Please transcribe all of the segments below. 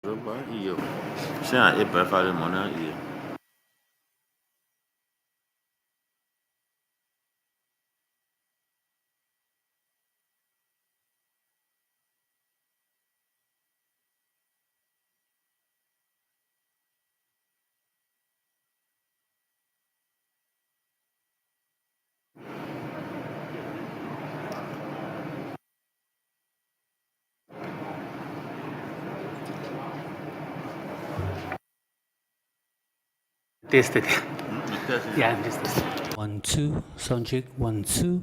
Io. Sì, e per fare il io. Tested. It Yeah, I'm just testing. 1, 2, sound check, 1, 2.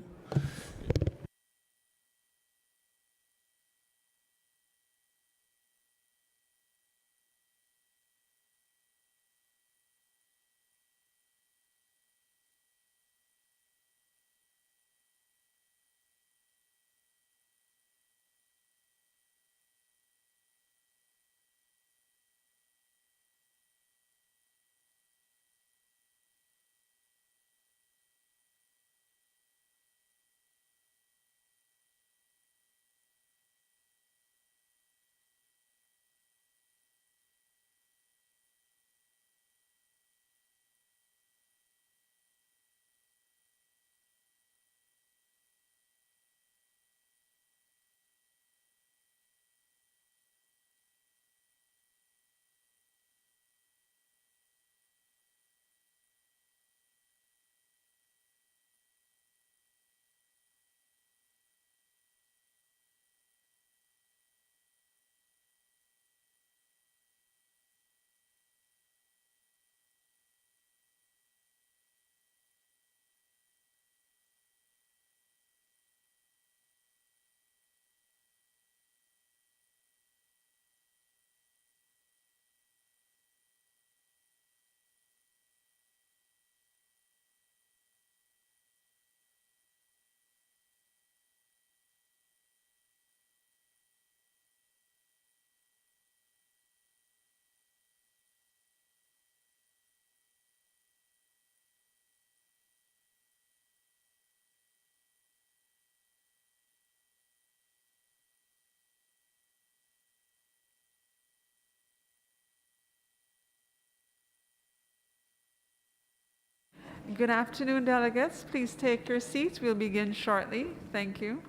Good afternoon, delegates. Please take your seats. We'll begin shortly. Thank you.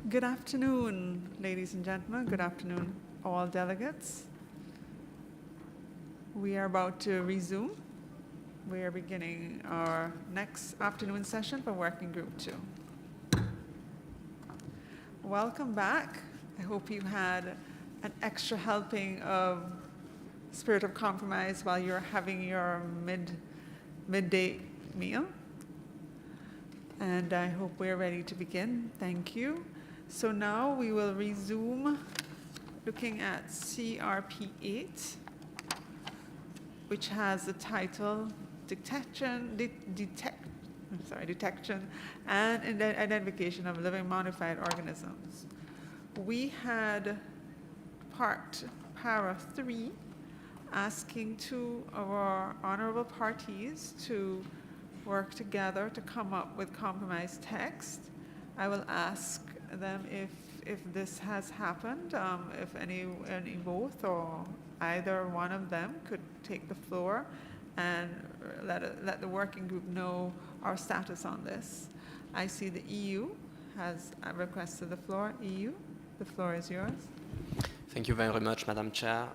Good afternoon, ladies and gentlemen. Good afternoon, all delegates. We are about to resume. We are beginning our next afternoon session for Working Group 2. Welcome back. I hope you had an extra helping of Spirit of Compromise while you're having your midday meal. And I hope we're ready to begin. Thank you. So now we will resume looking at CRP 8, which has the title Detection and Identification of Living Modified Organisms. We had para 3 asking two of our honorable parties to work together to come up with compromise text. I will ask them if this has happened, if any both or either one of them could take the floor and let the working group know our status on this. I see the EU has requested the floor. EU, the floor is yours. Thank you very much, Madam Chair.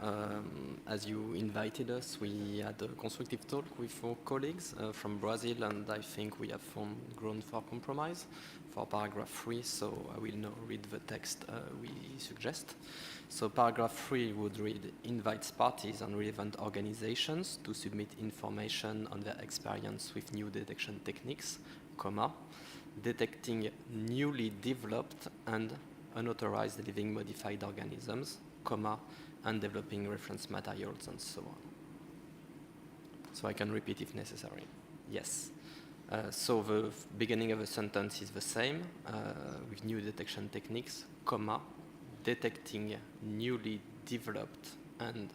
As you invited us, we had a constructive talk with our colleagues from Brazil, and I think we have found ground for compromise for paragraph 3, so I will now read the text we suggest. So paragraph 3 would read, invites parties and relevant organizations to submit information on their experience with new detection techniques, detecting newly developed and unauthorized living modified organisms, and developing reference materials and so on. So I can repeat if necessary. Yes. So the beginning of the sentence is the same, with new detection techniques, detecting newly developed and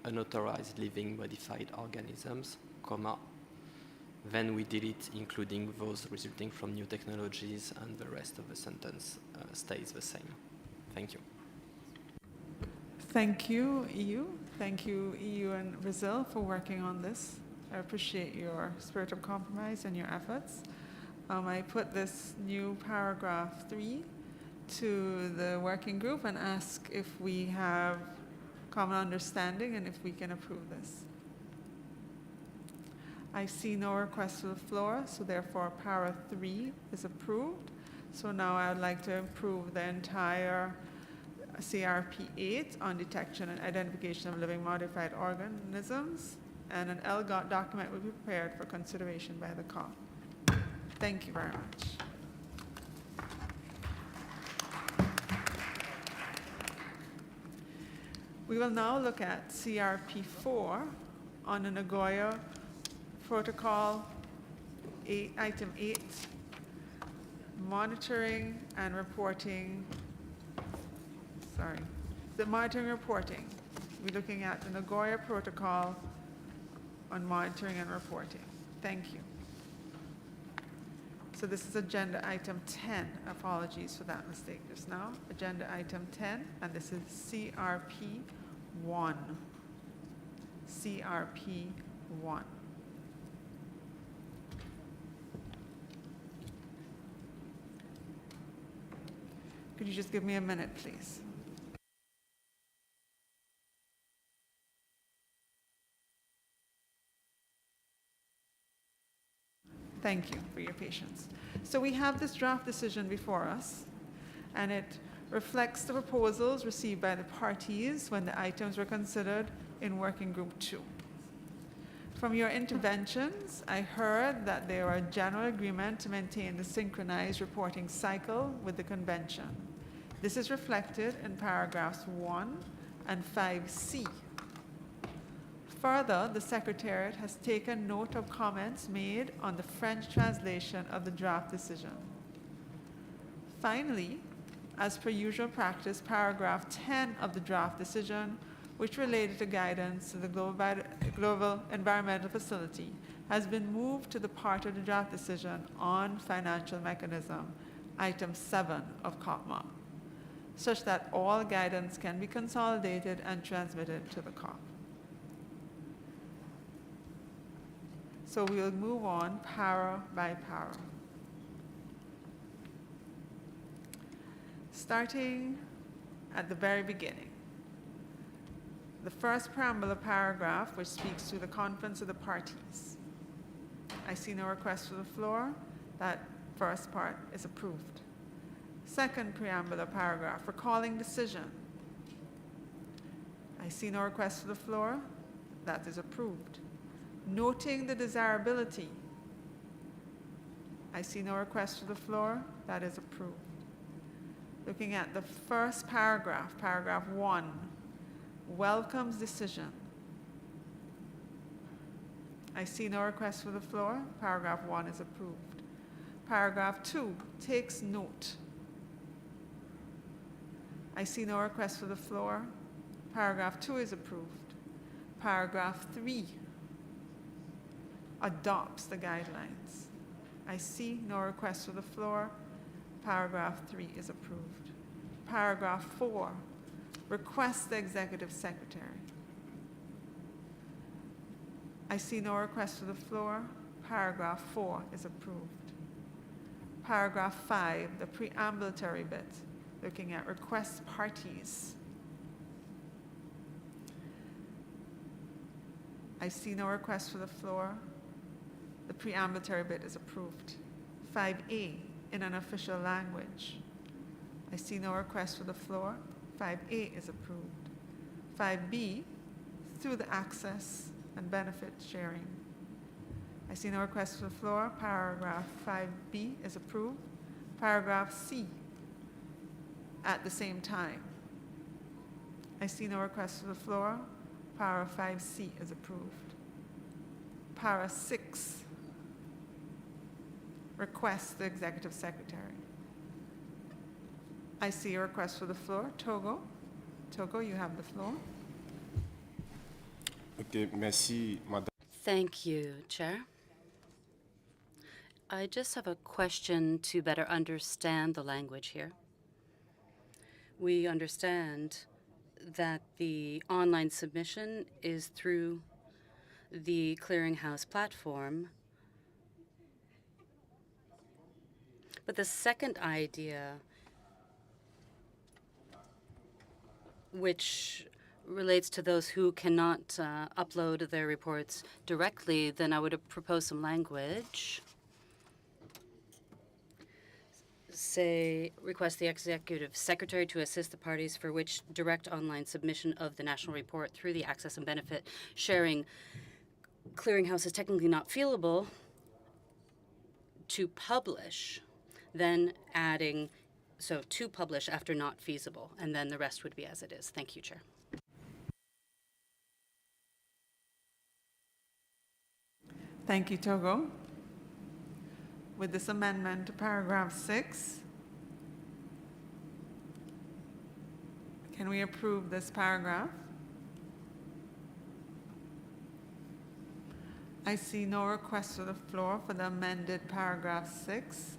unauthorized living modified organisms, then we delete including those resulting from new technologies, and the rest of the sentence stays the same. Thank you. Thank you, EU. Thank you, EU and Brazil, for working on this. I appreciate your spirit of compromise and your efforts. I put this new paragraph 3 to the working group and ask if we have common understanding and if we can approve this. I see no request for the floor, so therefore para 3 is approved. So now I would like to approve the entire CRP 8 on detection and identification of living modified organisms, and an LGOT document will be prepared for consideration by the COP. Thank you very much. We will now look at CRP 4 on the Nagoya Protocol item 8, monitoring and reporting. The monitoring and reporting. We're looking at the Nagoya Protocol on monitoring and reporting. Thank you. So this is agenda item 10. Apologies for that mistake just now. Agenda item 10, and this is CRP 1. CRP 1. Could you just give me a minute, please? Thank you for your patience. So we have this draft decision before us, and it reflects the proposals received by the parties when the items were considered in Working Group 2. From your interventions, I heard that there were general agreement to maintain the synchronized reporting cycle with the convention. This is reflected in paragraphs 1 and 5C. Further, the Secretariat has taken note of comments made on the French translation of the draft decision. Finally, as per usual practice, paragraph 10 of the draft decision, which related to guidance to the Global Environmental Facility, has been moved to the part of the draft decision on financial mechanism, item 7 of COPMA, such that all guidance can be consolidated and transmitted to the COP. So we will move on para by para. Starting at the very beginning. The first preamble paragraph, which speaks to the conference of the parties. I see no request for the floor. That first part is approved. Second preamble paragraph, recalling decision. I see no request for the floor. That is approved. Noting the desirability. I see no request for the floor. That is approved. Looking at the first paragraph, paragraph 1, welcomes decision. I see no request for the floor. Paragraph 1 is approved. Paragraph 2, takes note. I see no request for the floor. Paragraph 2 is approved. Paragraph 3, adopts the guidelines. I see no request for the floor. Paragraph 3 is approved. Paragraph 4, requests the executive secretary. I see no request for the floor. Paragraph 4 is approved. Paragraph 5, the preambulatory bit, looking at request parties. I see no request for the floor. The preambulatory bit is approved. 5A, in an official language. I see no request for the floor. 5A is approved. 5B, through the access and benefit sharing. I see no request for the floor. Paragraph 5B is approved. Paragraph C, at the same time. I see no request for the floor. Para 5C is approved. Para 6, request the executive secretary. I see a request for the floor. Togo. Togo, you have the floor. Okay, merci, Madame. Thank you, Chair. I just have a question to better understand the language here. We understand that the online submission is through the clearinghouse platform. But the second idea, which relates to those who cannot upload their reports directly, then I would propose some language. Say, request the executive secretary to assist the parties for which direct online submission of the national report through the access and benefit sharing clearinghouse is technically not feasible to publish, then adding, so to publish after not feasible, and then the rest would be as it is. Thank you, Chair. Thank you, Togo. With this amendment to paragraph 6, can we approve this paragraph? I see no request for the floor for the amended paragraph 6.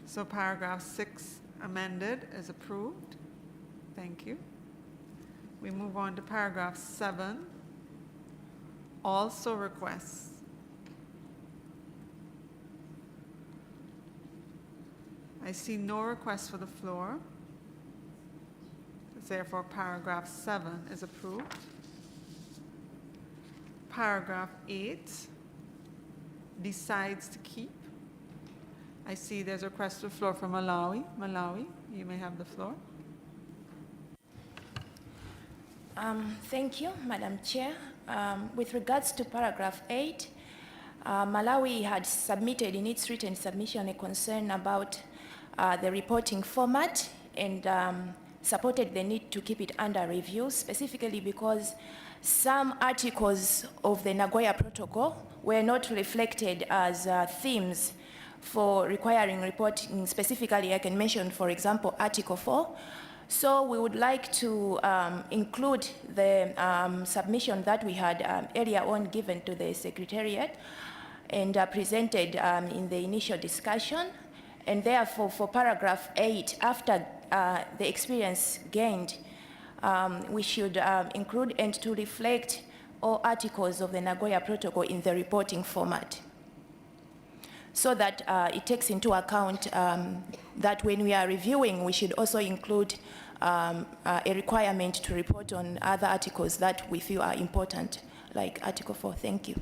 So paragraph 6 amended is approved. Thank you. We move on to paragraph 7. Also requests. I see no request for the floor. Therefore, paragraph 7 is approved. Paragraph 8, decides to keep. I see there's a request for the floor from Malawi. Malawi, you may have the floor. Thank you, Madam Chair. With regards to paragraph 8, Malawi had submitted in its written submission a concern about the reporting format and supported the need to keep it under review, specifically because some articles of the Nagoya Protocol were not reflected as themes for requiring reporting. Specifically, I can mention, for example, Article 4. So we would like to include the submission that we had earlier on given to the Secretariat and presented in the initial discussion. And therefore, for paragraph 8, after the experience gained, we should include and to reflect all articles of the Nagoya Protocol in the reporting format. so that it takes into account that when we are reviewing, we should also include a requirement to report on other articles that we feel are important, like Article 4. Thank you.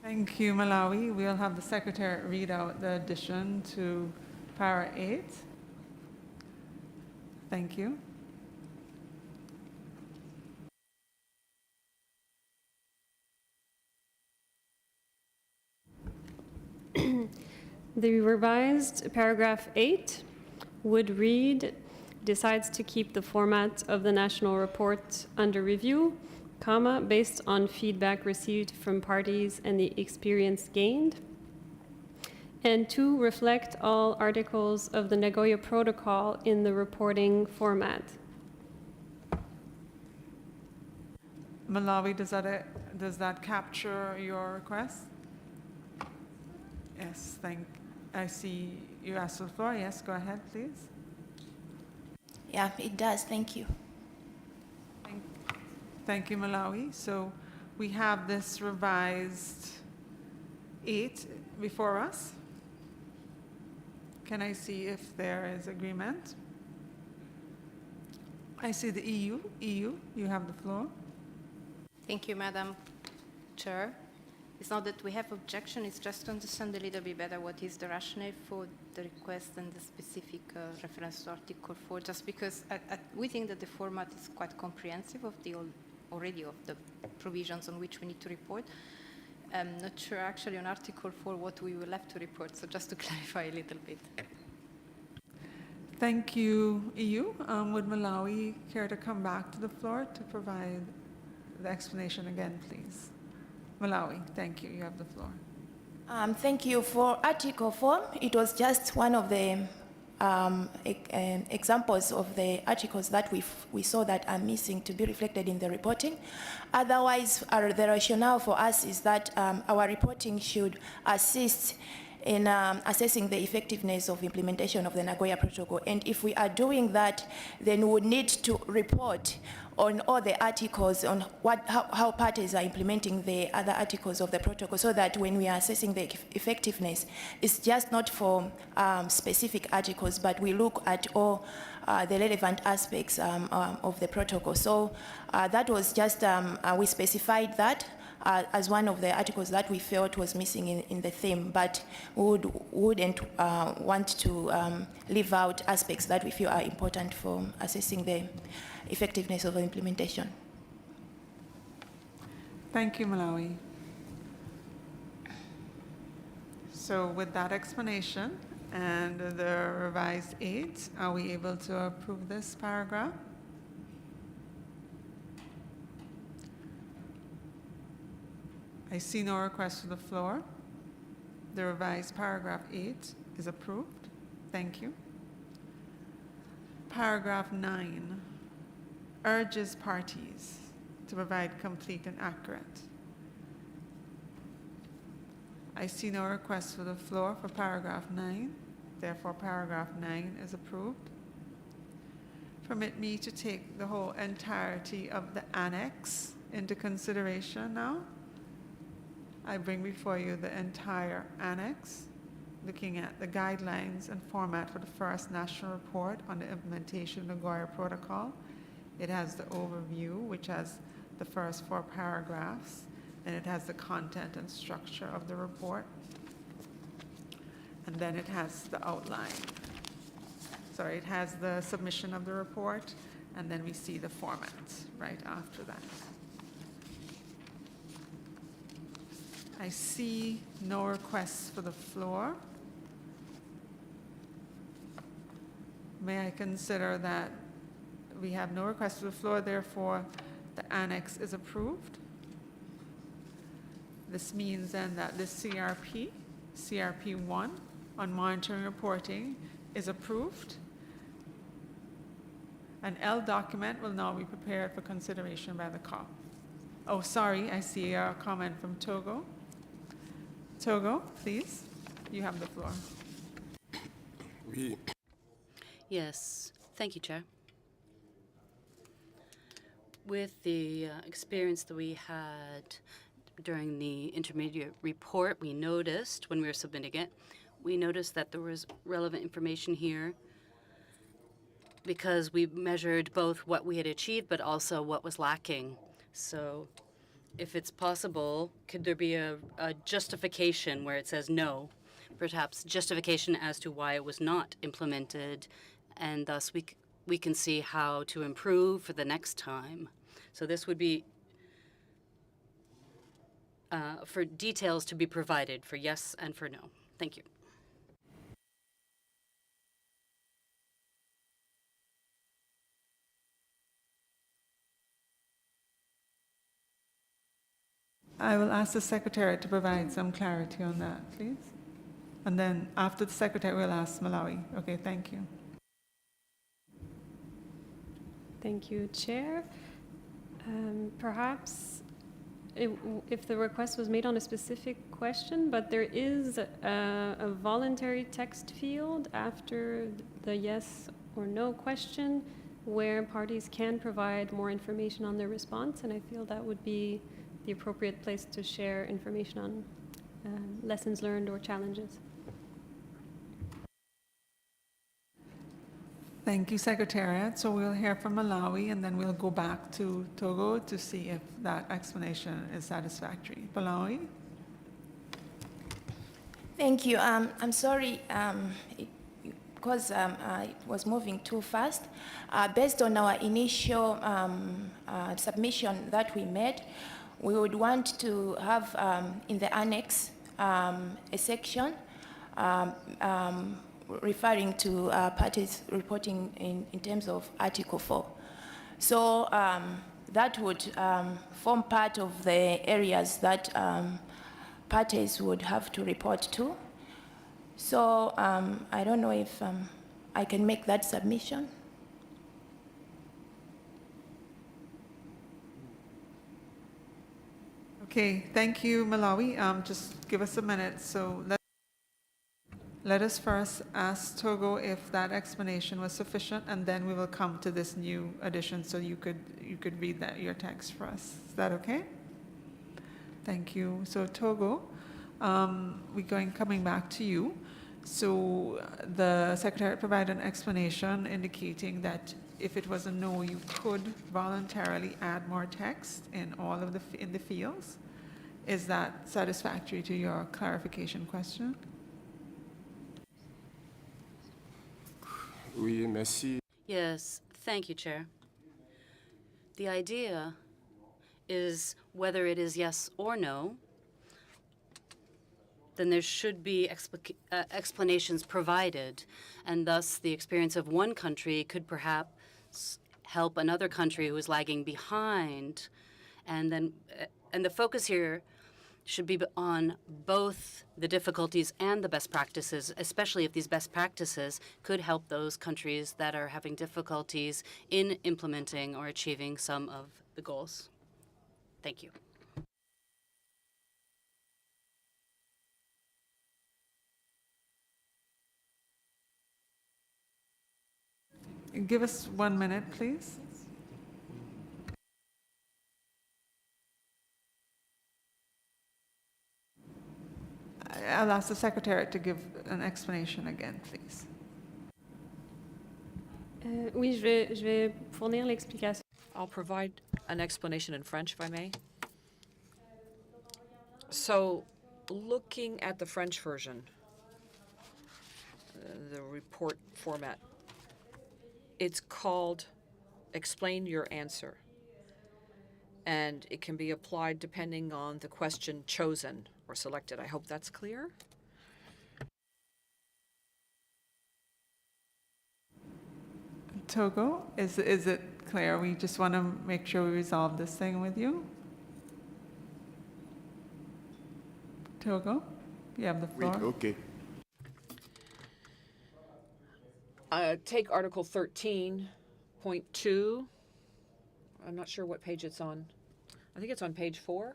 Thank you, Malawi. We'll have the Secretary read out the addition to Para 8. Thank you. The revised paragraph 8 would read, decides to keep the format of the national report under review, comma, based on feedback received from parties and the experience gained. And 2, reflect all articles of the Nagoya Protocol in the reporting format. Malawi, does that capture your request? Yes, I see you asked for the floor. Yes, go ahead, please. Yeah, it does. Thank you. Thank you, Malawi. So we have this revised 8 before us. Can I see if there is agreement? I see the EU. EU, you have the floor. Thank you, Madam Chair. It's not that we have objection, it's just to understand a little bit better what is the rationale for the request and the specific reference to Article 4, just because we think that the format is quite comprehensive of the already of the provisions on which we need to report. I'm not sure actually on Article 4 what we will have to report, so just to clarify a little bit. Thank you, EU. Would Malawi care to come back to the floor to provide the explanation again, please? Malawi, thank you. You have the floor. Thank you. For Article 4, it was just one of the examples of the articles that we saw that are missing to be reflected in the reporting. Otherwise, the rationale for us is that our reporting should assist in assessing the effectiveness of implementation of the Nagoya Protocol. And if we are doing that, then we would need to report on all the articles, on how parties are implementing the other articles of the protocol, so that when we are assessing the effectiveness, it's just not for specific articles, but we look at all the relevant aspects of the protocol. So that was just, we specified that as one of the articles that we felt was missing in the theme, but we wouldn't want to leave out aspects that we feel are important for assessing the effectiveness of the implementation. Thank you, Malawi. So with that explanation and the revised 8, are we able to approve this paragraph? I see no request for the floor. The revised paragraph 8 is approved. Thank you. Paragraph 9 urges parties to provide complete and accurate. I see no request for the floor for paragraph 9. Therefore, paragraph 9 is approved. Permit me to take the whole entirety of the annex into consideration now. I bring before you the entire annex, looking at the guidelines and format for the first national report on the implementation of the Nagoya Protocol. It has the overview, which has the first 4 paragraphs, and it has the content and structure of the report. And then it has the outline. Sorry, it has the submission of the report, and then we see the format right after that. I see no requests for the floor. May I consider that we have no requests for the floor, therefore the annex is approved. This means then that this CRP, CRP1 on monitoring reporting is approved. An L document will now be prepared for consideration by the COP. Oh, sorry, I see a comment from Togo. Togo, please, you have the floor. Oui. Yes, thank you, Chair. With the experience that we had During the intermediate report, we noticed, when we were submitting it, we noticed that there was relevant information here because we measured both what we had achieved but also what was lacking. So if it's possible, could there be a justification where it says no, perhaps justification as to why it was not implemented, and thus we can see how to improve for the next time. So this would be for details to be provided for yes and for no. Thank you. I will ask the Secretary to provide some clarity on that, please. And then after the Secretary, we'll ask Malawi. Okay, thank you. Thank you, Chair. Perhaps if the request was made on a specific question, but there is a voluntary text field after the yes or no question where parties can provide more information on their response, and I feel that would be the appropriate place to share information on lessons learned or challenges. Thank you, Secretariat. So we'll hear from Malawi, and then we'll go back to Togo to see if that explanation is satisfactory. Malawi? Thank you. I'm sorry, because it was moving too fast. Based on our initial submission that we made, we would want to have in the annex a section referring to parties reporting in terms of Article 4. So that would form part of the areas that parties would have to report to. So I don't know if I can make that submission. Okay, thank you, Malawi. Just give us a minute. So let us first ask Togo if that explanation was sufficient, and then we will come to this new addition so you could read your text for us. Is that okay? Thank you. So Togo, coming back to you. So the Secretary provided an explanation indicating that if it was a no, you could voluntarily add more text in all of the fields. Is that satisfactory to your clarification question? Oui, merci. Yes, thank you, Chair. The idea is whether it is yes or no, then there should be explanations provided, and thus the experience of one country could perhaps help another country who is lagging behind, and the focus here should be on both the difficulties and the best practices, especially if these best practices could help those countries that are having difficulties in implementing or achieving some of the goals. Thank you. Give us 1 minute, please. I'll ask the Secretary to give an explanation again, please. Oui, je vais fournir l'explication. I'll provide an explanation in French, if I may. So, looking at the French version, the report format, it's called Explain Your Answer. And it can be applied depending on the question chosen or selected. I hope that's clear. Togo, is it clear? We just want to make sure we resolve this thing with you. Togo, you have the Oui, floor. okay. Take Article 13.2. I'm not sure what page it's on. I think it's on page 4.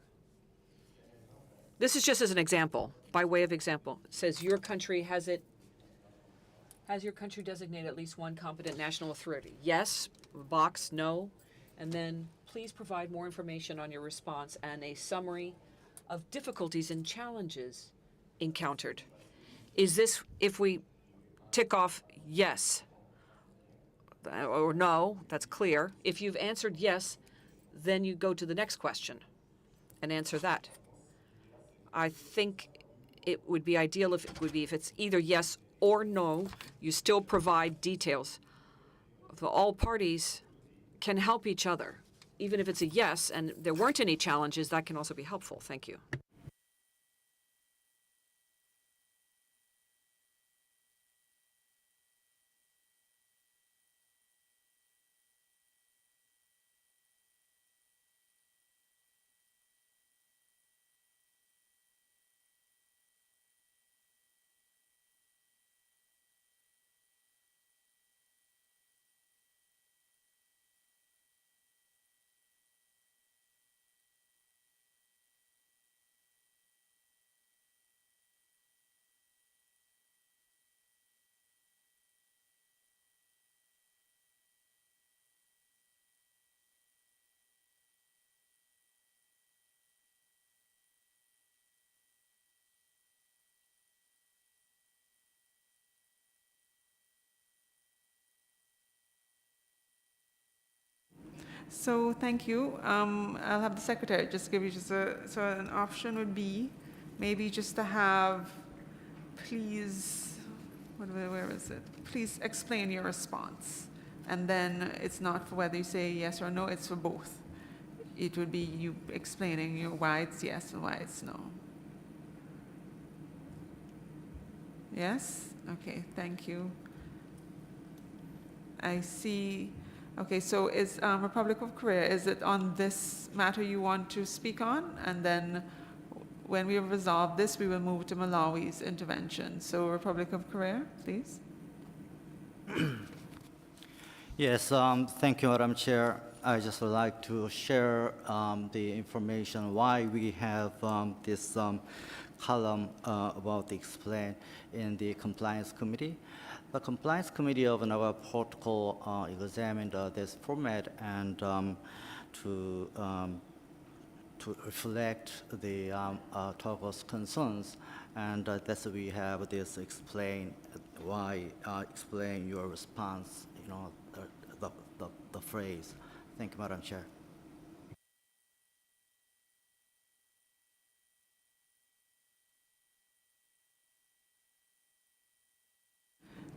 This is just as an example, by way of example. It says your country has your country designated at least one competent national authority? Yes, box, no. And then please provide more information on your response and a summary of difficulties and challenges encountered. Is this, if we tick off yes or no, that's clear. If you've answered yes, then you go to the next question and answer that. I think it would be ideal if it's either yes or no, you still provide details. All parties can help each other. Even if it's a yes and there weren't any challenges, that can also be helpful. Thank you. So thank you. I'll have the secretary just give you so an option would be maybe just to have, please, where is it? Please explain your response. And then it's not for whether you say yes or no, it's for both. It would be you explaining why it's yes and why it's no. Yes? Okay, thank you. I see. Okay, so is Republic of Korea, is it on this matter you want to speak on? And then when we have resolved this, we will move to Malawi's intervention. So Republic of Korea, please. Yes, thank you, Madam Chair. I just would like to share the information why we have this column about the explain in the Compliance Committee. The Compliance Committee of our protocol examined this format and to reflect the Togo's concerns, and that's why we have this explain your response, the phrase. Thank you, Madam Chair.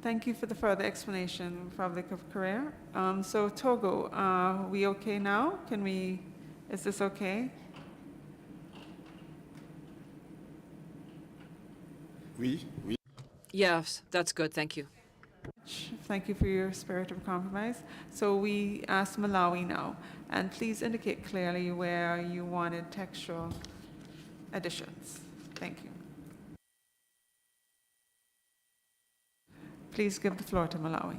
Thank you for the further explanation, Republic of Korea. So Togo, are we okay now? Is this okay? Oui, oui. Yes, that's good. Thank you. Thank you for your spirit of compromise. So we ask Malawi now, and please indicate clearly where you wanted textual additions. Thank you. Please give the floor to Malawi.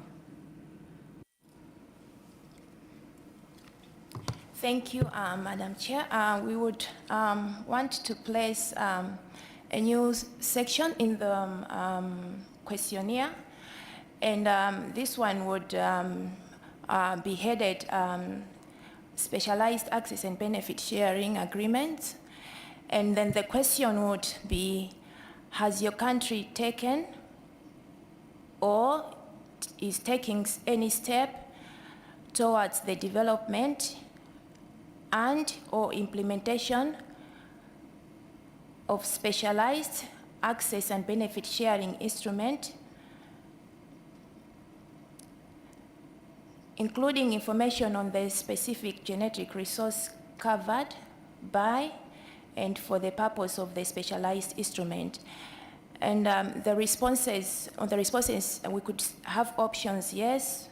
Thank you, Madam Chair. We would want to place a new section in the questionnaire, and this one would be headed Specialized Access and Benefit Sharing Agreements. And then the question would be, has your country taken or is taking any step towards the development and or implementation of specialized access and benefit sharing instrument, including information on the specific genetic resource covered by and for the purpose of the specialized instrument. And the responses, we could have options, yes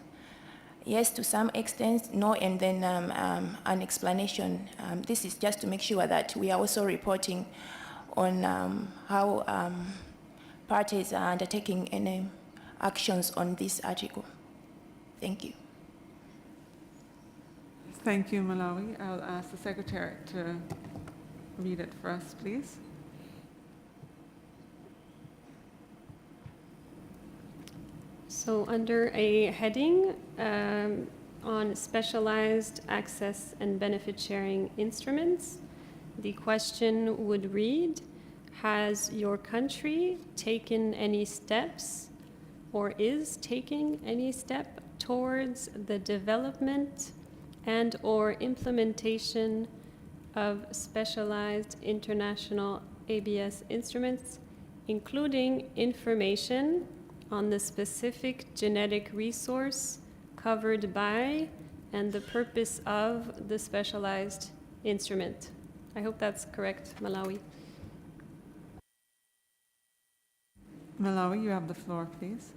to some extent, no, and then an explanation. This is just to make sure that we are also reporting on how parties are undertaking any actions on this article. Thank you. Thank you, Malawi. I'll ask the Secretary to read it for us, please. So under a heading on specialized access and benefit sharing instruments, The question would read, has your country taken any steps or is taking any step towards the development and or implementation of specialized international ABS instruments, including information on the specific genetic resource covered by and the purpose of the specialized instrument? I hope that's correct, Malawi. Malawi, you have the floor, please.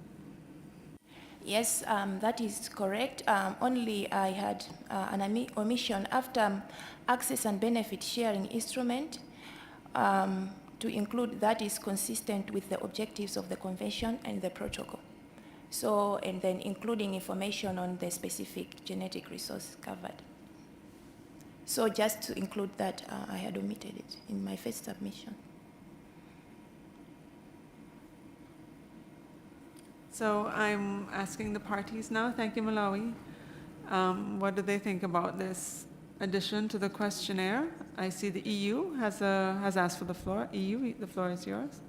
Yes, that is correct. Only I had an omission after access and benefit sharing instrument to include that is consistent with the objectives of the convention and the protocol. So, and then including information on the specific genetic resource covered. So just to include that, I had omitted it in my first submission. So I'm asking the parties now. Thank you, Malawi. What do they think about this addition to the questionnaire? I see the EU has asked for the floor. EU, the floor is yours.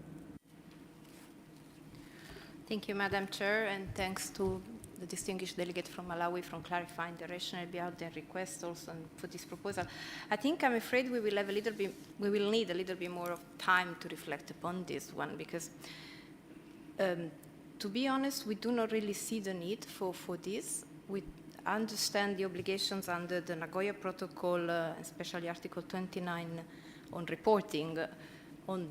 Thank you, Madam Chair, and thanks to the distinguished delegate from Malawi for clarifying the rationale behind their request also and for this proposal. I think I'm afraid we will need a little bit more of time to reflect upon this one because to be honest, we do not really see the need for this. We understand the obligations under the Nagoya Protocol, especially Article 29 on reporting, on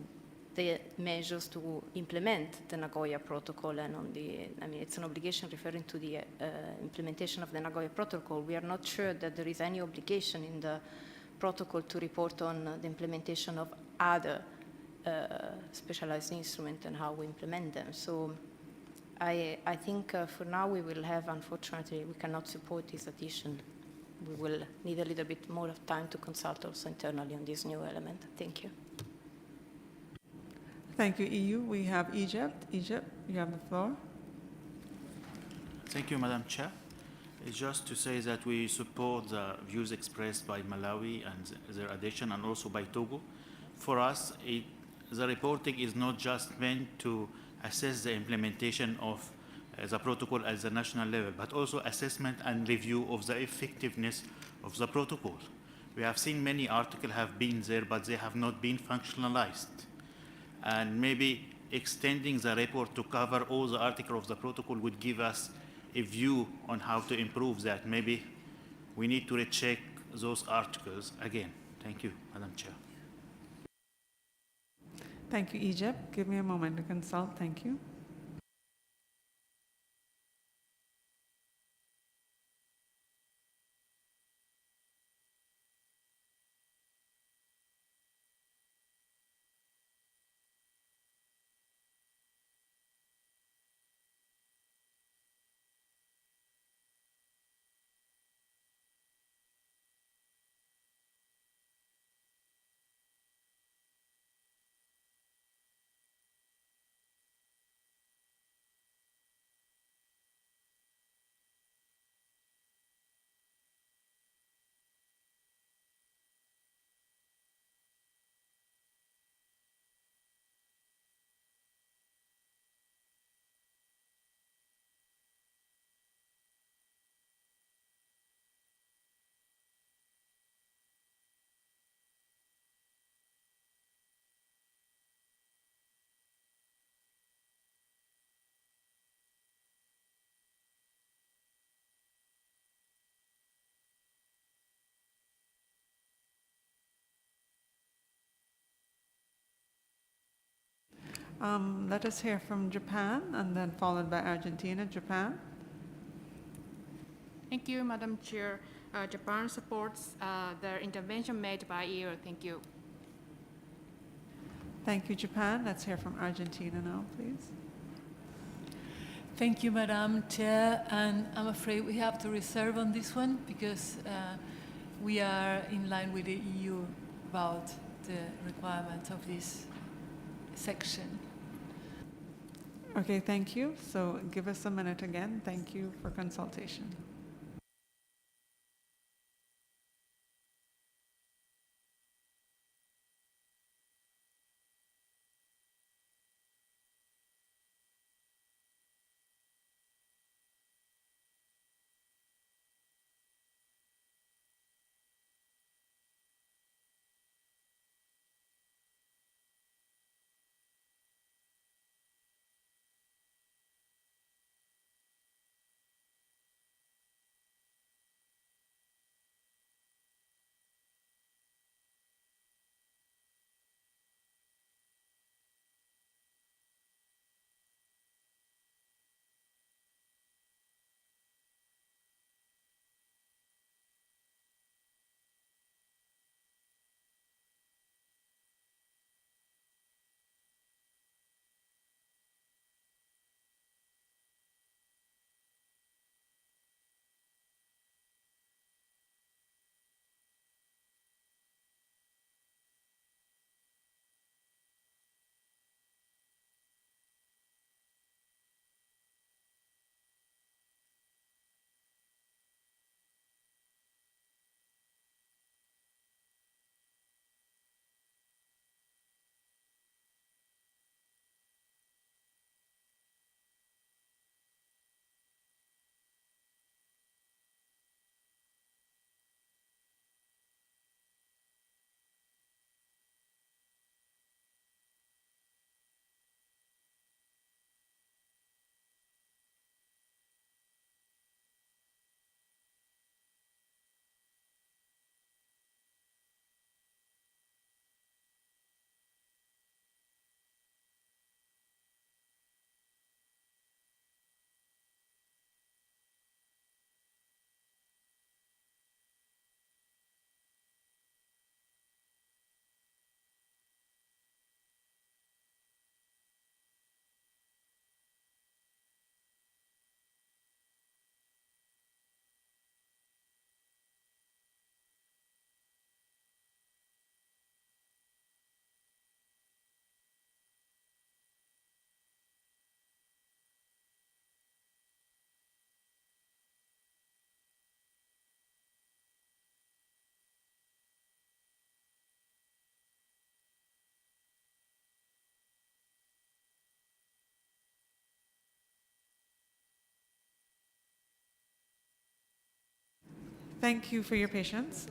the measures to implement the Nagoya Protocol and on it's an obligation referring to the implementation of the Nagoya Protocol. We are not sure that there is any obligation in the protocol to report on the implementation of other specialized instruments and how we implement them. So I think for now we will have, unfortunately, we cannot support this addition. We will need a little bit more of time to consult also internally on this new element. Thank you. Thank you, EU. We have Egypt. Egypt, you have the floor. Thank you, Madam Chair. It's just to say that we support the views expressed by Malawi and their addition and also by Togo. For us, the reporting is not just meant to assess the implementation of the protocol at the national level, but also assessment and review of the effectiveness of the protocol. We have seen many articles have been there, but they have not been functionalized. And maybe extending the report to cover all the articles of the protocol would give us a view on how to improve that. Maybe we need to recheck those articles again. Thank you, Madam Chair. Thank you, Egypt. Give me a moment to consult. Thank you. Let us hear from Japan and then followed by Argentina. Japan. Thank you, Madam Chair. Japan supports the intervention made by EU. Thank you. Thank you, Japan. Let's hear from Argentina now, please. Thank you, Madam Chair. And I'm afraid we have to reserve on this one because we are in line with the EU about the requirements of this section. Okay, thank you. So give us a minute again. Thank you for consultation. Thank you for your patience.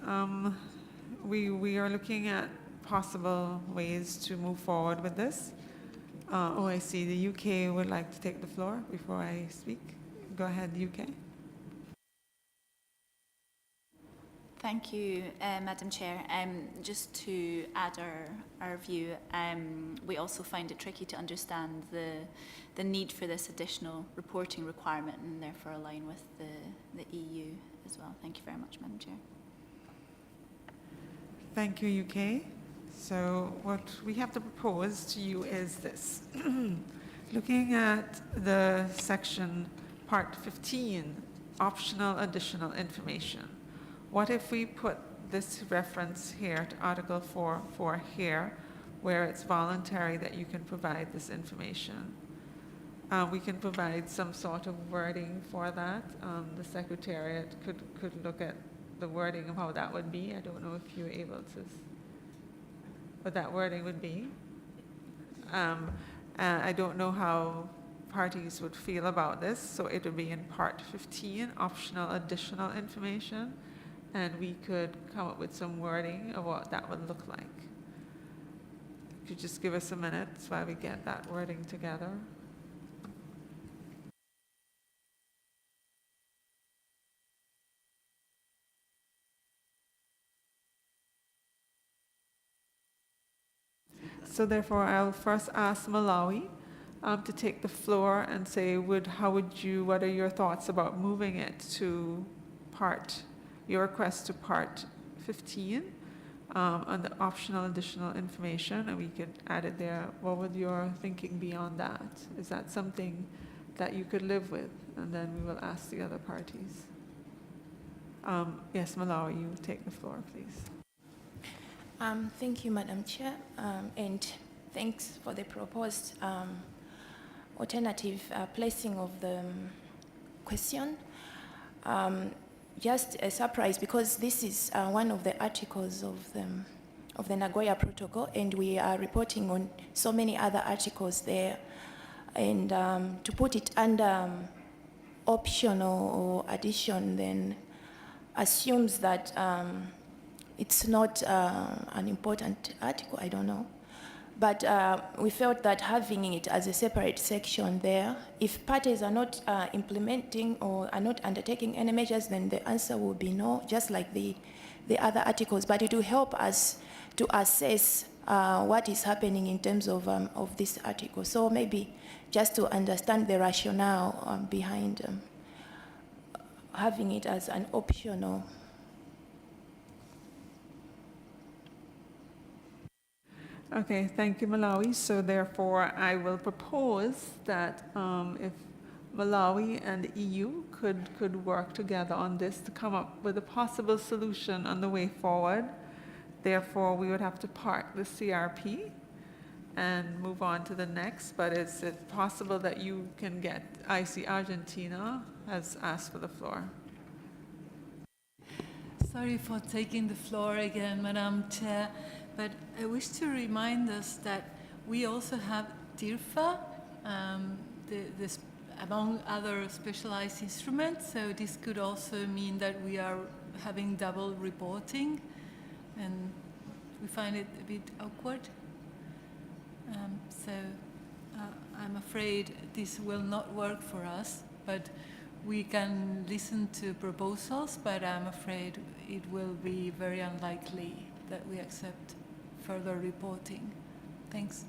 We are looking at possible ways to move forward with this. Oh, I see the UK would like to take the floor before I speak. Go ahead, UK. Thank you, Madam Chair. Just to add our view, we also find it tricky to understand the need for this additional reporting requirement and therefore align with the EU as well. Thank you very much, Madam Chair. Thank you, UK. So what we have to propose to you is this. Looking at the section part 15, optional additional information. What if we put this reference here to Article 4 here, where it's voluntary that you can provide this information? We can provide some sort of wording for that. The Secretariat could look at the wording of how that would be. I don't know if you're able to, what that wording would be. And I don't know how parties would feel about this, so it would be in part 15, optional additional information. And we could come up with some wording of what that would look like. Could you just give us a minute while we get that wording together? So therefore, I'll first ask Malawi to take the floor and say, what are your thoughts about moving it to your request to part 15 on the optional additional information, and we could add it there. What would your thinking be on that? Is that something that you could live with? And then we will ask the other parties. Yes, Malawi, you take the floor, please. Thank you, Madam Chair, and thanks for the proposed alternative placing of the question. Just a surprise, because this is one of the articles of the Nagoya Protocol, and we are reporting on so many other articles there. And to put it under optional or addition then assumes that it's not an important article, I don't know. But we felt that having it as a separate section there, if parties are not implementing or are not undertaking any measures, then the answer will be no, just like the other articles. But it will help us to assess what is happening in terms of this article. So maybe just to understand the rationale behind having it as an optional. Okay, thank you, Malawi. So therefore, I will propose that if Malawi and the EU could work together on this to come up with a possible solution on the way forward. Therefore, we would have to park the CRP and move on to the next. But is it possible that you can get, I see Argentina has asked for the floor. Sorry for taking the floor again, Madam Chair. But I wish to remind us that we also have DIRFA, among other specialized instruments. So this could also mean that we are having double reporting, and we find it a bit awkward. So I'm afraid this will not work for us, but we can listen to proposals, but I'm afraid it will be very unlikely that we accept further reporting. Thanks.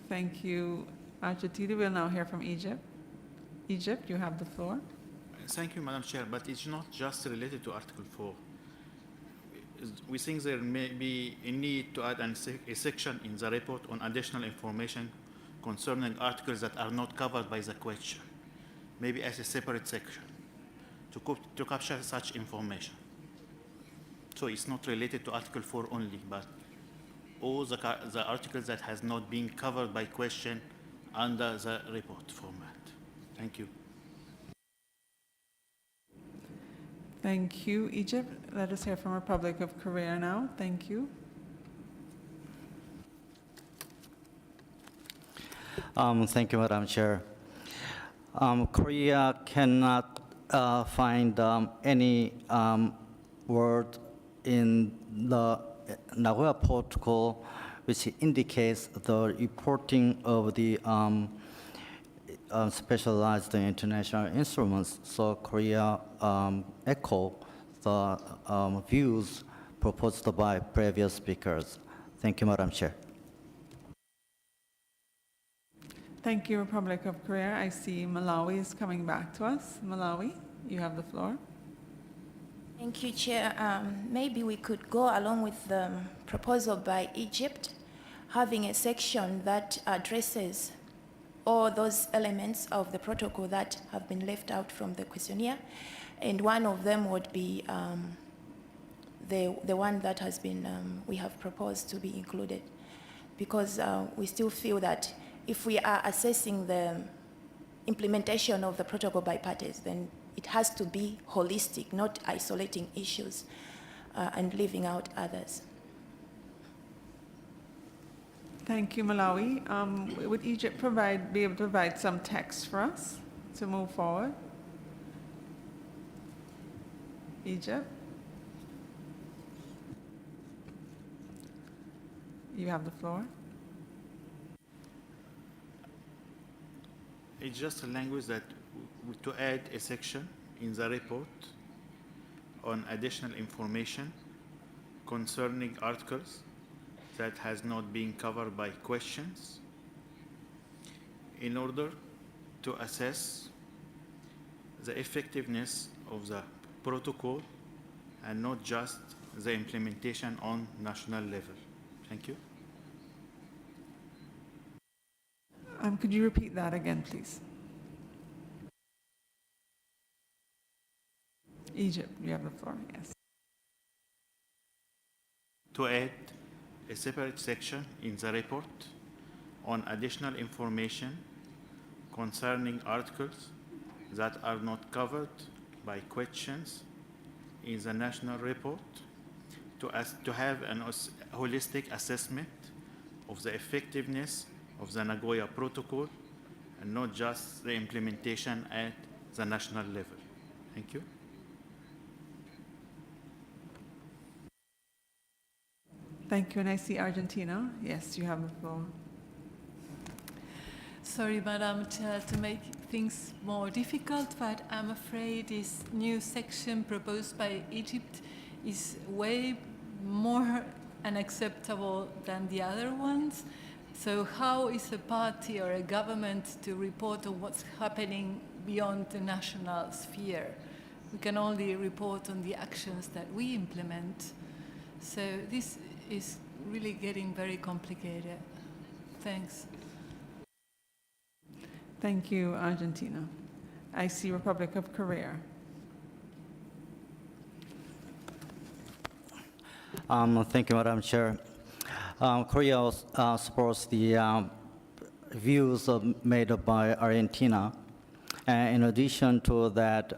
Thank you, Argentina. We'll now hear from Egypt. Egypt, you have the floor. Thank you, Madam Chair, but it's not just related to Article 4. We think there may be a need to add a section in the report on additional information concerning articles that are not covered by the question, maybe as a separate section, to capture such information. So it's not related to Article 4 only, but all the articles that has not been covered by question under the report format. Thank you. Thank you, Egypt. Let us hear from Republic of Korea now. Thank you. Thank you, Madam Chair. Korea cannot find any word in the Nagoya Protocol which indicates the reporting of the specialized international instruments. So Korea echo the views proposed by previous speakers. Thank you, Madam Chair. Thank you, Republic of Korea. I see Malawi is coming back to us. Malawi, you have the floor. Thank you, Chair. Maybe we could go along with the proposal by Egypt, having a section that addresses all those elements of the protocol that have been left out from the questionnaire. And one of them would be the one that has been, we have proposed to be included. Because we still feel that if we are assessing the implementation of the protocol by parties, then it has to be holistic, not isolating issues and leaving out others. Thank you, Malawi. Would Egypt be able to provide some text for us to move forward? Egypt? You have the floor. It's just a language that to add a section in the report on additional information concerning articles that has not been covered by questions in order to assess the effectiveness of the protocol and not just the implementation on national level. Thank you. Could you repeat that again, please? Egypt, you have the floor, yes. To add a separate section in the report on additional information concerning articles that are not covered by questions in the national report to have a holistic assessment of the effectiveness of the Nagoya Protocol and not just the implementation at the national level. Thank you. Thank you, and I see Argentina. Yes, you have the floor. Sorry, Madam Chair, to make things more difficult, but I'm afraid this new section proposed by Egypt is way more unacceptable than the other ones. So how is a party or a government to report on what's happening beyond the national sphere? We can only report on the actions that we implement. So this is really getting very complicated. Thanks. Thank you, Argentina. I see Republic of Korea. Thank you, Madam Chair. Korea supports the views made by Argentina. And in addition to that,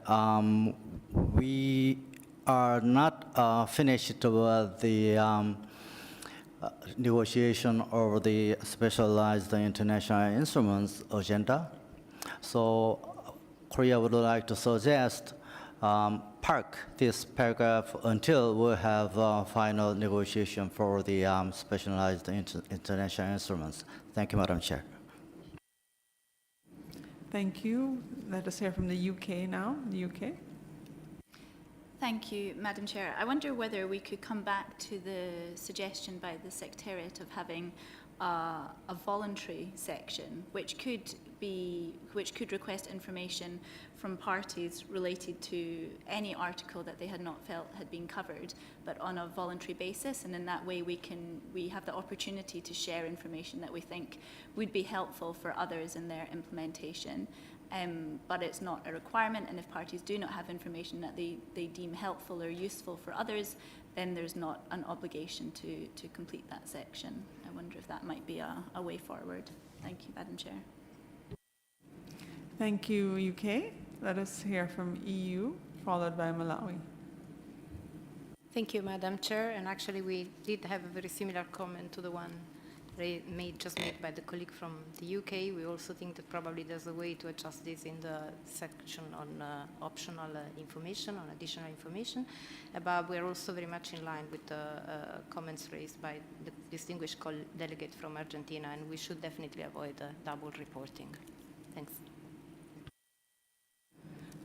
we are not finished with the negotiation of the specialized international instruments agenda. So Korea would like to suggest park this paragraph until we have final negotiation for the specialized international instruments. Thank you, Madam Chair. Thank you. Let us hear from the UK now. The UK. Thank you, Madam Chair. I wonder whether we could come back to the suggestion by the Secretariat of having a voluntary section, which could request information from parties related to any article that they had not felt had been covered, but on a voluntary basis. And in that way, we have the opportunity to share information that we think would be helpful for others in their implementation. But it's not a requirement, and if parties do not have information that they deem helpful or useful for others, then there's not an obligation to complete that section. I wonder if that might be a way forward. Thank you, Madam Chair. Thank you, UK. Let us hear from EU, followed by Malawi. Thank you, Madam Chair. And actually, we did have a very similar comment to the one just made by the colleague from the UK. We also think that probably there's a way to adjust this in the section on optional information, on additional information. But we're also very much in line with the comments raised by the distinguished delegate from Argentina, and we should definitely avoid double reporting. Thanks.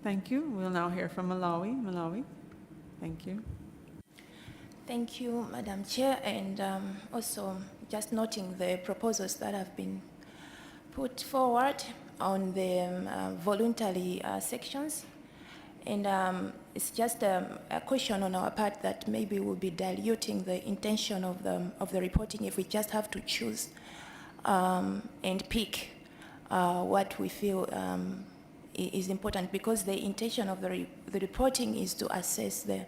Thank you. We'll now hear from Malawi. Malawi, thank you. Thank you, Madam Chair, and also just noting the proposals that have been put forward on the voluntary sections. And it's just a question on our part that maybe we'll be diluting the intention of the reporting if we just have to choose and pick what we feel is important, because the intention of the reporting is to assess the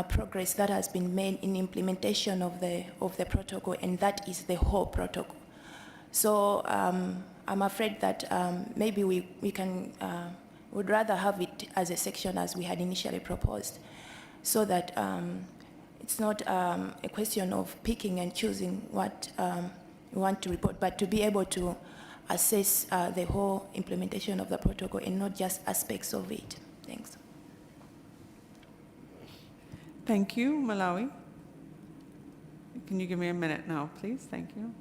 progress that has been made in implementation of the protocol, and that is the whole protocol. So I'm afraid that maybe we can would rather have it as a section as we had initially proposed, so that it's not a question of picking and choosing what we want to report, but to be able to assess the whole implementation of the protocol and not just aspects of it. Thanks. Thank you, Malawi. Can you give me a minute now, please? Thank you.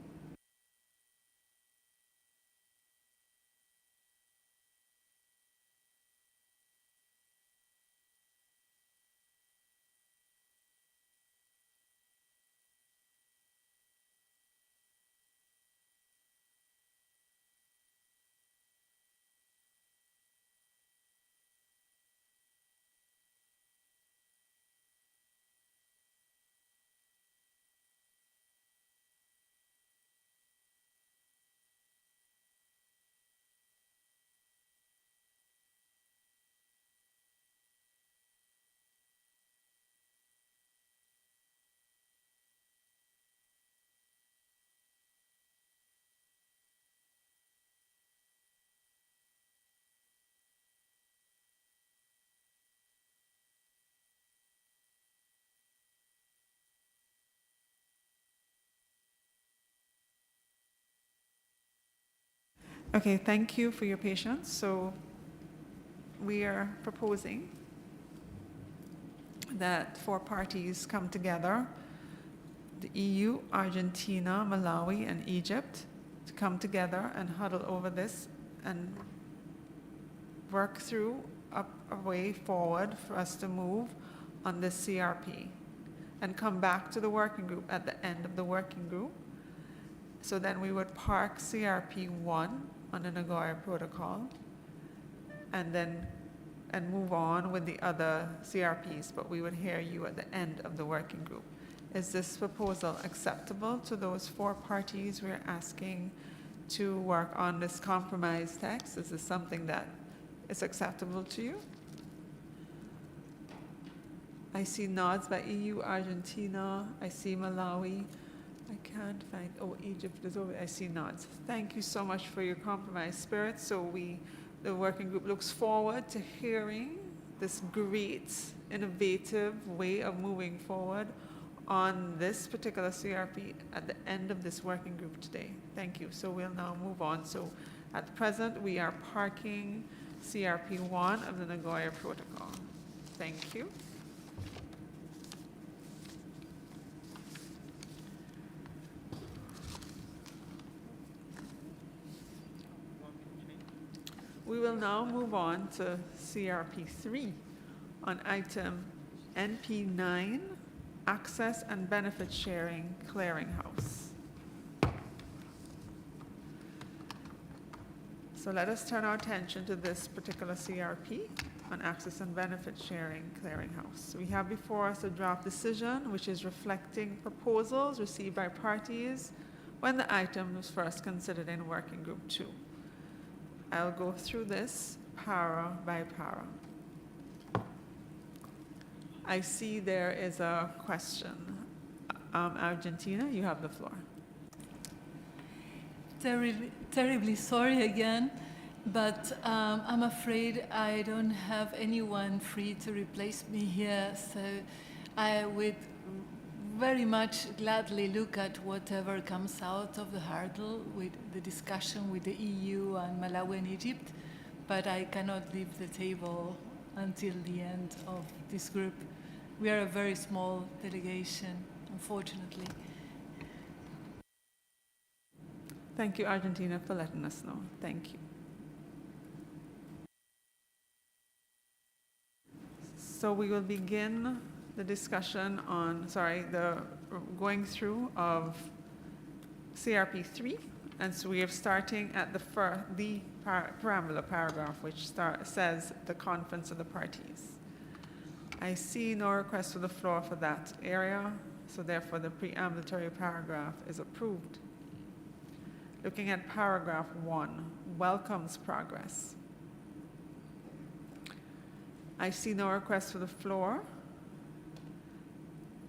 Okay, thank you for your patience. So we are proposing that 4 parties come together, the EU, Argentina, Malawi, and Egypt, to come together and huddle over this and work through a way forward for us to move on this CRP and come back to the working group at the end of the working group. So then we would park CRP 1 on the Nagoya Protocol and move on with the other CRPs, but we would hear you at the end of the working group. Is this proposal acceptable to those 4 parties we're asking to work on this compromise text? Is this something that is acceptable to you? I see nods by EU, Argentina. I see Malawi. I can't find, oh, Egypt is over. I see nods. Thank you so much for your compromise spirit. So the working group looks forward to hearing this great, innovative way of moving forward on this particular CRP at the end of this working group today. Thank you. So we'll now move on. So at present, we are parking CRP 1 of the Nagoya Protocol. Thank you. We will now move on to CRP3 on item NP9, Access and Benefit Sharing Clearinghouse. So let us turn our attention to this particular CRP on Access and Benefit Sharing Clearinghouse. We have before us a draft decision which is reflecting proposals received by parties when the item was first considered in Working Group 2. I'll go through this para by para. I see there is a question. Argentina, you have the floor. Terribly sorry again, but I'm afraid I don't have anyone free to replace me here, so I would very much gladly look at whatever comes out of the hurdle with the discussion with the EU and Malawi and Egypt, but I cannot leave the table until the end of this group. We are a very small delegation, unfortunately. Thank you, Argentina, for letting us know. Thank you. So we will begin the discussion on, the going through of CRP 3. And so we are starting at the preambular paragraph, which says the conference of the parties. I see no request for the floor for that area, so therefore the preambulatory paragraph is approved. Looking at paragraph 1, welcomes progress. I see no request for the floor.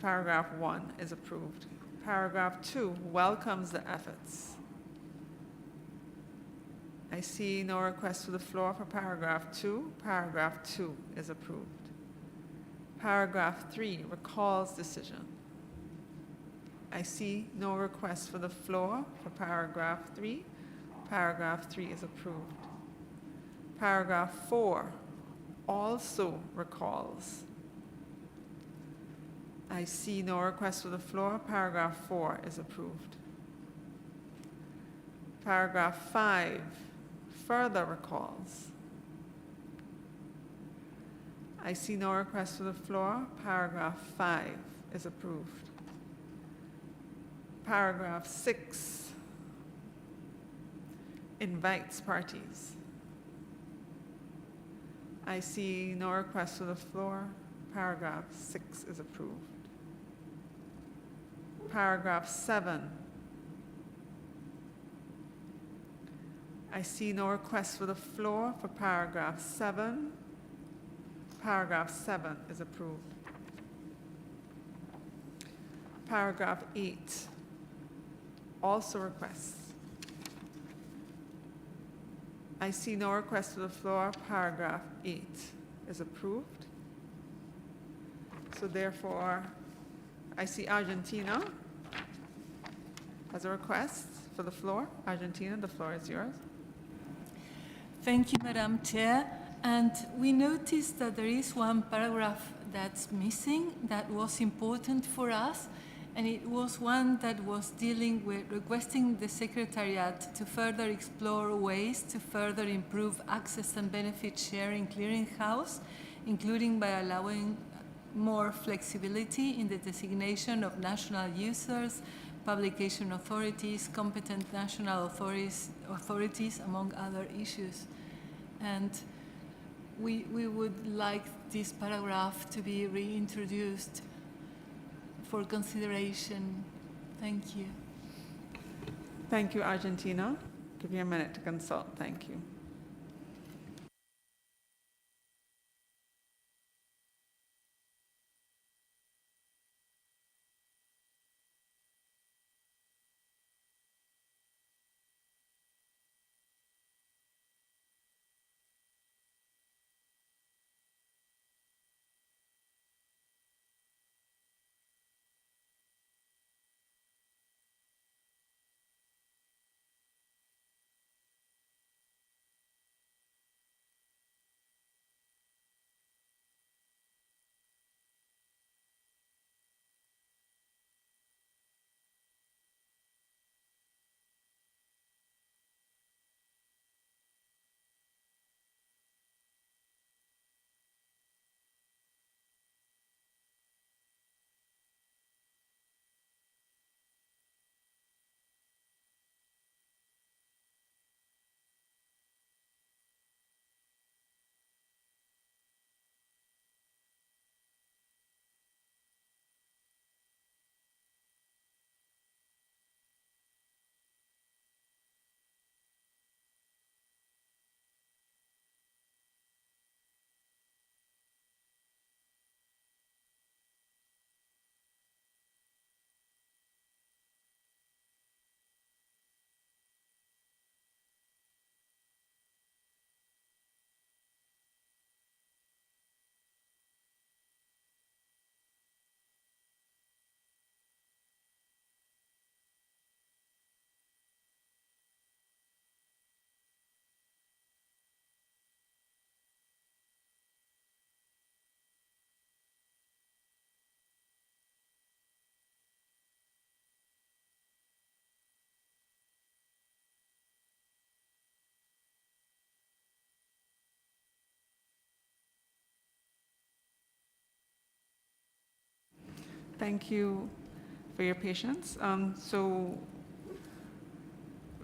Paragraph 1 is approved. Paragraph 2, welcomes the efforts. I see no request for the floor for paragraph 2. Paragraph 2 is approved. Paragraph 3, recalls decision. I see no request for the floor for paragraph 3. Paragraph 3 is approved. Paragraph 4 also recalls. I see no request for the floor. Paragraph 4 is approved. Paragraph 5 further recalls. I see no request for the floor. Paragraph 5 is approved. Paragraph 6 invites parties. I see no request for the floor. Paragraph 6 is approved. Paragraph 7. I see no request for the floor for paragraph 7. Paragraph 7 is approved. Paragraph 8 also requests. I see no request for the floor. Paragraph 8 is approved. So therefore, I see Argentina has a request for the floor. Argentina, the floor is yours. Thank you, Madam Chair. And we noticed that there is one paragraph that's missing that was important for us, and it was one that was dealing with requesting the Secretariat to further explore ways to further improve access and benefit sharing clearinghouse, including by allowing more flexibility in the designation of national users, publication authorities, competent national authorities, among other issues. And we would like this paragraph to be reintroduced for consideration. Thank you. Thank you, Argentina. Give you a minute to consult. Thank you. Thank you for your patience. So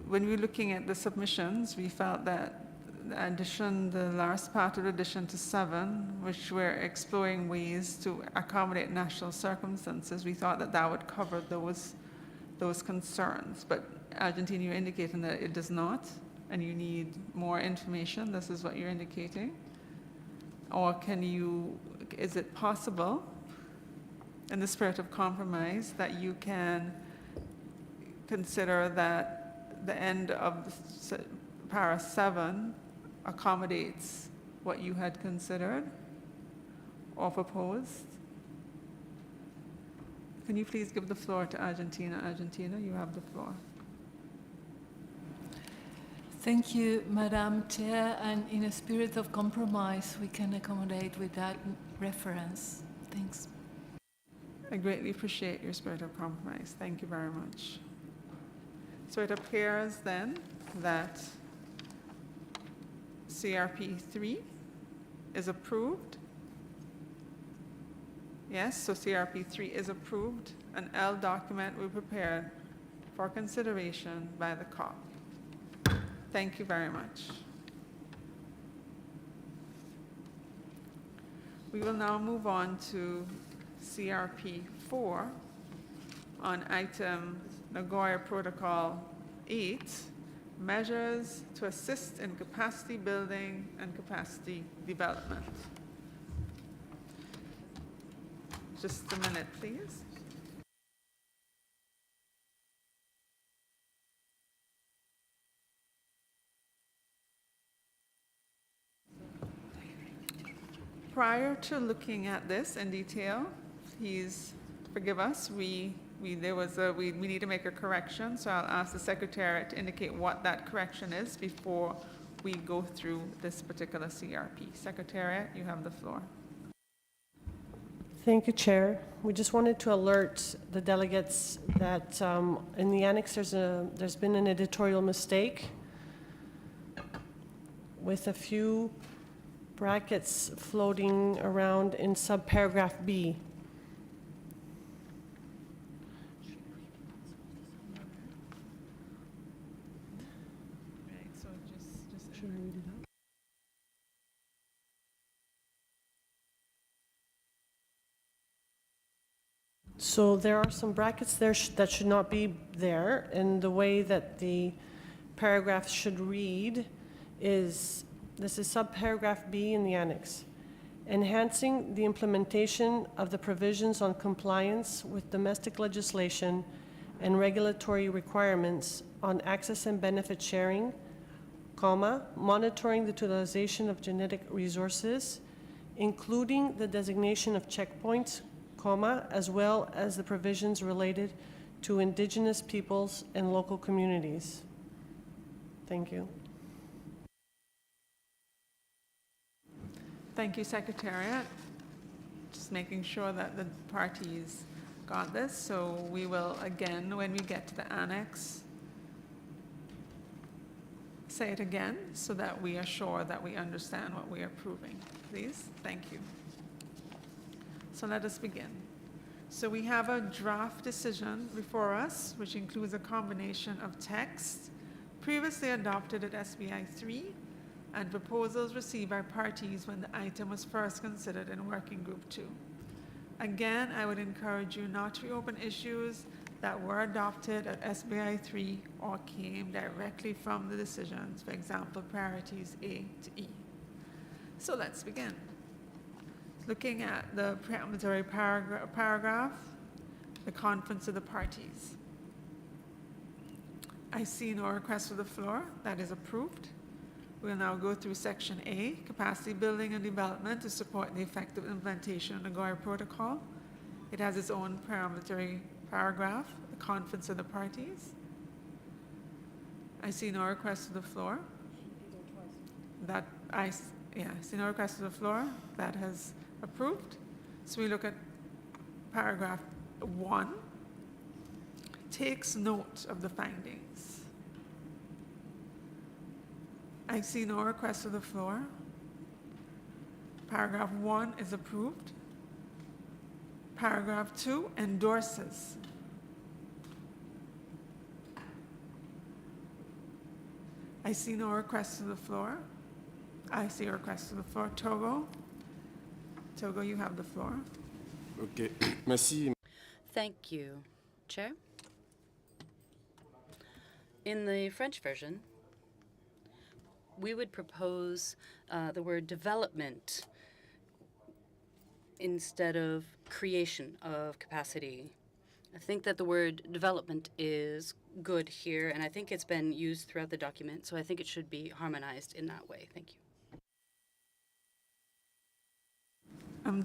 when we were looking at the submissions, we felt that the last part of the addition to 7, which we're exploring ways to accommodate national circumstances, we thought that that would cover those concerns. But Argentina, you're indicating that it does not, and you need more information. This is what you're indicating. Or is it possible, in the spirit of compromise, that you can consider that the end of para 7 accommodates what you had considered or proposed? Can you please give the floor to Argentina? Argentina, you have the floor. Thank you, Madam Chair, and in a spirit of compromise, we can accommodate with that reference. Thanks. I greatly appreciate your spirit of compromise. Thank you very much. So it appears then that CRP 3 is approved. Yes, so CRP 3 is approved. An L document will be prepared for consideration by the COP. Thank you very much. We will now move on to CRP 4 on item Nagoya Protocol 8, measures to assist in capacity building and capacity development. Just a minute, please. Prior to looking at this in detail, forgive us, we need to make a correction, so I'll ask the Secretariat to indicate what that correction is before we go through this particular CRP. Secretariat, you have the floor. Thank you, Chair. We just wanted to alert the delegates that in the annex there's been an editorial mistake with a few brackets floating around in subparagraph B. Should I read it out? So there are some brackets there that should not be there, and the way that the paragraph should read is, this is subparagraph B in the annex. Enhancing the implementation of the provisions on compliance with domestic legislation and regulatory requirements on access and benefit sharing, monitoring the utilization of genetic resources, including the designation of checkpoints, as well as the provisions related to indigenous peoples and local communities. Thank you. Thank you, Secretariat. Just making sure that the parties got this. So we will, again, when we get to the annex, say it again so that we are sure that we understand what we are approving. Please, thank you. So let us begin. So we have a draft decision before us, which includes a combination of text previously adopted at SBI 3 and proposals received by parties when the item was first considered in Working Group 2. Again, I would encourage you not to reopen issues that were adopted at SBI 3 or came directly from the decisions, for example, priorities A to E. So let's begin. Looking at the preparatory paragraph, the conference of the parties. I see no request for the floor. That is approved. We'll now go through Section A, capacity building and development to support the effective implementation of the Nagoya Protocol. It has its own parliamentary paragraph, the conference of the parties. I see no request for the floor. I see no request for the floor. That has approved. So we look at paragraph 1. Takes note of the findings. I see no request for the floor. Paragraph 1 is approved. Paragraph 2, endorses. I see no request to the floor. I see a request to the floor. Togo? Togo, you have the floor. Ok, merci. Thank you, Chair. In the French version, we would propose the word development instead of creation of capacity. I think that the word development is good here, and I think it's been used throughout the document, so I think it should be harmonized in that way. Thank you.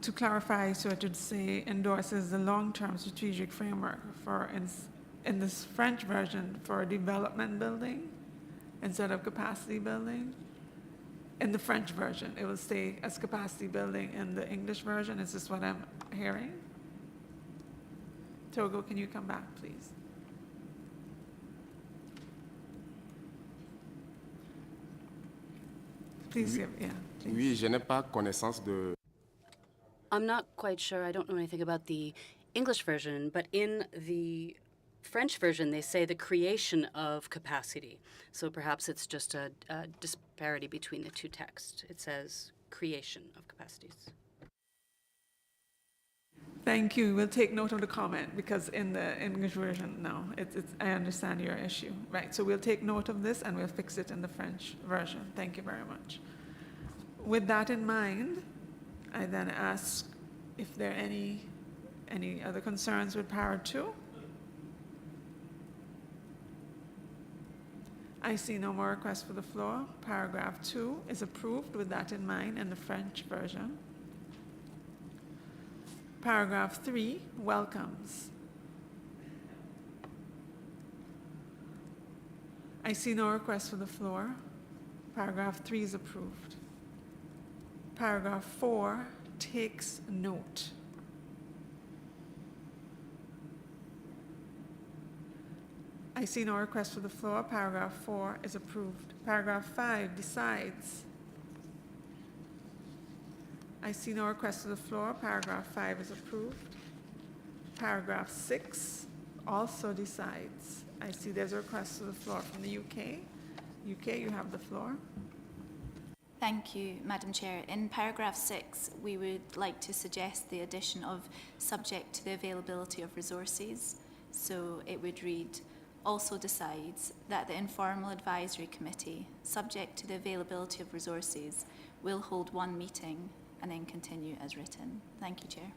To clarify, so it would say endorses the long-term strategic framework for, in this French version, for development building instead of capacity building. In the French version, it will stay as capacity building. In the English version, is this what I'm hearing? Togo, can you come back, please? Please, Oui, yeah, please. oui, je n'ai pas connaissance de... I'm not quite sure. I don't know anything about the English version, but in the French version, they say the creation of capacity. So perhaps it's just a disparity between the two texts. It says creation of capacities. Thank you. We'll take note of the comment because in the English version, no, I understand your issue. Right, so we'll take note of this and we'll fix it in the French version. Thank you very much. With that in mind, I then ask if there are any other concerns with Para 2. I see no more requests for the floor. Paragraph 2 is approved with that in mind in the French version. Paragraph 3 welcomes. I see no requests for the floor. Paragraph 3 is approved. Paragraph 4 takes note. I see no request for the floor. Paragraph 4 is approved. Paragraph 5 decides. I see no request for the floor. Paragraph 5 is approved. Paragraph 6 also decides. I see there's a request for the floor from the UK. UK, you have the floor. Thank you, Madam Chair. In paragraph 6, we would like to suggest the addition of subject to the availability of resources. So it would read, also decides that the Informal Advisory Committee, subject to the availability of resources, will hold one meeting and then continue as written. Thank you, Chair.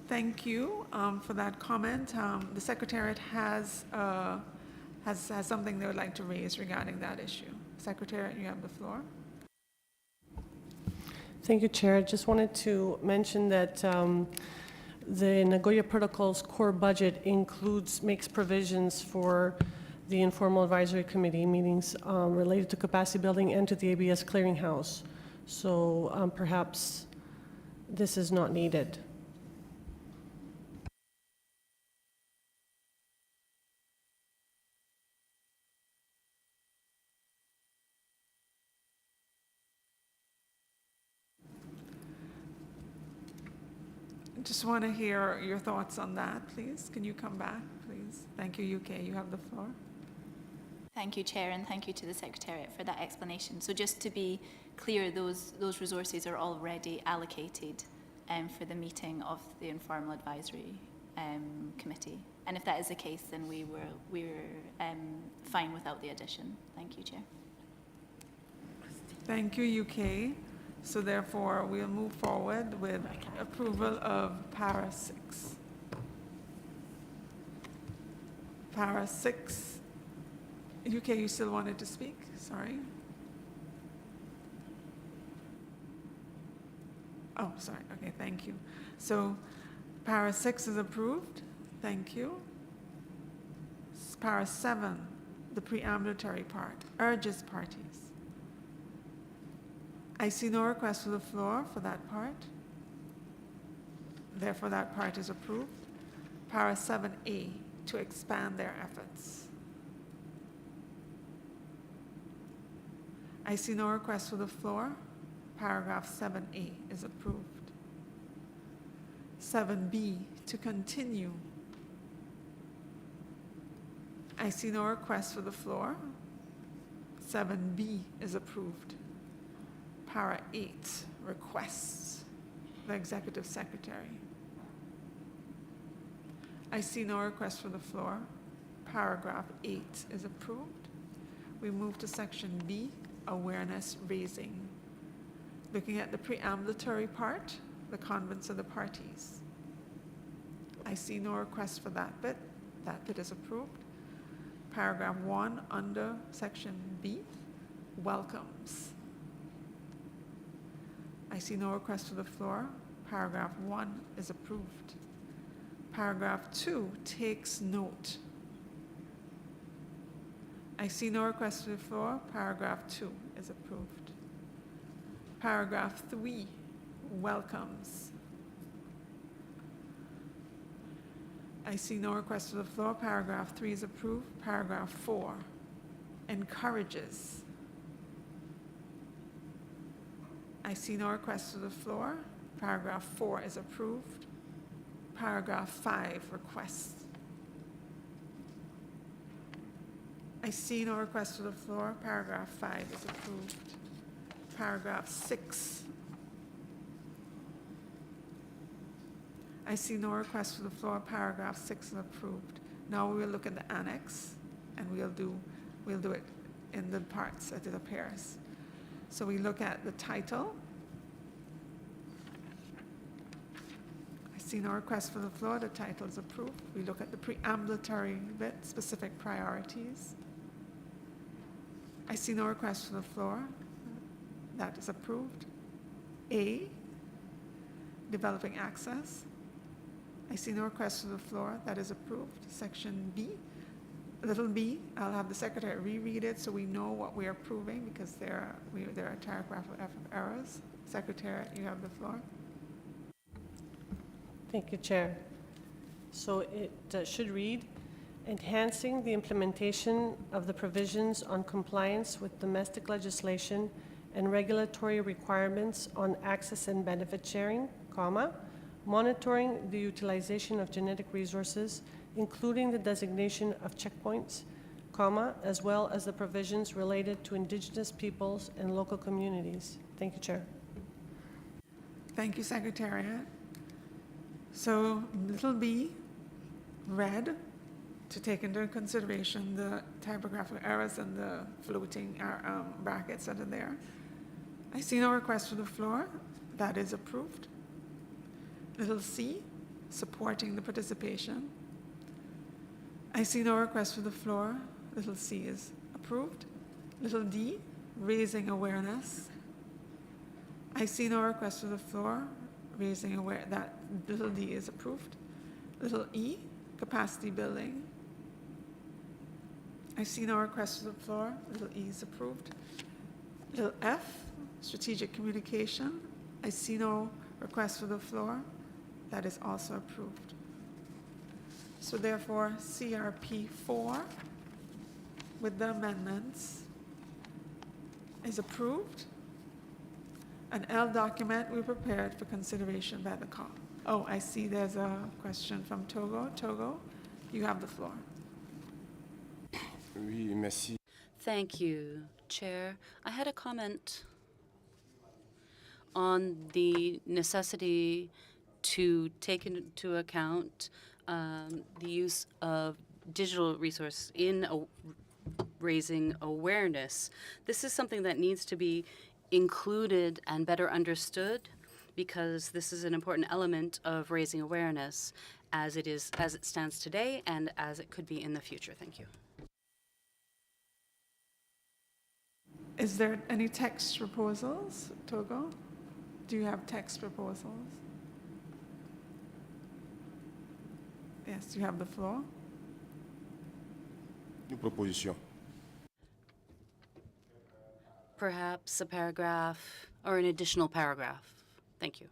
Thank you for that comment. The Secretariat has something they would like to raise regarding that issue. Secretariat, you have the floor. Thank you, Chair. I just wanted to mention that the Nagoya Protocol's core budget makes provisions for the Informal Advisory Committee meetings related to capacity building and to the ABS clearinghouse. So perhaps this is not needed. Just want to hear your thoughts on that, please. Can you come back, please? Thank you, UK. You have the floor. Thank you, Chair, and thank you to the Secretariat for that explanation. So just to be clear, those resources are already allocated for the meeting of the Informal Advisory Committee. And if that is the case, then we're fine without the addition. Thank you, Chair. Thank you, UK. So therefore, we'll move forward with approval of Para 6. Para 6. UK, you still wanted to speak? Sorry. Oh, sorry, okay, thank you. So para 6 is approved, thank you. Para 7, the preambulatory part, urges parties. I see no request for the floor for that part. Therefore, that part is approved. Para 7A, to expand their efforts. I see no request for the floor. Paragraph 7A is approved. 7B, to continue. I see no request for the floor. 7B is approved. Para 8, requests the Executive Secretary. I see no request for the floor. Paragraph 8 is approved. We move to section B, awareness raising. Looking at the preambulatory part, the convents of the parties. I see no request for that bit. That bit is approved. Paragraph 1 under section B, welcomes. I see no request for the floor. Paragraph 1 is approved. Paragraph 2 takes note. I see no request for the floor. Paragraph 2 is approved. Paragraph 3 welcomes. I see no request for the floor. Paragraph 3 is approved. Paragraph 4 encourages. I see no request for the floor. Paragraph 4 is approved. Paragraph 5 requests. I see no request for the floor. Paragraph 5 is approved. Paragraph 6. I see no request for the floor. Paragraph 6 is approved. Now we will look at the annex, and we'll do it in the parts that it appears. So we look at the title. I see no request for the floor. The title is approved. We look at the preambulatory bit, specific priorities. I see no request for the floor. That is approved. A, developing access. I see no request for the floor. That is approved. Section B, little b, I'll have the secretary reread it so we know what we are approving because there are typographical errors. Secretary, you have the floor. Thank you, Chair. So it should read, enhancing the implementation of the provisions on compliance with domestic legislation and regulatory requirements on access and benefit sharing, comma, monitoring the utilization of genetic resources, including the designation of checkpoints, comma, as well as the provisions related to Indigenous peoples and local communities. Thank you, Chair. Thank you, Secretariat. So little b, read, to take into consideration the typographical errors and the floating brackets that are there. I see no request for the floor. That is approved. Little c, supporting the participation. I see no request for the floor. Little c is approved. Little d, raising awareness. I see no request for the floor. Raising aware that little d is approved. Little e, capacity building. I see no request for the floor. Little e is approved. Little f, strategic communication. I see no request for the floor. That is also approved. So therefore, CRP 4 with the amendments is approved. An L document we prepared for consideration by the COP. Oh, I see there's a question from Togo. Togo, you have the floor. Oui, merci. Thank you, Chair. I had a comment on the necessity to take into account the use of digital resource in raising awareness. This is something that needs to be included and better understood because this is an important element of raising awareness as it stands today and as it could be in the future. Thank you. Is there any text proposals, Togo? Do you have text proposals? Yes, you have the floor. Une proposition. Perhaps a paragraph or an additional paragraph. Thank you.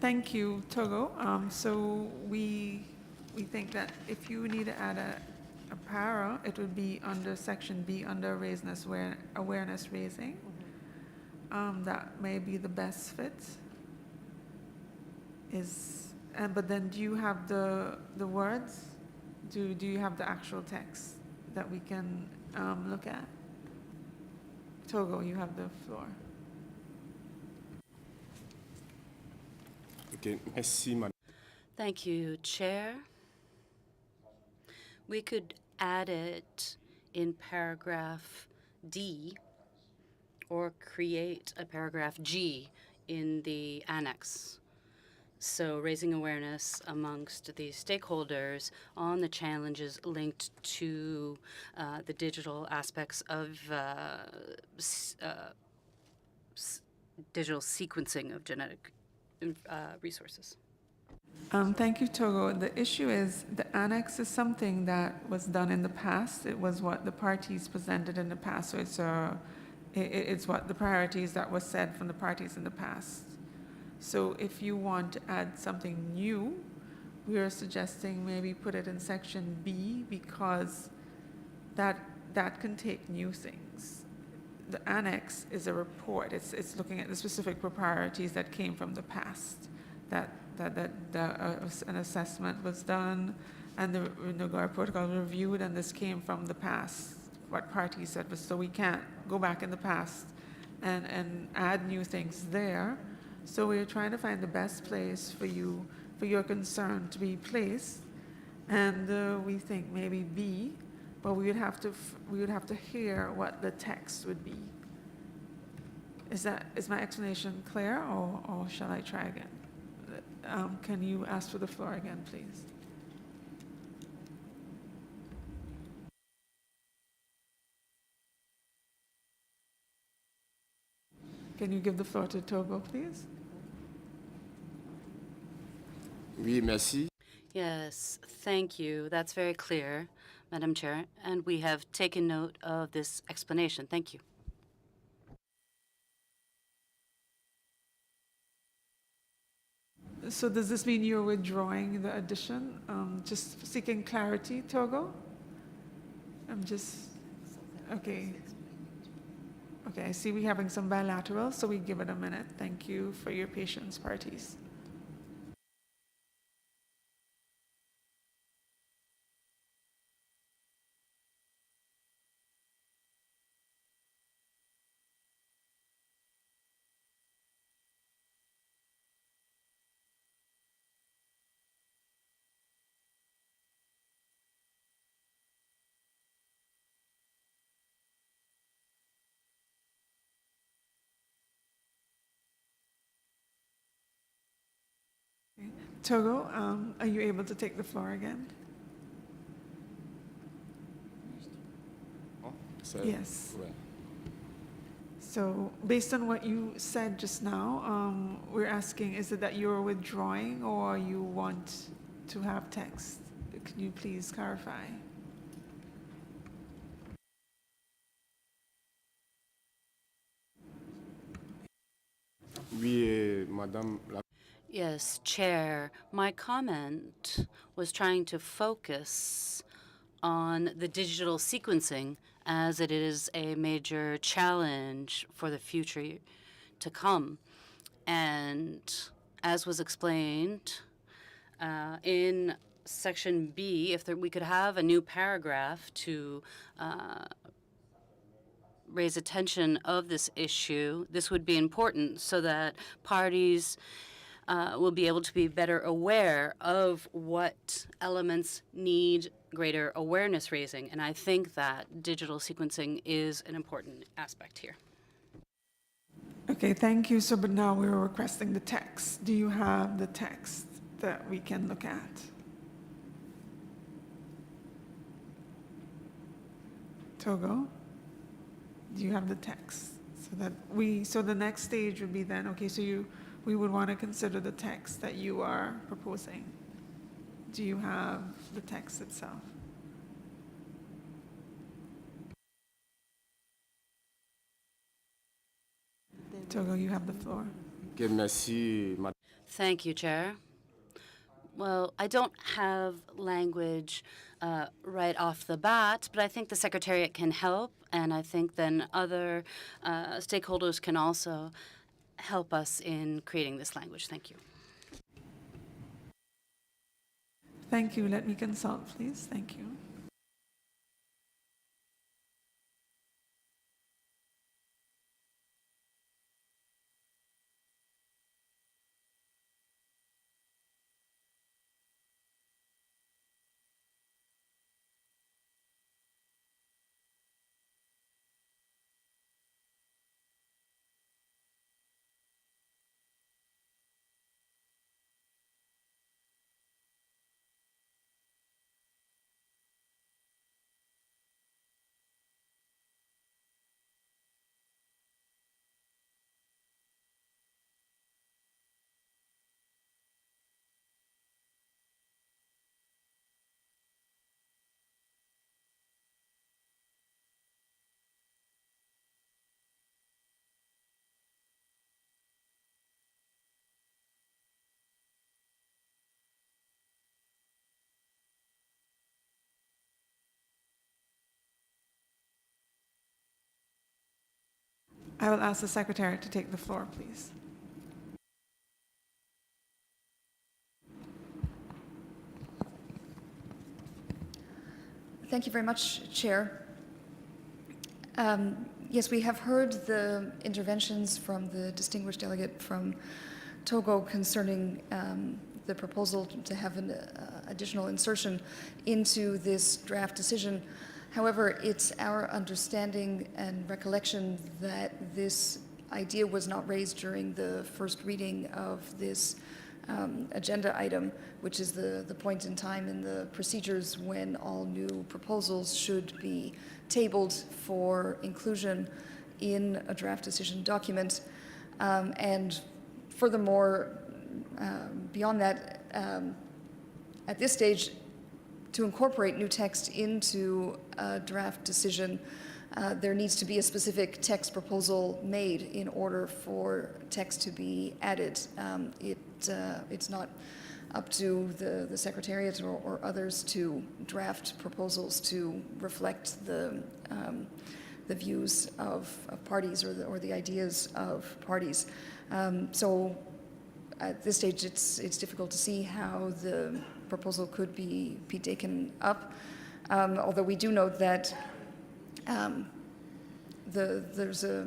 Thank you, Togo. So we think that if you need to add a para, it would be under section B, under awareness raising. That may be the best fit. But then do you have the words? Do you have the actual text that we can look at? Togo, you have the floor. Okay, merci, madame. Thank you, Chair. We could add it in paragraph D or create a paragraph G in the annex. So raising awareness amongst the stakeholders on the challenges linked to the digital aspects of digital sequencing of genetic resources. Thank you, Togo. The issue is the annex is something that was done in the past. It was what the parties presented in the past. So it's what the priorities that was said from the parties in the past. So if you want to add something new, we are suggesting maybe put it in section B because that can take new things. The annex is a report. It's looking at the specific priorities that came from the past. That an assessment was done and the Nagoya Protocol reviewed, and this came from the past, what parties said. So we can't go back in the past and add new things there. So we're trying to find the best place for you, for your concern to be placed. And we think maybe B, but we would have to hear what the text would be. Is my explanation clear, or shall I try again? Can you ask for the floor again, please? Can you give the floor to Togo, please? Oui, merci. Yes, thank you. That's very clear, Madam Chair, and we have taken note of this explanation. Thank you. So does this mean you're withdrawing the addition? Just seeking clarity, Togo? Okay. Okay, I see we're having some bilateral, so we give it a minute. Thank you for your patience, parties. Togo, are you able to take the floor again? Yes. Ouais. So based on what you said just now, we're asking, is it that you're withdrawing or you want to have text? Can you please clarify? Oui, Madame la Yes, Chair. My comment was trying to focus on the digital sequencing as it is a major challenge for the future to come. And as was explained in section B, if we could have a new paragraph to raise attention of this issue, this would be important so that parties will be able to be better aware of what elements need greater awareness raising. And I think that digital sequencing is an important aspect here. Okay, thank you. So, but now we're requesting the text. Do you have the text that we can look at? Togo, do you have the text? So the next stage would be then, okay, so we would want to consider the text that you are proposing. Do you have the text itself? Togo, you have the floor. Okay, merci, Madame. Thank you, Chair. Well, I don't have language right off the bat, but I think the Secretariat can help, and I think then other stakeholders can also help us in creating this language. Thank you. Thank you. Let me consult, please. Thank you. I will ask the Secretary to take the floor, please. Thank you very much, Chair. Yes, we have heard the interventions from the distinguished delegate from Togo concerning the proposal to have an additional insertion into this draft decision. However, it's our understanding and recollection that this idea was not raised during the first reading of this agenda item, which is the point in time in the procedures when all new proposals should be tabled for inclusion in a draft decision document. And furthermore, beyond that, at this stage, to incorporate new text into a draft decision, there needs to be a specific text proposal made in order for text to be added. It's not up to the Secretariat or others to draft proposals to reflect the the views of parties or the ideas of parties. So at this stage, it's difficult to see how the proposal could be taken up, although we do note that there's a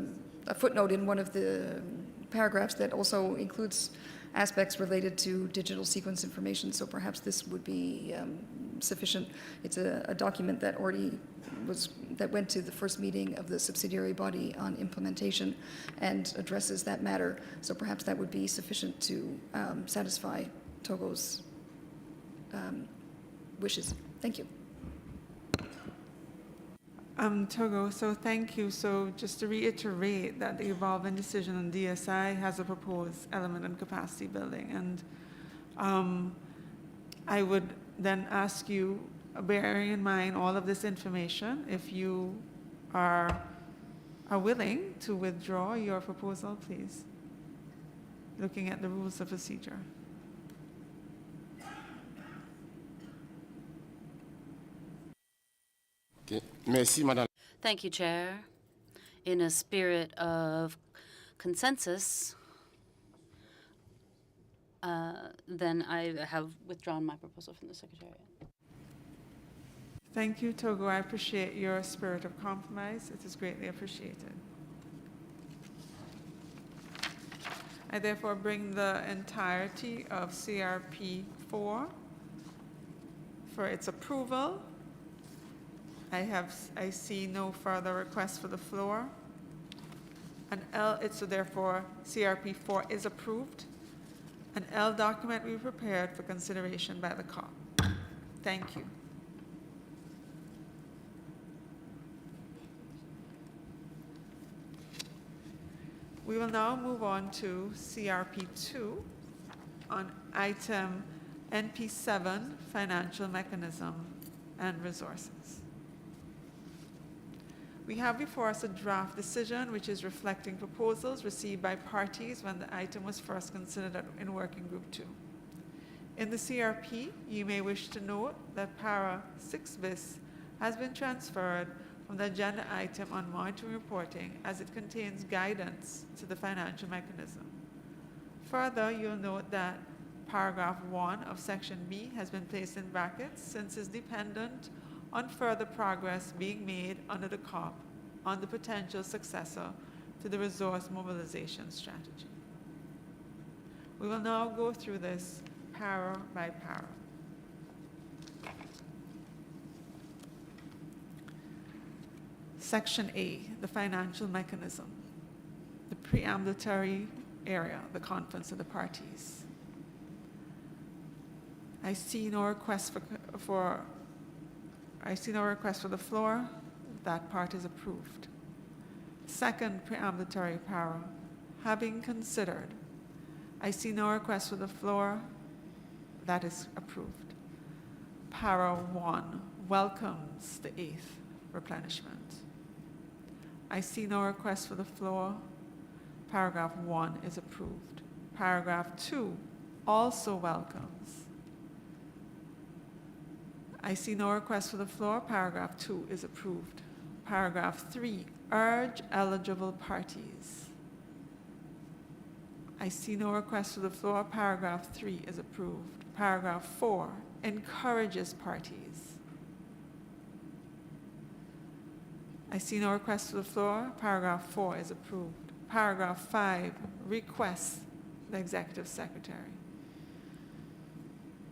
footnote in one of the paragraphs that also includes aspects related to digital sequence information, so perhaps this would be sufficient. It's a document that already went to the first meeting of the subsidiary body on implementation and addresses that matter, so perhaps that would be sufficient to satisfy Togo's wishes. Thank you. Togo, so thank you. So just to reiterate that the evolving decision on DSI has a proposed element in capacity building. And I would then ask you, bearing in mind all of this information, if you are willing to withdraw your proposal, please, looking at the rules of procedure. Okay. Merci, Madame. Thank you, Chair. In a spirit of consensus, then I have withdrawn my proposal from the Secretariat. Thank you, Togo. I appreciate your spirit of compromise. It is greatly appreciated. I therefore bring the entirety of CRP 4 for its approval. I see no further requests for the floor. And so therefore CRP 4 is approved. An L document will be prepared for consideration by the COP. Thank you. We will now move on to CRP 2 on item Np7 Financial Mechanism and Resources. We have before us a draft decision which is reflecting proposals received by parties when the item was first considered in Working Group 2. In the CRP, you may wish to note that para 6 bis has been transferred from the agenda item on monitoring reporting as it contains guidance to the financial mechanism. Further, you'll note that paragraph 1 of section B has been placed in brackets since it's dependent on further progress being made under the COP on the potential successor to the resource mobilization strategy. We will now go through this para by para. Section A, the financial mechanism, the preambulatory area, the conference of the parties. I see no request for the floor. That part is approved. Second preambulatory para, having considered. I see no request for the floor. That is approved. Para 1 welcomes the 8th replenishment. I see no request for the floor. Paragraph 1 is approved. Paragraph 2 also welcomes. I see no request for the floor. Paragraph 2 is approved. Paragraph 3, urge eligible parties. I see no request for the floor. Paragraph 3 is approved. Paragraph 4, encourages parties. I see no request for the floor. Paragraph 4 is approved. Paragraph 5, requests the executive secretary.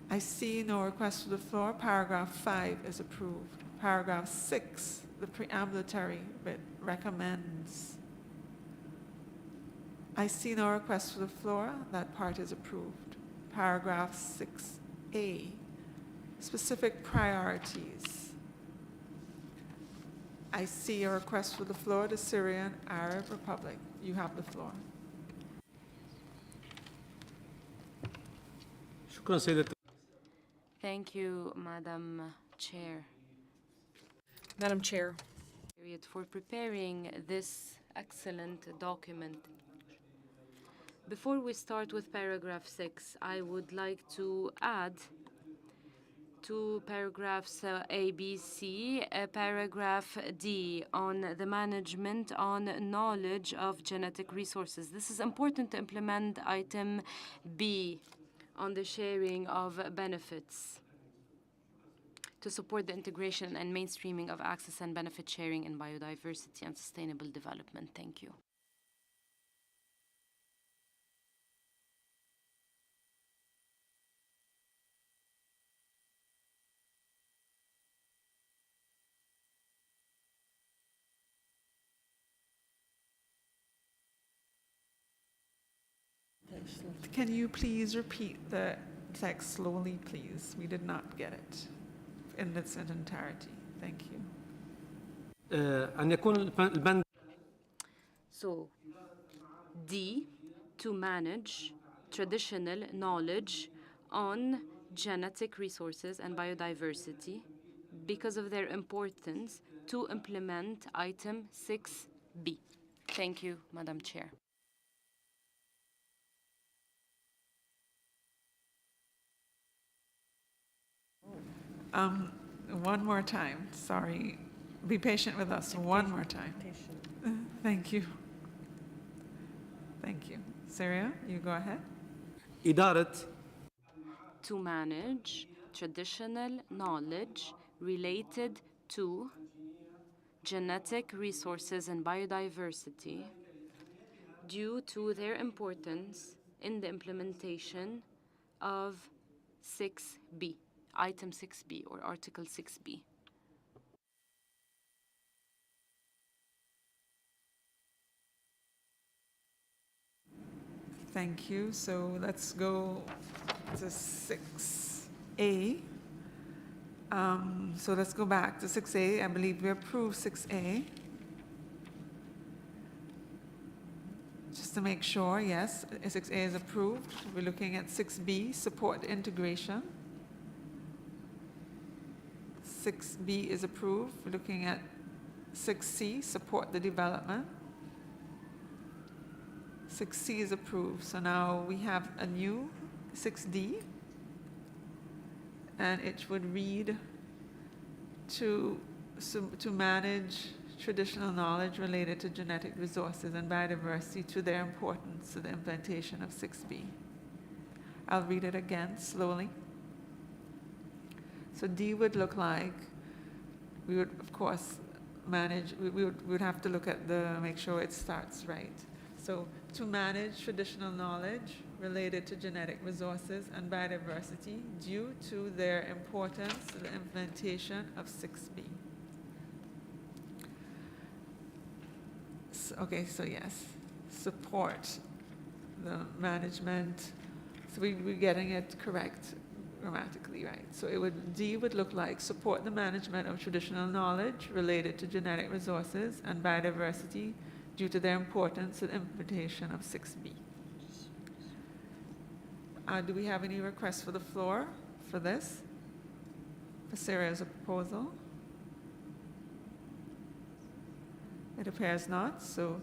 I see no request for the floor. Paragraph 5 is approved. Paragraph 6, the preambulatory bit, recommends. I see no request for the floor. That part is approved. Paragraph 6A, specific priorities. I see a request for the floor, the Syrian Arab Republic. You have the floor. Thank you, Madam Chair. Madam Chair. For preparing this excellent document. Before we start with paragraph 6, I would like to add to paragraphs A, B, C, paragraph D on the management on knowledge of genetic resources. This is important to implement item B on the sharing of benefits to support the integration and mainstreaming of access and benefit sharing in biodiversity and sustainable development. Thank you. Can you please repeat the text slowly, please? We did not get it in its entirety. Thank you. أن يكون البند So, D, to manage traditional knowledge on genetic resources and biodiversity because of their importance to implement item 6B. Thank you, Madam Chair. One more time, sorry. Be patient with us one more time. Thank you. Thank you. Syria, you go ahead. إدارة To manage traditional knowledge related to genetic resources and biodiversity due to their importance in the implementation of 6B, item 6B or article 6B. Thank you. So let's go to 6A. So let's go back to 6A. I believe we approved 6A. Just to make sure, yes, 6A is approved. We're looking at 6B, support integration. 6B is approved. We're looking at 6C, support the development. 6C is approved. So now we have a new 6D, and it would read to manage traditional knowledge related to genetic resources and biodiversity to their importance to the implementation of 6B. I'll read it again slowly. So D would look like, we would of course manage, we would have to look at make sure it starts right. So to manage traditional knowledge related to genetic resources and biodiversity due to their importance to the implementation of 6B. Okay, so yes, support the management. So we're getting it correct grammatically, right? So D would look like support the management of traditional knowledge related to genetic resources and biodiversity due to their importance in the implementation of 6B. Do we have any requests for the floor for this? For Syria's proposal? It appears not, so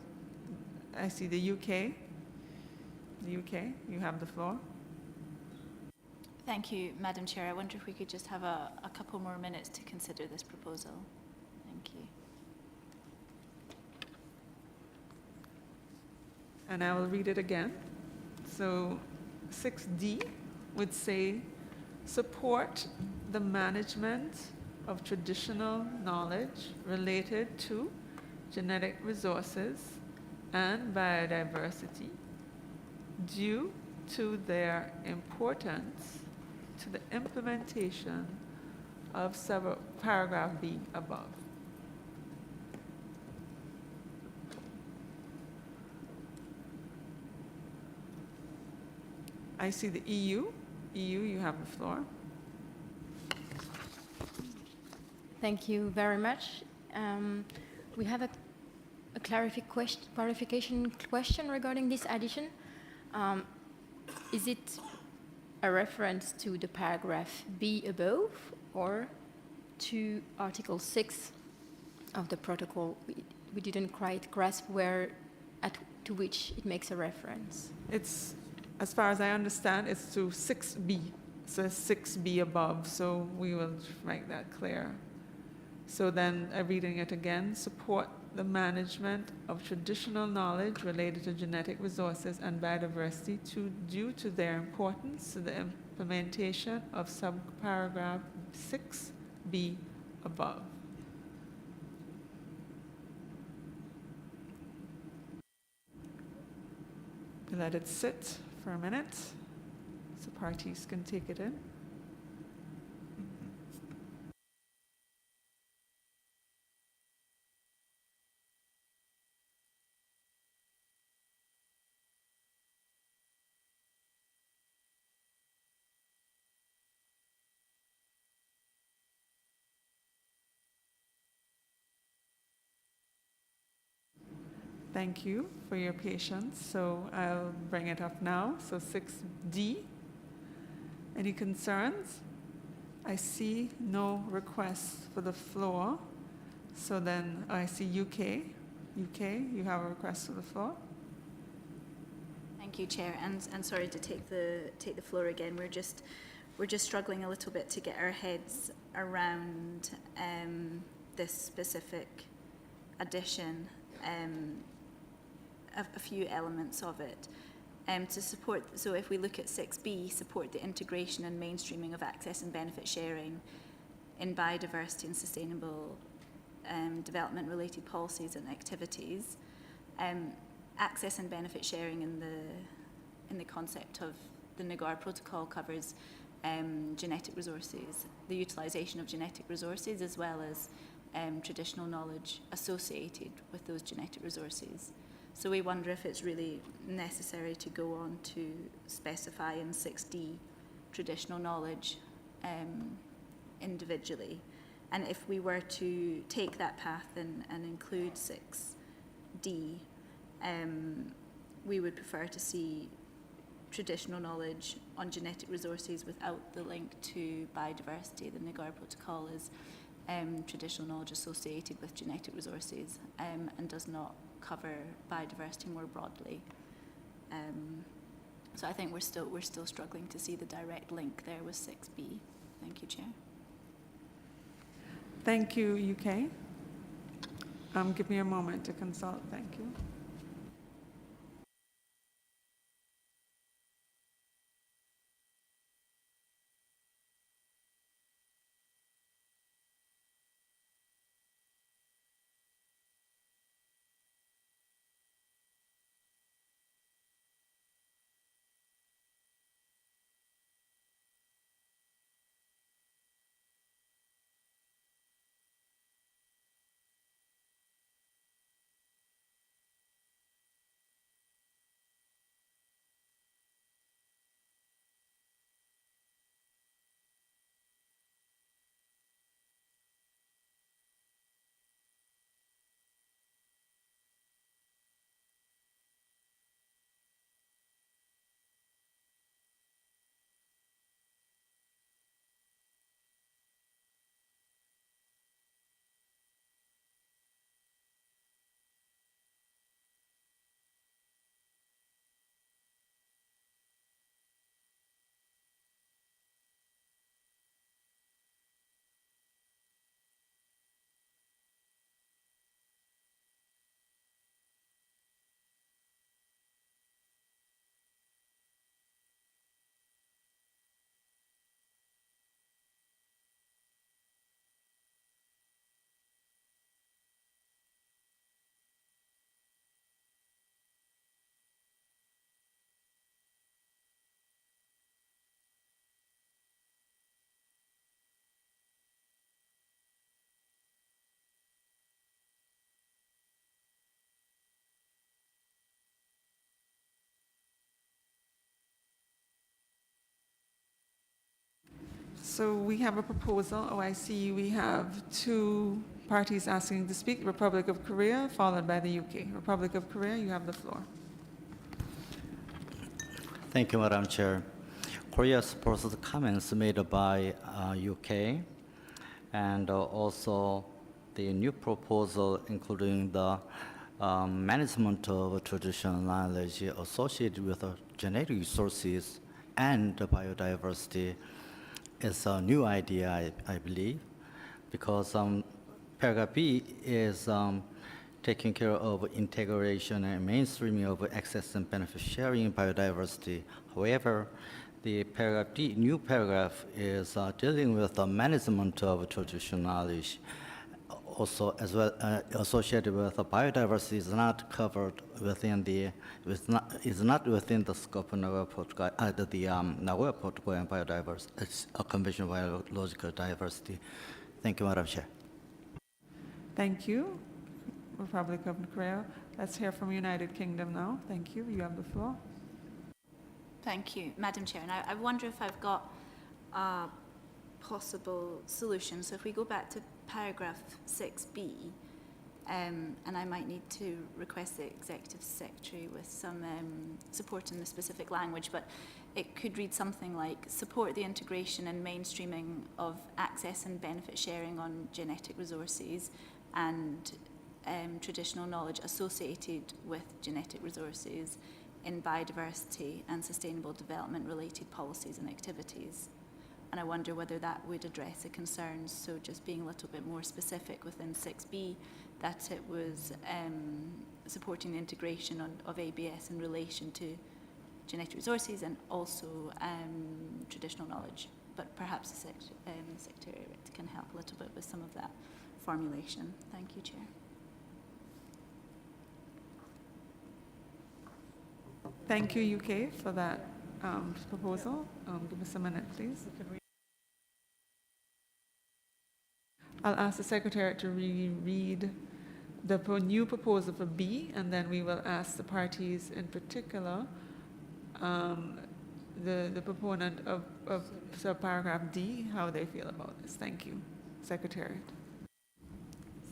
I see the UK. The UK, you have the floor. Thank you, Madam Chair. I wonder if we could just have a couple more minutes to consider this proposal. Thank you. And I will read it again. So 6D would say, support the management of traditional knowledge related to genetic resources and biodiversity due to their importance to the implementation of paragraph B above. I see the EU. EU, you have the floor. Thank you very much. We have a clarification question regarding this addition. Is it a reference to the paragraph B above or to Article 6 of the protocol? We didn't quite grasp to which it makes a reference. It's, as far as I understand, it's to 6B. says 6B above, so we will make that clear. So then, reading it again, support the management of traditional knowledge related to genetic resources and biodiversity due to their importance to the implementation of subparagraph 6B above. Let it sit for a minute so parties can take it in. Thank you for your patience. So I'll bring it up now. So 6D. Any concerns? I see no requests for the floor. So then I see UK. UK, you have a request for the floor? Thank you, Chair, and sorry to take the floor again. We're just struggling a little bit to get our heads around this specific addition. A few elements of it. To support, so if we look at 6B, support the integration and mainstreaming of access and benefit sharing in biodiversity and sustainable development related policies and activities. Access and benefit sharing in the concept of the Nagoya Protocol covers genetic resources, the utilization of genetic resources, as well as traditional knowledge associated with those genetic resources. So we wonder if it's really necessary to go on to specify in 6D traditional knowledge individually. And if we were to take that path and include 6D, we would prefer to see traditional knowledge on genetic resources without the link to biodiversity. The Nagoya Protocol is traditional knowledge associated with genetic resources and does not cover biodiversity more broadly. So I think we're still struggling to see the direct link there with 6B. Thank you, Chair. Thank you, UK. Give me a moment to consult. Thank you. So we have a proposal. Oh, I see we have two parties asking to speak. Republic of Korea, followed by the UK. Republic of Korea, you have the floor. Thank you, Madam Chair. Korea supports the comments made by UK and also the new proposal, including the management of traditional knowledge associated with genetic resources and biodiversity is a new idea, I believe, because paragraph B is taking care of integration and mainstreaming of access and benefit sharing in biodiversity. However, the paragraph D, new paragraph, is dealing with the management of traditional knowledge. Also, as well, associated with biodiversity is not covered within the, is not within the scope of Nagoya Protocol, the Nagoya Protocol and biodiversity, it's a convention of biological diversity. Thank you, Madam Chair. Thank you, Republic of Korea. Let's hear from United Kingdom now. Thank you. You have the floor. Thank you, Madam Chair. Now, I wonder if I've got a possible solution. So if we go back to paragraph 6B, and I might need to request the Executive Secretary with some support in the specific language, but it could read something like, support the integration and mainstreaming of access and benefit sharing on genetic resources and traditional knowledge associated with genetic resources in biodiversity and sustainable development related policies and activities. And I wonder whether that would address the concerns, so just being a little bit more specific within 6B, that it was supporting the integration of ABS in relation to genetic resources and also traditional knowledge. But perhaps the Secretariat can help a little bit with some of that formulation. Thank you, Chair. Thank you, UK, for that proposal. Give us a minute, please. I'll ask the Secretary to reread the new proposal for B, and then we will ask the parties in particular, the proponent of subparagraph D, how they feel about this. Thank you, Secretariat.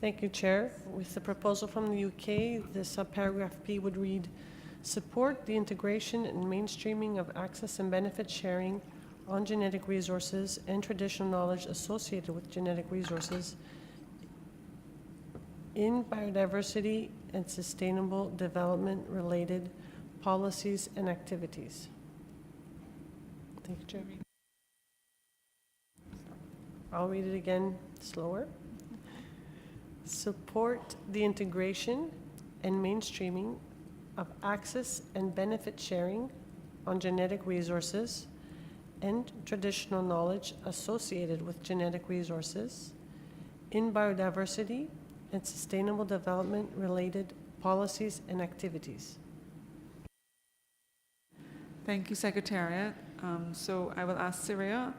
Thank you, Chair. With the proposal from the UK, the subparagraph B would read, support the integration and mainstreaming of access and benefit sharing on genetic resources and traditional knowledge associated with genetic resources in biodiversity and sustainable development related policies and activities. Thank you, Chair. I'll read it again slower. Support the integration and mainstreaming of access and benefit sharing on genetic resources and traditional knowledge associated with genetic resources in biodiversity and sustainable development related policies and activities. Thank you, Secretariat. So I will ask Syria,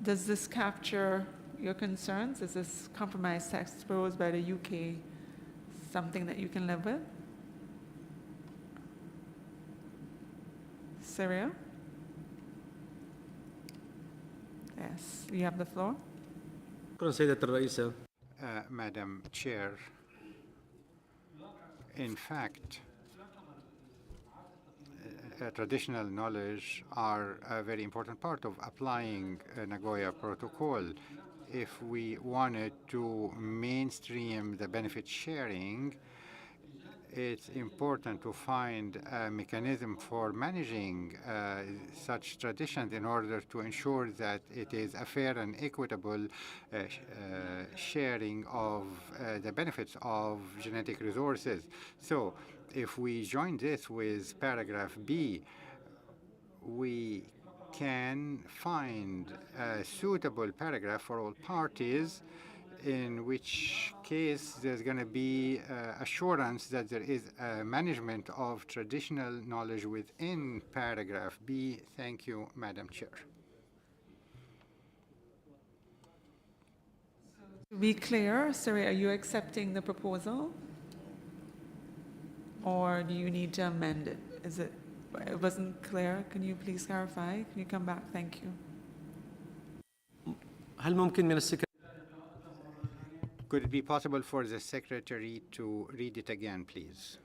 does this capture your concerns? Is this compromise text proposed by the UK something that you can live with? Syria? Yes, you have the floor. Madam Chair, in fact, traditional knowledge are a very important part of applying Nagoya Protocol. If we wanted to mainstream the benefit sharing, it's important to find a mechanism for managing such traditions in order to ensure that it is a fair and equitable sharing of the benefits of genetic resources. So if we join this with paragraph B, we can find a suitable paragraph for all parties, in which case there's going to be assurance that there is a management of traditional knowledge within paragraph B. Thank you, Madam Chair. To be clear, Siri, are you accepting the proposal? Or do you need to amend it? It wasn't clear. Can you please clarify? Can you come back? Thank you. Could it be possible for the Secretary to read it again, please?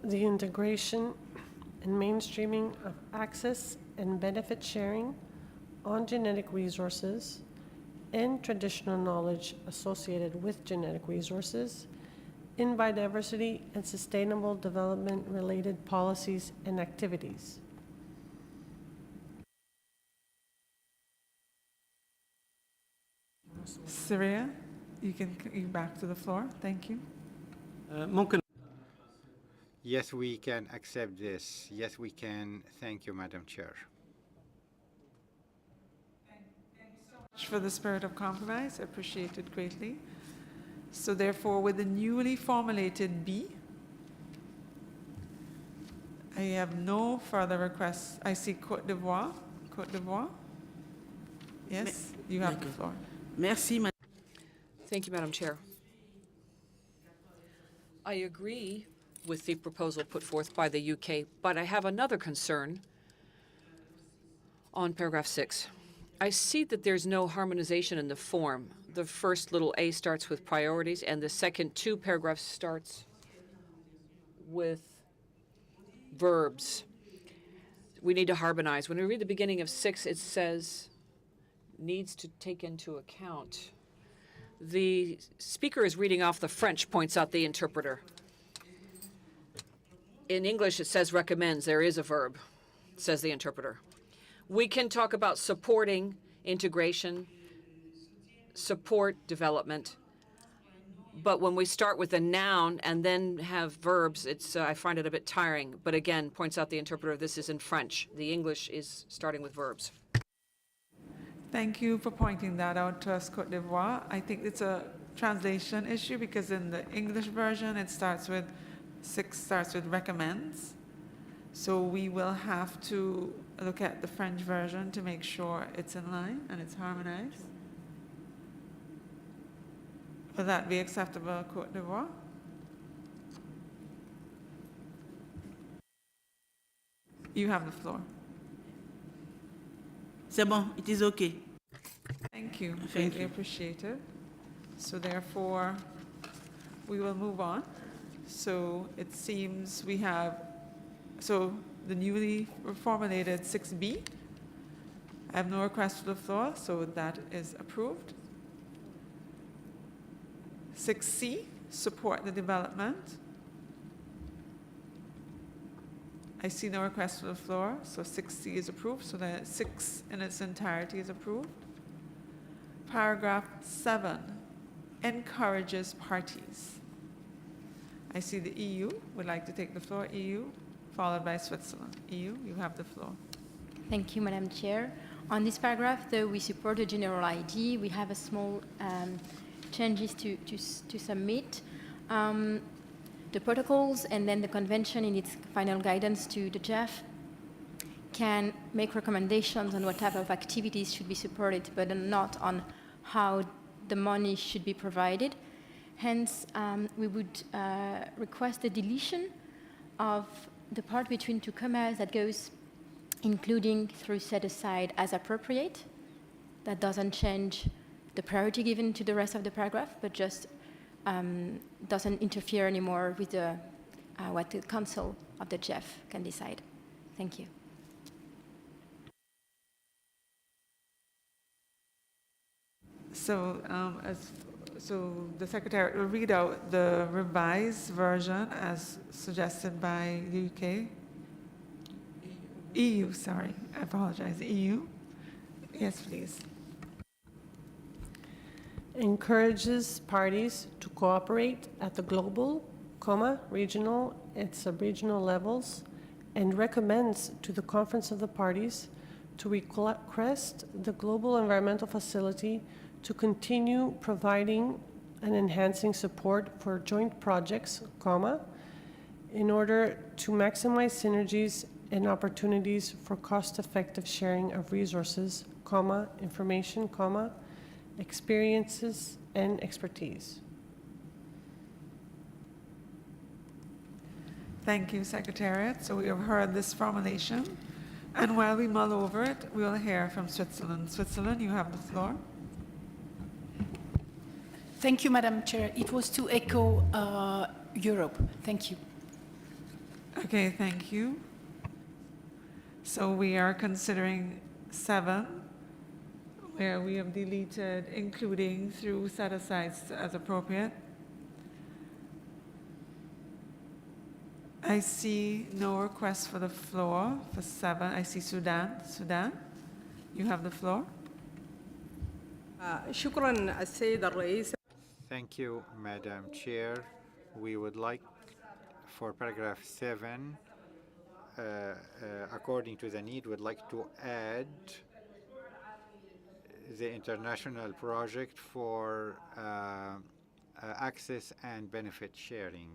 The integration and mainstreaming of access and benefit sharing on genetic resources and traditional knowledge associated with genetic resources in biodiversity and sustainable development related policies and activities. Syria, you can you back to the floor. Thank you. ممكن Yes, we can accept this. Yes, we can. Thank you, Madam Chair. For the spirit of compromise, I appreciate it greatly. So therefore, with the newly formulated B, I have no further requests. I see Côte d'Ivoire. Côte d'Ivoire. Yes, you have the floor. Merci, Thank you, Madam Chair. I agree with the proposal put forth by the UK, but I have another concern on paragraph 6. I see that there's no harmonization in the form. The first little A starts with priorities, and the second two paragraphs starts with verbs. We need to harmonize. When we read the beginning of 6, it says needs to take into account. The speaker is reading off the French, points out the interpreter. In English, it says recommends. There is a verb, says the interpreter. We can talk about supporting integration, support development, but when we start with a noun and then have verbs, it's I find it a bit tiring. But again, points out the interpreter, this is in French. The English is starting with verbs. Thank you for pointing that out to us, Côte d'Ivoire. I think it's a translation issue because in the English version, it starts with 6 starts with recommends. So we will have to look at the French version to make sure it's in line and it's harmonized. Will that be acceptable, Côte d'Ivoire? You have the floor. C'est bon, it is okay. Thank you. Thank Greatly you. appreciated. So therefore, we will move on. So it seems we have, so the newly reformulated 6B. I have no request for the floor, so that is approved. 6C, support the development. I see no request for the floor, so 6C is approved, so that 6 in its entirety is approved. Paragraph 7, encourages parties. I see the EU would like to take the floor. EU, followed by Switzerland. EU, you have the floor. Thank you, Madam Chair. On this paragraph, though we support the general idea, we have a small changes to submit. The protocols and then the convention in its final guidance to the GEF can make recommendations on what type of activities should be supported, but not on how the money should be provided. Hence, we would request the deletion of the part between two commas that goes including through set aside as appropriate. That doesn't change the priority given to the rest of the paragraph, but just doesn't interfere anymore with the, what the Council of the GEF can decide. Thank you. So, so the Secretary will read out the revised version as suggested by the UK. EU, sorry, I apologize, EU. Yes, please. Encourages parties to cooperate at the global, regional, and sub-regional levels, and recommends to the Conference of the Parties to request the Global Environmental Facility to continue providing and enhancing support for joint projects, in order to maximize synergies and opportunities for cost-effective sharing of resources, information, experiences, and expertise. Thank you, Secretariat. So we have heard this formulation. And while we mull over it, we'll hear from Switzerland. Switzerland, you have the floor. Thank you, Madam Chair. It was to echo Europe. Thank you. Okay, thank you. So we are considering 7, where we have deleted, including through set-asides as appropriate. I see no request for the floor for 7. I see Sudan. Sudan, you have the floor. شكرا السيد الرئيس. Thank you, Madam Chair. We would like for paragraph 7, according to the need, would like to add the international project for access and benefit sharing.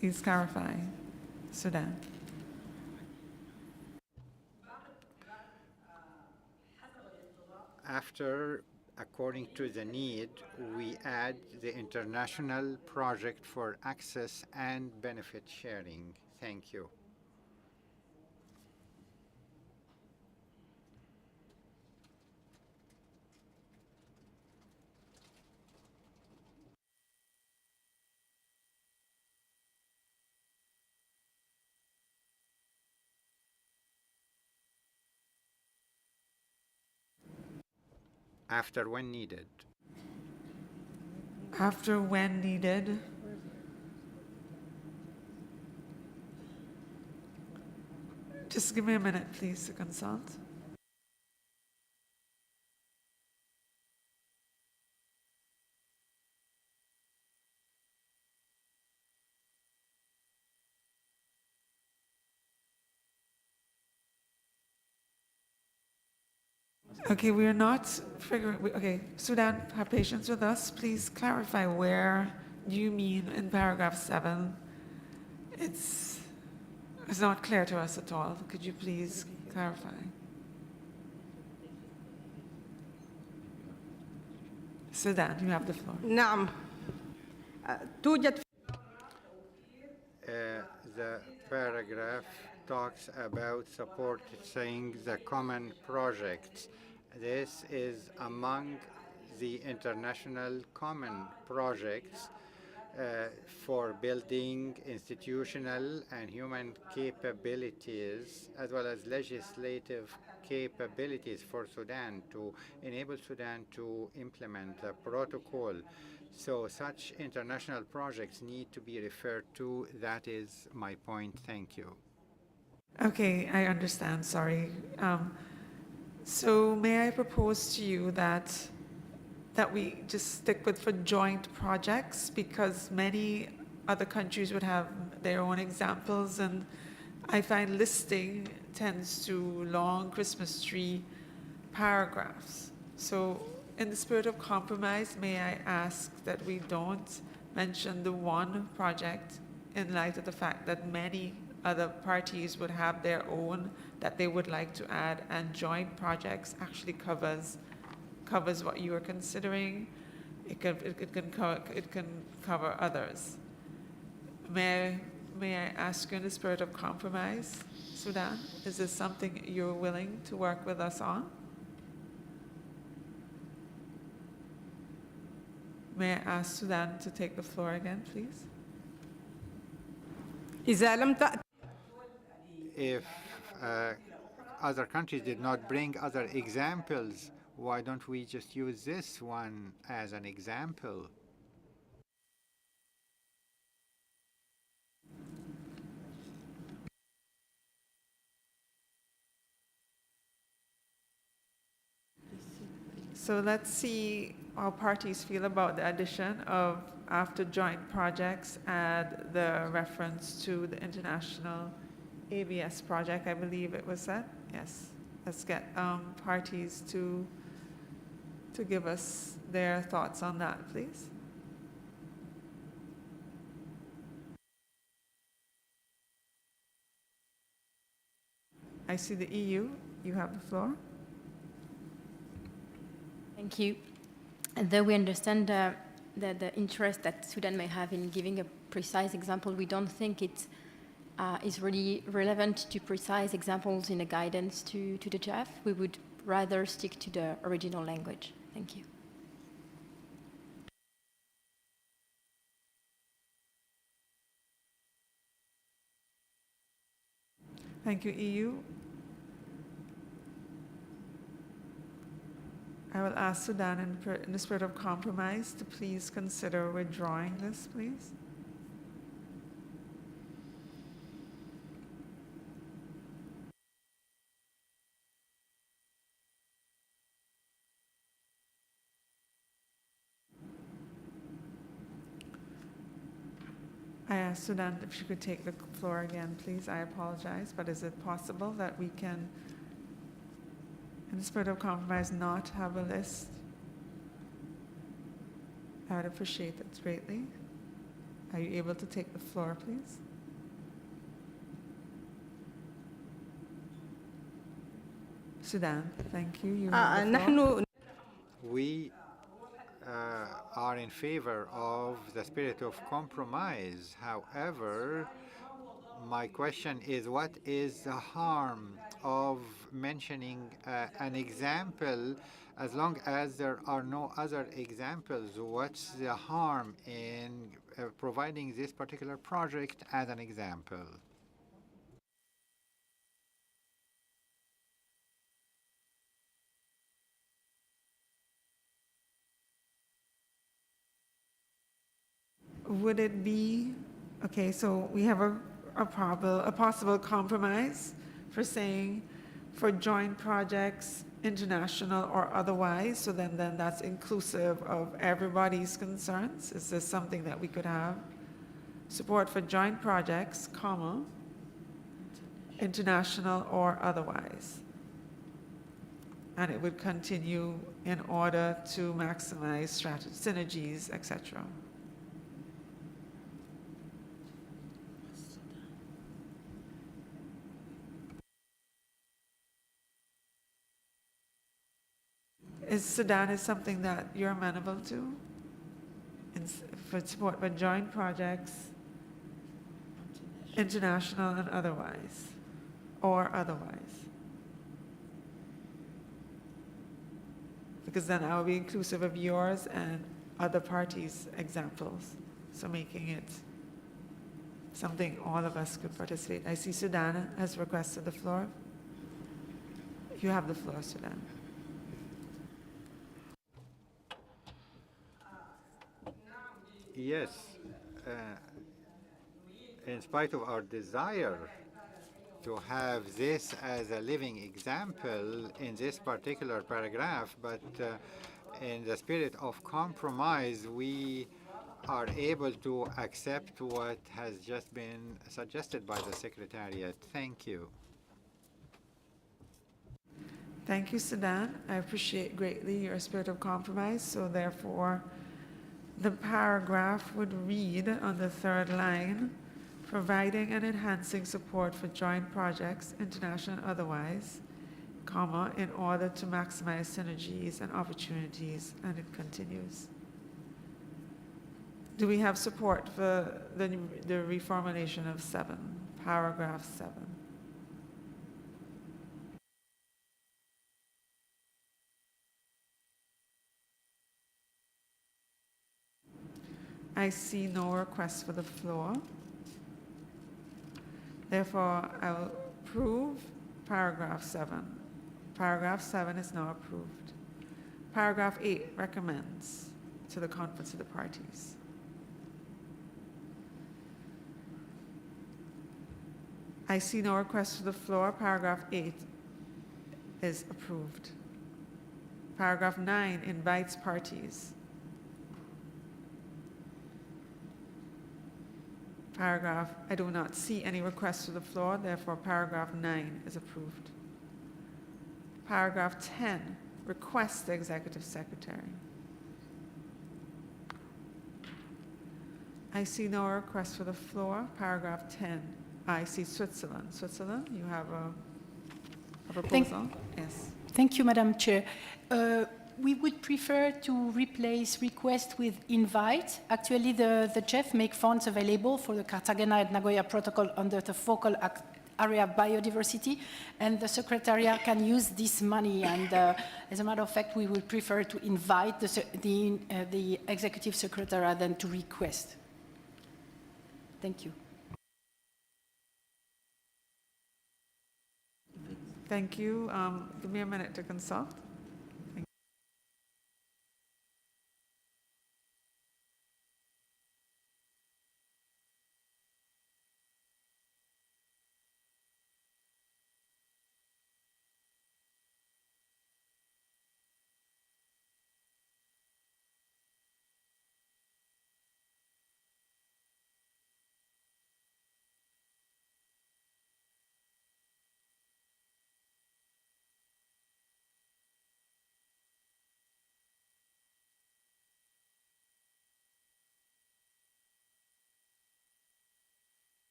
Please clarify, Sudan. After, according to the need, we add the international project for access and benefit sharing. Thank you. After when needed. After when needed. Just give me a minute, please, to consult. Okay, we are not figuring, okay, Sudan, have patience with us. Please clarify where you mean in paragraph 7. It's not clear to us at all. Could you please clarify? Sudan, you have the floor. نعم. توجد The paragraph talks about supporting the common projects. This is among the international common projects for building institutional and human capabilities, as well as legislative capabilities for Sudan to enable Sudan to implement the protocol. So such international projects need to be referred to. That is my point. Thank you. Okay, I understand, sorry. So may I propose to you that we just stick with for joint projects, because many other countries would have their own examples, and I find listing tends to long Christmas tree paragraphs. So in the spirit of compromise, may I ask that we don't mention the one project in light of the fact that many other parties would have their own that they would like to add, and joint projects actually covers what you are considering. It can cover others. May I ask you in the spirit of compromise, Sudan, is this something you're willing to work with us on? May I ask Sudan to take the floor again, please? If other countries did not bring other examples, why don't we just use this one as an example? So let's see how parties feel about the addition of, after joint projects, add the reference to the international ABS project, I believe it was said. Yes. Let's get parties to give us their thoughts on that, please. I see the EU. You have the floor. Thank you. And though we understand the interest that Sudan may have in giving a precise example, we don't think it is really relevant to precise examples in a guidance to the JAF. We would rather stick to the original language. Thank you. Thank you, EU. I will ask Sudan in the spirit of compromise to please consider withdrawing this, please. I asked Sudan if she could take the floor again, please. I apologize, but is it possible that we can, in the spirit of compromise, not have a list? I would appreciate that greatly. Are you able to take the floor, please? Sudan, thank you. You have the floor. We are in favor of the spirit of compromise. However, my question is, what is the harm of mentioning an example as long as there are no other examples? What's the harm in providing this particular project as an example? Would it be, okay, so we have a possible compromise for saying for joint projects, international or otherwise, so then that's inclusive of everybody's concerns? Is this something that we could have? Support for joint projects, comma, international or otherwise. And it would continue in order to maximize synergies, etc. Is Sudan is something that you're amenable to? For support for joint projects, international and otherwise, or otherwise? Because then I will be inclusive of yours and other parties' examples, so making it something all of us could participate. I see Sudan has requested the floor. You have the floor, Sudan. Yes, in spite of our desire to have this as a living example in this particular paragraph, but in the spirit of compromise, we are able to accept what has just been suggested by the Secretariat. Thank you. Thank you, Sudan. I appreciate greatly your spirit of compromise, so therefore the paragraph would read on the third line, providing and enhancing support for joint projects, international and otherwise, comma, in order to maximize synergies and opportunities, and it continues. Do we have support for the reformulation of 7, paragraph 7? I see no request for the floor. Therefore, I will approve paragraph 7. Paragraph 7 is now approved. Paragraph 8 recommends to the conference of the parties. I see no request for the floor. Paragraph 8 is approved. Paragraph 9 invites parties. I do not see any requests to the floor, therefore paragraph 9 is approved. Paragraph 10 requests the Executive Secretary. I see no request for the floor. Paragraph 10. I see Switzerland. Switzerland, you have a proposal? Yes. Thank you, Madam Chair. We would prefer to replace request with invite. Actually, the GEF make funds available for the Cartagena and Nagoya Protocol under the focal area of biodiversity, and the Secretariat can use this money. And as a matter of fact, we would prefer to invite the Executive Secretariat than to request. Thank you. Thank you. Give me a minute to consult.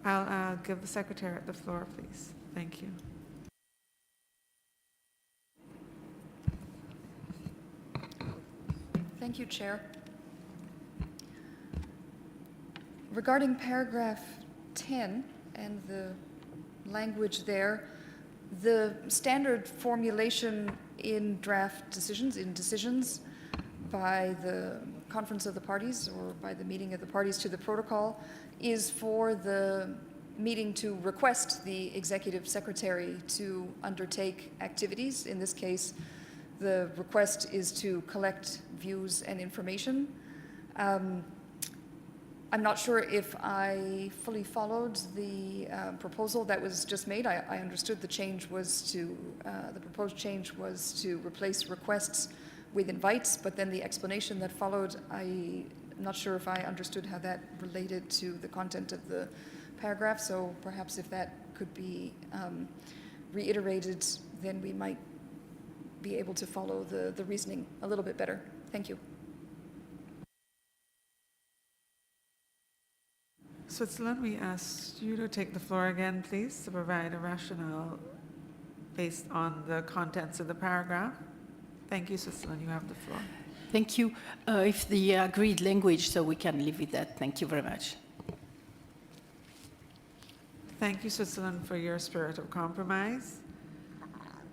I'll give the Secretary the floor, please. Thank you. Thank you, Chair. Regarding paragraph 10 and the language there, the standard formulation in draft decisions by the conference of the parties or by the meeting of the parties to the protocol is for the meeting to request the executive secretary to undertake activities. In this case, the request is to collect views and information. I'm not sure if I fully followed the proposal that was just made. I understood the change was to, the proposed change was to replace requests with invites, but then the explanation that followed, I'm not sure if I understood how that related to the content of the paragraph, so perhaps if that could be reiterated, then we might be able to follow the reasoning a little bit better. Thank you. Switzerland, we ask you to take the floor again, please, to provide a rationale based on the contents of the paragraph. Thank you, Switzerland. You have the floor. Thank you. If the agreed language, so we can live with that. Thank you very much. Thank you, Switzerland, for your spirit of compromise.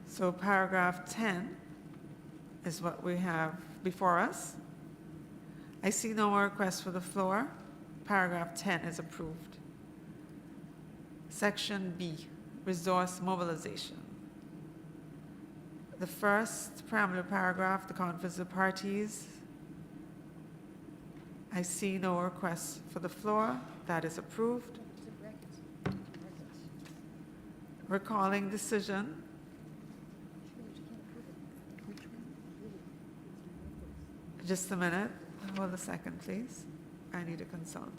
So paragraph 10 is what we have before us. I see no more requests for the floor. Paragraph 10 is approved. Section B, resource mobilization. The first preamble paragraph, the conference of parties. I see no requests for the floor. That is approved. Recalling decision. Just a minute. Hold a second, please. I need to consult.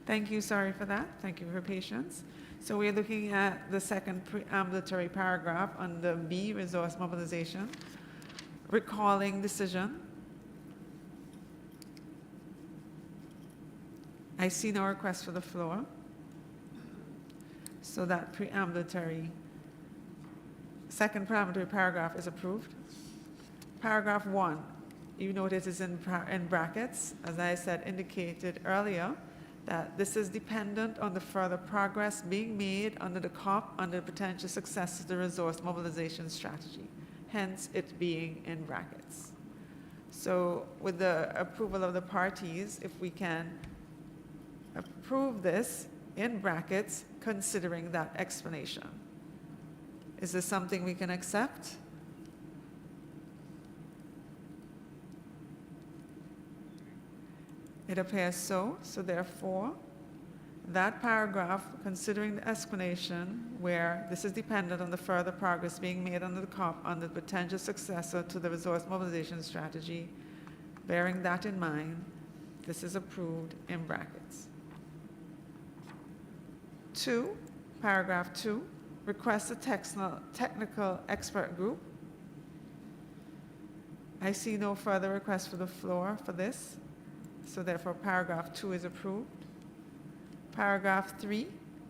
Thank you, sorry for that. Thank you for your patience. So we're looking at the second preambulatory paragraph under B, resource mobilization, recalling decision. I see no request for the floor. So that second preambulatory paragraph is approved. Paragraph 1, you notice is in brackets, as I said, indicated earlier, that this is dependent on the further progress being made under the COP under the potential success of the resource mobilization strategy, hence it being in brackets. So with the approval of the parties, if we can approve this in brackets, considering that explanation. Is this something we can accept? It appears so. So therefore, that paragraph, considering the explanation where this is dependent on the further progress being made under the COP on the potential successor to the resource mobilization strategy, bearing that in mind, this is approved in brackets. 2, paragraph 2, request a technical expert group. I see no further request for the floor for this. So therefore, paragraph 2 is approved. Paragraph 3,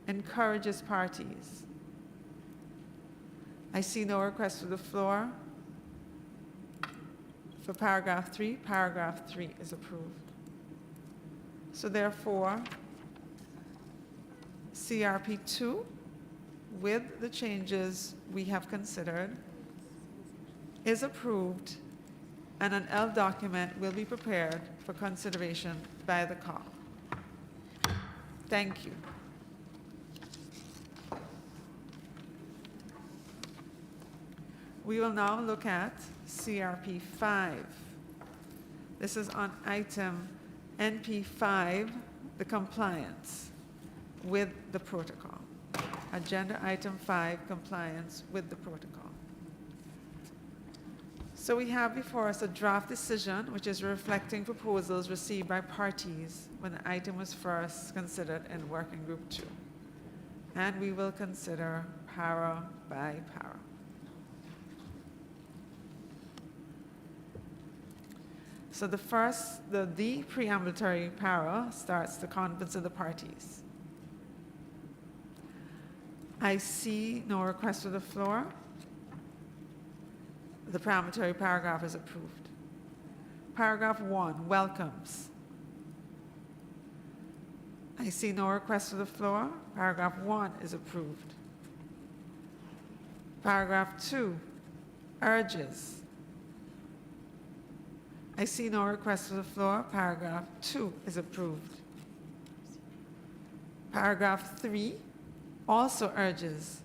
encourages parties. I see no request for the floor. For paragraph 3 is approved. So therefore, CRP 2, with the changes we have considered, is approved, and an L document will be prepared for consideration by the COP. Thank you. We will now look at CRP 5. This is on item NP5, the compliance with the protocol. Agenda item 5, compliance with the protocol. So we have before us a draft decision, which is reflecting proposals received by parties when the item was first considered in Working Group 2. And we will consider para by para. So the first, the preambulatory para starts the conference of the parties. I see no request for the floor. The preambulatory paragraph is approved. Paragraph 1, welcomes. I see no request for the floor. Paragraph 1 is approved. Paragraph 2, urges. I see no request for the floor. Paragraph 2 is approved. Paragraph 3 also urges.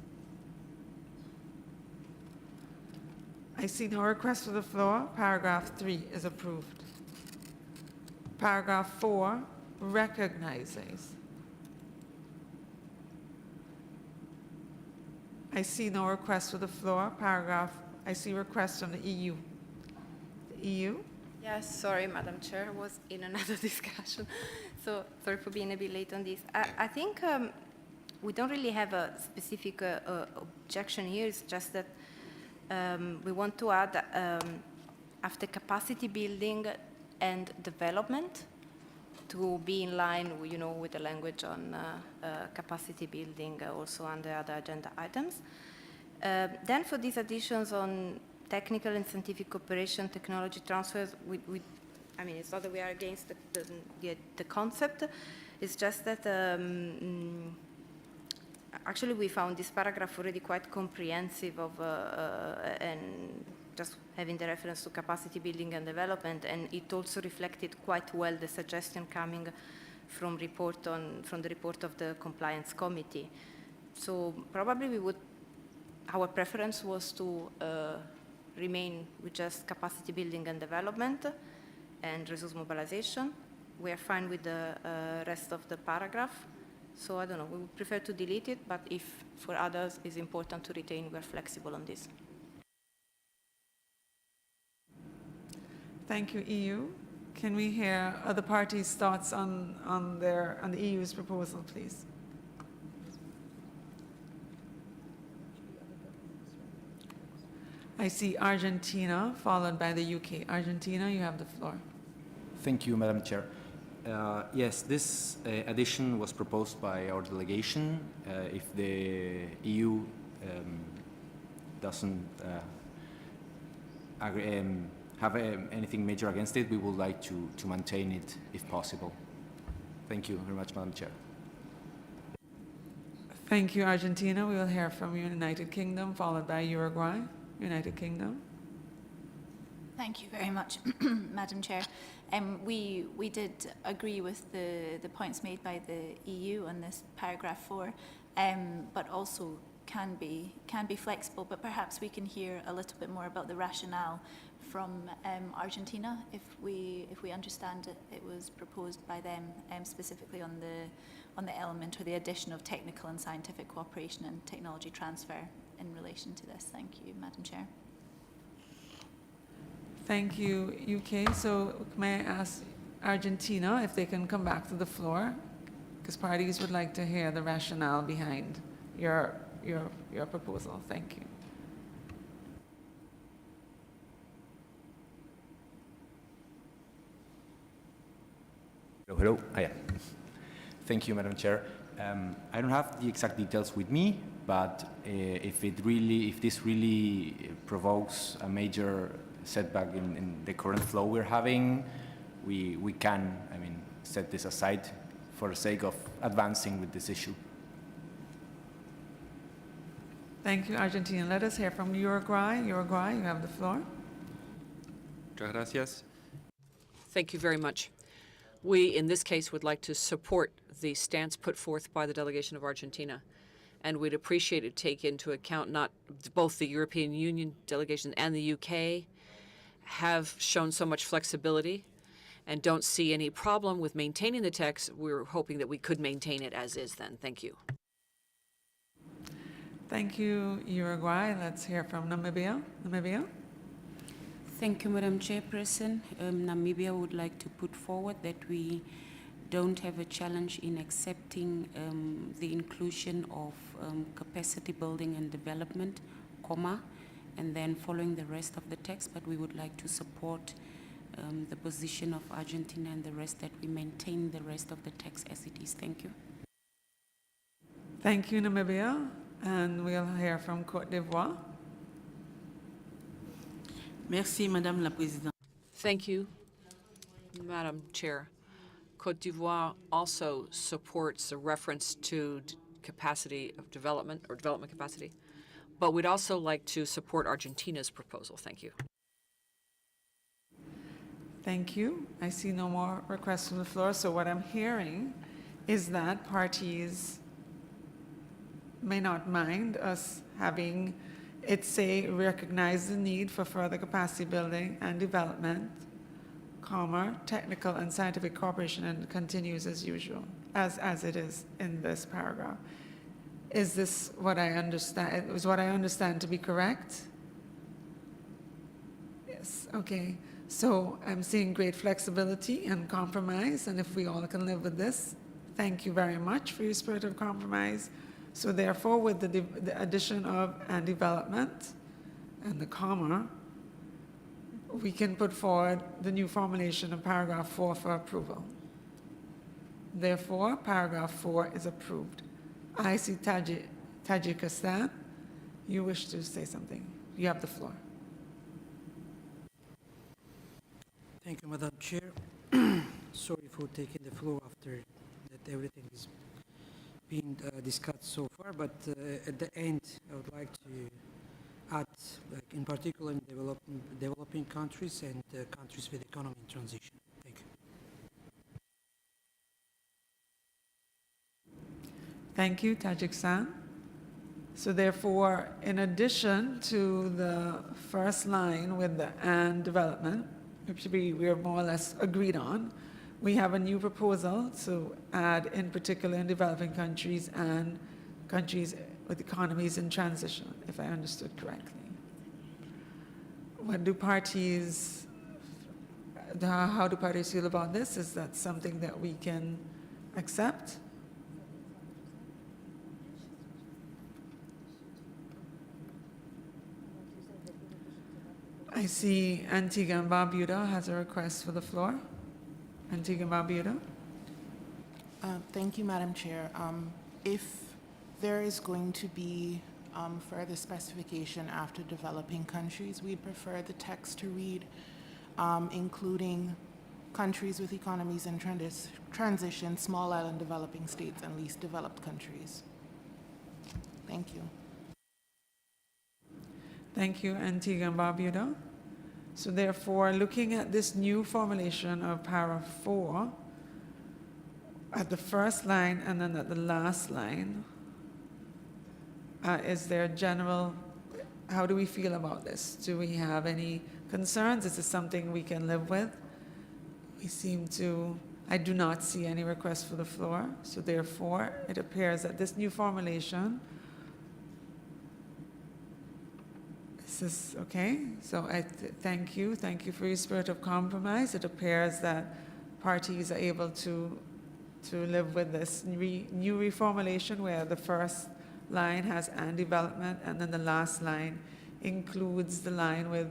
I see no request for the floor. Paragraph 3 is approved. Paragraph 4 recognizes. I see no request for the floor. I see requests from the EU. The EU? Yes, sorry, Madam Chair, I was in another discussion, so sorry for being a bit late on this. I think we don't really have a specific objection here. It's just that we want to add after capacity building and development to be in line, with the language on capacity building also under other agenda items. Then for these additions on technical and scientific cooperation, technology transfers, I mean, it's not that we are against the concept, it's just that actually we found this paragraph already quite comprehensive and just having the reference to capacity building and development, and it also reflected quite well the suggestion coming from the report of the compliance committee. So probably our preference was to remain with just capacity building and development and resource mobilization. We are fine with the rest of the paragraph. So I don't know, we would prefer to delete it, but if for others it's important to retain, we're flexible on this. Thank you, EU. Can we hear other parties' thoughts on the EU's proposal, please? I see Argentina, followed by the UK. Argentina, you have the floor. Thank you, Madam Chair. Yes, this addition was proposed by our delegation. If the EU doesn't have anything major against it, we would like to maintain it if possible. Thank you very much, Madam Chair. Thank you, Argentina. We will hear from you, United Kingdom, followed by Uruguay. United Kingdom. Thank you very much, Madam Chair. We did agree with the points made by the EU on this paragraph 4, but also can be flexible. But perhaps we can hear a little bit more about the rationale from Argentina, if we understand it was proposed by them specifically on the element or the addition of technical and scientific cooperation and technology transfer in relation to this. Thank you, Madam Chair. Thank you, UK. So may I ask Argentina if they can come back to the floor, because parties would like to hear the rationale behind your proposal. Thank you. Hello. Yeah. Thank you, Madam Chair. I don't have the exact details with me, but if this really provokes a major setback in the current flow we're having, we can, set this aside for the sake of advancing with this issue. Thank you, Argentina. Let us hear from Uruguay. Uruguay, you have the floor. Muchas gracias. Thank you very much. We, in this case, would like to support the stance put forth by the delegation of Argentina, and we'd appreciate it take into account not both the European Union delegation and the UK have shown so much flexibility and don't see any problem with maintaining the text, we're hoping that we could maintain it as is then. Thank you. Thank you, Uruguay. Let's hear from Namibia. Namibia? Thank you, Madam Chairperson. Namibia would like to put forward that we don't have a challenge in accepting the inclusion of capacity building and development, and then following the rest of the text, but we would like to support the position of Argentina and the rest, that we maintain the rest of the text as it is. Thank you. Thank you, Namibia. And we'll hear from Côte d'Ivoire. Merci, Madame la Présidente. Thank you, Madam Chair. Côte d'Ivoire also supports a reference to capacity of development or development capacity, but we'd also like to support Argentina's proposal. Thank you. Thank you. I see no more requests from the floor. So what I'm hearing is that parties may not mind us having it say recognize the need for further capacity building and development, technical and scientific cooperation, and continues as usual, as it is in this paragraph. Is this what I understand? Is what I understand to be correct? Yes. Okay. So I'm seeing great flexibility and compromise, and if we all can live with this, thank you very much for your spirit of compromise. So therefore, with the addition of and development and the comma, we can put forward the new formulation of paragraph 4 for approval. Therefore, paragraph 4 is approved. I see Tajikistan. You wish to say something. You have the floor. Thank you, Madam Chair. Sorry for taking the floor after that everything is being discussed so far, but at the end, I would like to add, like in particular in developing countries and countries with economy in transition. Thank you. Thank you, Tajikistan. So therefore, in addition to the first line with the and development, which we are more or less agreed on, we have a new proposal to add, in particular in developing countries and countries with economies in transition, if I understood correctly. What do parties, how do parties feel about this? Is that something that we can accept? I see Antigua and Barbuda has a request for the floor. Antigua and Barbuda. Thank you, Madam Chair. If there is going to be further specification after developing countries, we prefer the text to read, including countries with economies in transition, small island developing states, and least developed countries. Thank you. Thank you, Antigua and Barbuda. So therefore, looking at this new formulation of paragraph 4, at the first line and then at the last line, is there general, how do we feel about this? Do we have any concerns? Is this something we can live with? We seem to, I do not see any requests for the floor, so therefore, it appears that this new formulation, this is okay. So I thank you for your spirit of compromise. It appears that parties are able to live with this new reformulation where the first line has and development, and then the last line includes the line with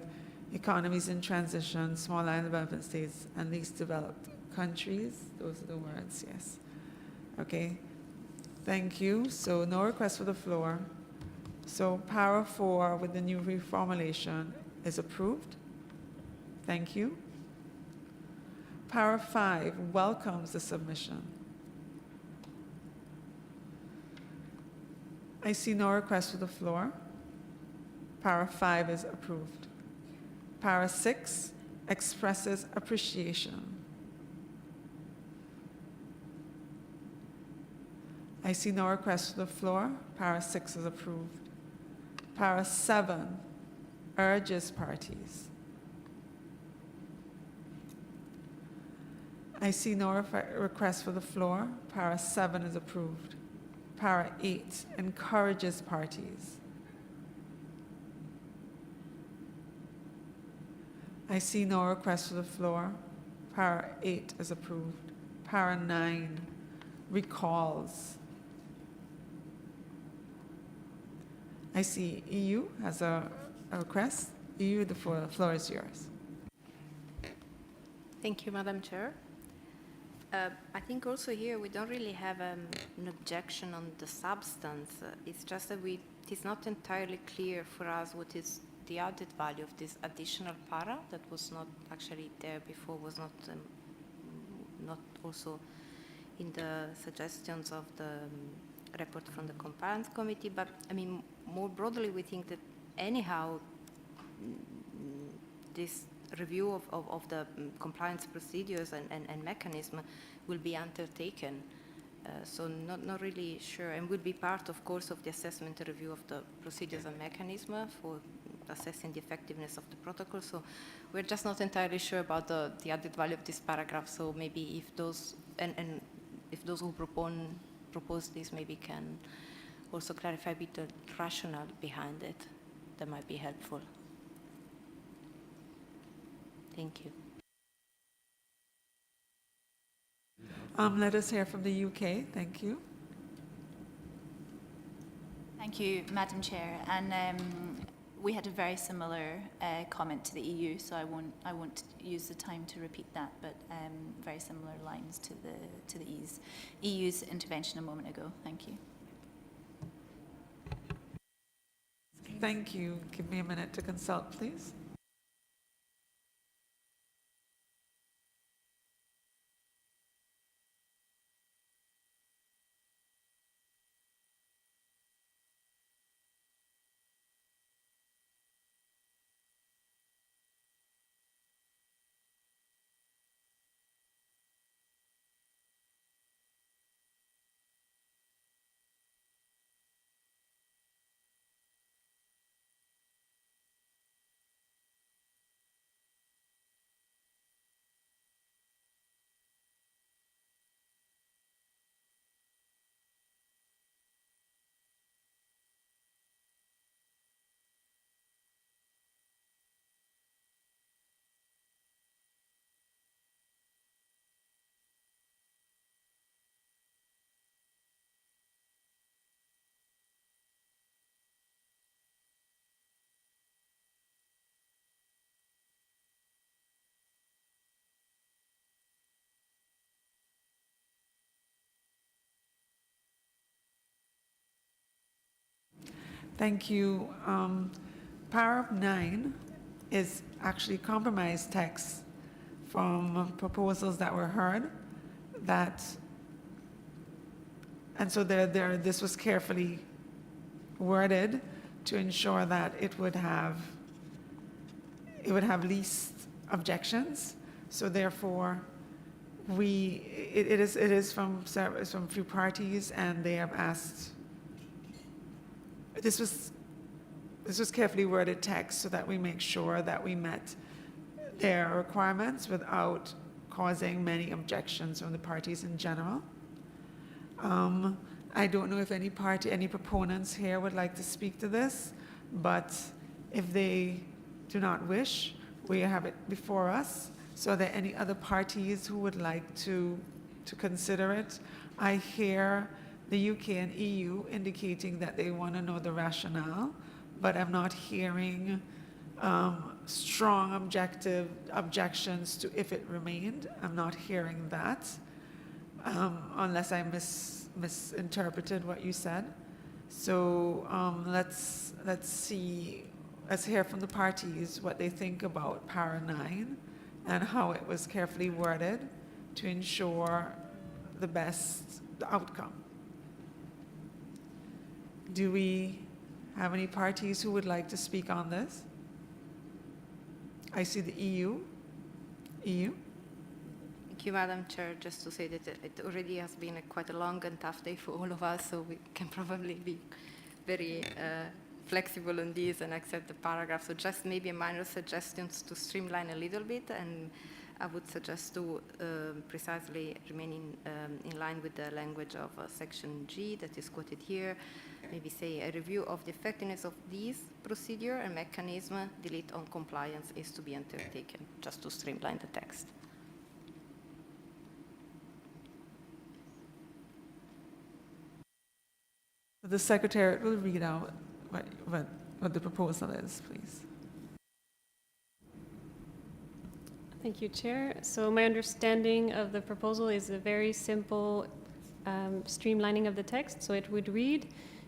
economies in transition, small island development states, and least developed countries. Those are the words, yes. Okay, thank you. So no request for the floor. So paragraph 4 with the new reformulation is approved. Thank you. Paragraph 5 welcomes the submission. I see no request for the floor. Paragraph 5 is approved. Paragraph 6 expresses appreciation. I see no request for the floor. Paragraph 6 is approved. Paragraph 7 urges parties. I see no request for the floor. Para 7 is approved. Para 8 encourages parties. I see no request for the floor. Para 8 is approved. Para 9 recalls. I see EU has a request. EU, the floor is yours. Thank you, Madam Chair. I think also here we don't really have an objection on the substance. It's just that it is not entirely clear for us what is the added value of this additional para that was not actually there before, was not also in the suggestions of the report from the compliance committee. But I mean, more broadly, we think that anyhow this review of the compliance procedures and mechanism will be undertaken. So not really sure, and will be part, of course, of the assessment and review of the procedures and mechanism for assessing the effectiveness of the protocol. So we're just not entirely sure about the added value of this paragraph. So maybe if those and if those who propose this maybe can also clarify a bit the rationale behind it, that might be helpful. Thank you. Let us hear from the UK. Thank you. Thank you, Madam Chair. And we had a very similar comment to the EU, so I won't use the time to repeat that, but very similar lines to the EU's intervention a moment ago. Thank you. Thank you. Give me a minute to consult, please. Thank you. Paragraph 9 is actually compromise text from proposals that were heard and so this was carefully worded to ensure that it would have least objections. So therefore, it is from a few parties, and they have asked. This was carefully worded text so that we make sure that we met their requirements without causing many objections from the parties in general. I don't know if any proponents here would like to speak to this, but if they do not wish, we have it before us. So are there any other parties who would like to consider it? I hear the UK and EU indicating that they want to know the rationale, but I'm not hearing strong objections to if it remained. I'm not hearing that, unless I misinterpreted what you said. So let's hear from the parties what they think about Para 9 and how it was carefully worded to ensure the best outcome. Do we have any parties who would like to speak on this? I see the EU. EU? Thank you, Madam Chair. Just to say that it already has been quite a long and tough day for all of us, so we can probably be very flexible on these and accept the paragraph. So just maybe minor suggestions to streamline a little bit, and I would suggest to precisely remain in line with the language of section G that is quoted here. Maybe say a review of the effectiveness of these procedure and mechanism, delete on compliance is to be undertaken, just to streamline the text. The Secretariat will read out what the proposal is, please. Thank you, Chair. So my understanding of the proposal is a very simple streamlining of the text. So it would read,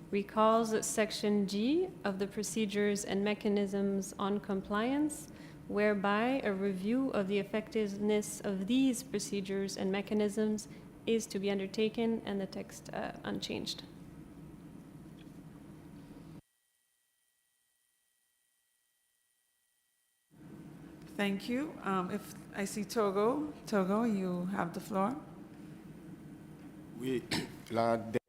recalls Section G of the Procedures and Mechanisms on Compliance, whereby a review of the effectiveness of these procedures and mechanisms is to be undertaken, and the text unchanged. Thank you. If I see Togo, you have the floor. Oui, The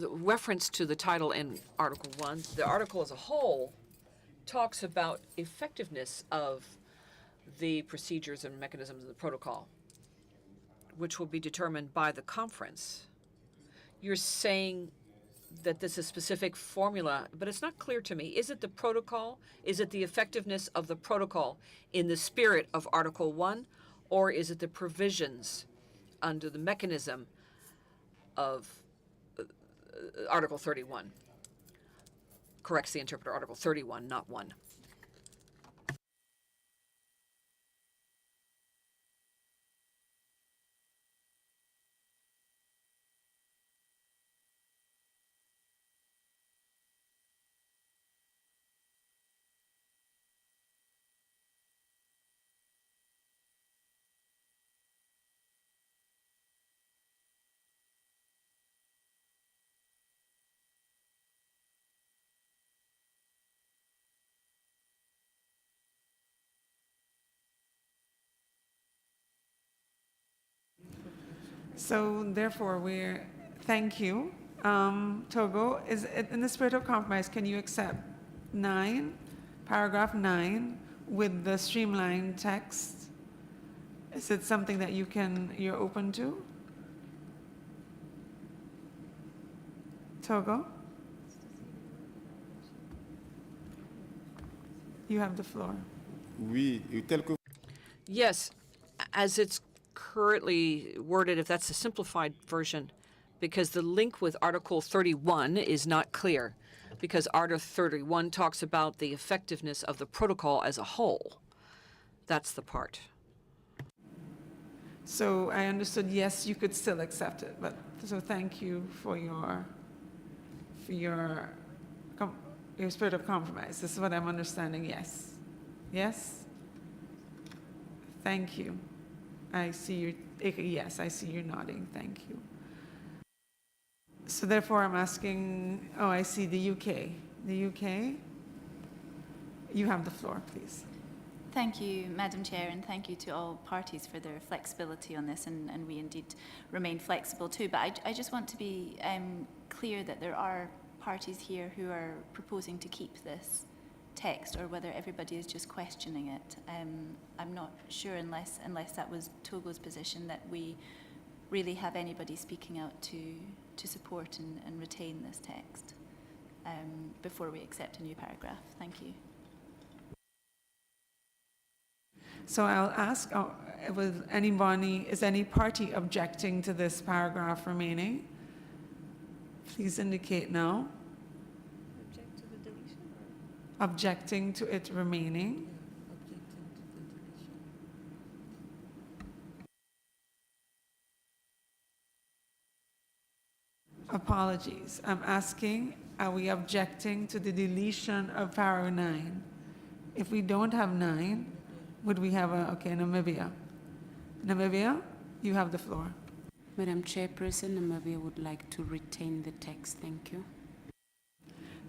reference to the title in Article 1, the article as a whole talks about effectiveness of the procedures and mechanisms of the protocol, which will be determined by the conference. You're saying that this is specific formula, but it's not clear to me. Is it the protocol? Is it the effectiveness of the protocol in the spirit of Article 1, or is it the provisions under the mechanism of Article 31? Corrects the interpreter, Article 31, not 1. So therefore, thank you. Togo, is it in the spirit of compromise, can you accept paragraph 9 with the streamlined text? Is it something that you're open to? Togo? You have the floor. oui, tel que Yes, as it's currently worded, if that's the simplified version, because the link with Article 31 is not clear, because Article 31 talks about the effectiveness of the protocol as a whole. That's the part. So I understood, yes, you could still accept it, but, so thank you for your spirit of compromise. This is what I'm understanding, yes. Yes? Thank you. I see you, yes, I see you nodding, thank you. So therefore I'm asking, oh, I see the UK. The UK, you have the floor, please. Thank you, Madam Chair, and thank you to all parties for their flexibility on this, and we indeed remain flexible too. But I just want to be clear that there are parties here who are proposing to keep this text, or whether everybody is just questioning it. I'm not sure, unless that was Togo's position, that we really have anybody speaking out to support and retain this text before we accept a new paragraph. Thank you. So I'll ask, is any party objecting to this paragraph remaining? Please indicate now. Object to the deletion? Objecting to it remaining? Apologies. I'm asking, are we objecting to the deletion of paragraph 9? If we don't have 9, would we have Namibia? Namibia, you have the floor. Madam Chairperson, Namibia would like to retain the text. Thank you.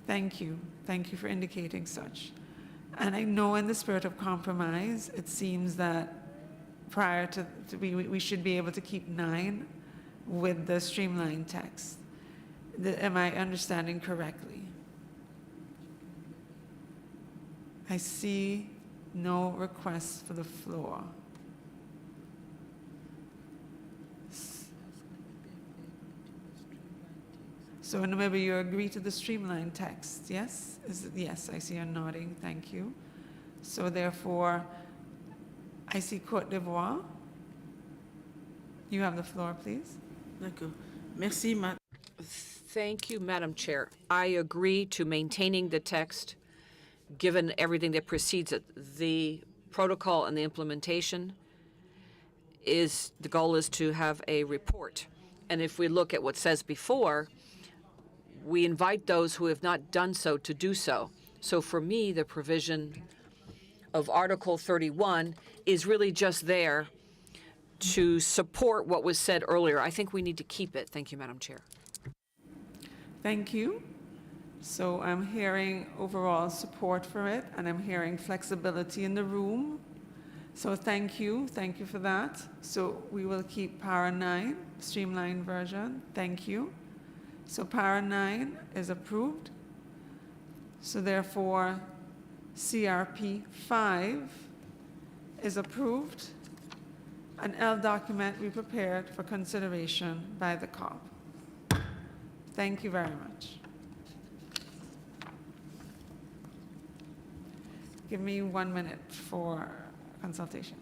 Thank you. Thank you for indicating such. And I know in the spirit of compromise, it seems that prior to we should be able to keep 9 with the streamlined text. Am I understanding correctly? I see No requests for the floor. So maybe you agree to the streamlined text, yes? Yes, I see you're nodding, thank you. So therefore, I see Côte d'Ivoire. You have the floor, please. D'accord. Merci, Thank you, Madam Chair. I agree to maintaining the text, given everything that precedes it. The protocol and the implementation the goal is to have a report. And if we look at what says before, we invite those who have not done so to do so. So for me, the provision of Article 31 is really just there to support what was said earlier. I think we need to keep it. Thank you, Madam Chair. Thank you. So I'm hearing overall support for it, and I'm hearing flexibility in the room. So thank you for that. So we will keep Para 9, streamlined version. Thank you. So Para 9 is approved. So therefore, CRP 5 is approved. An L document be prepared for consideration by the COP. Thank you very much. Give me 1 minute for consultation.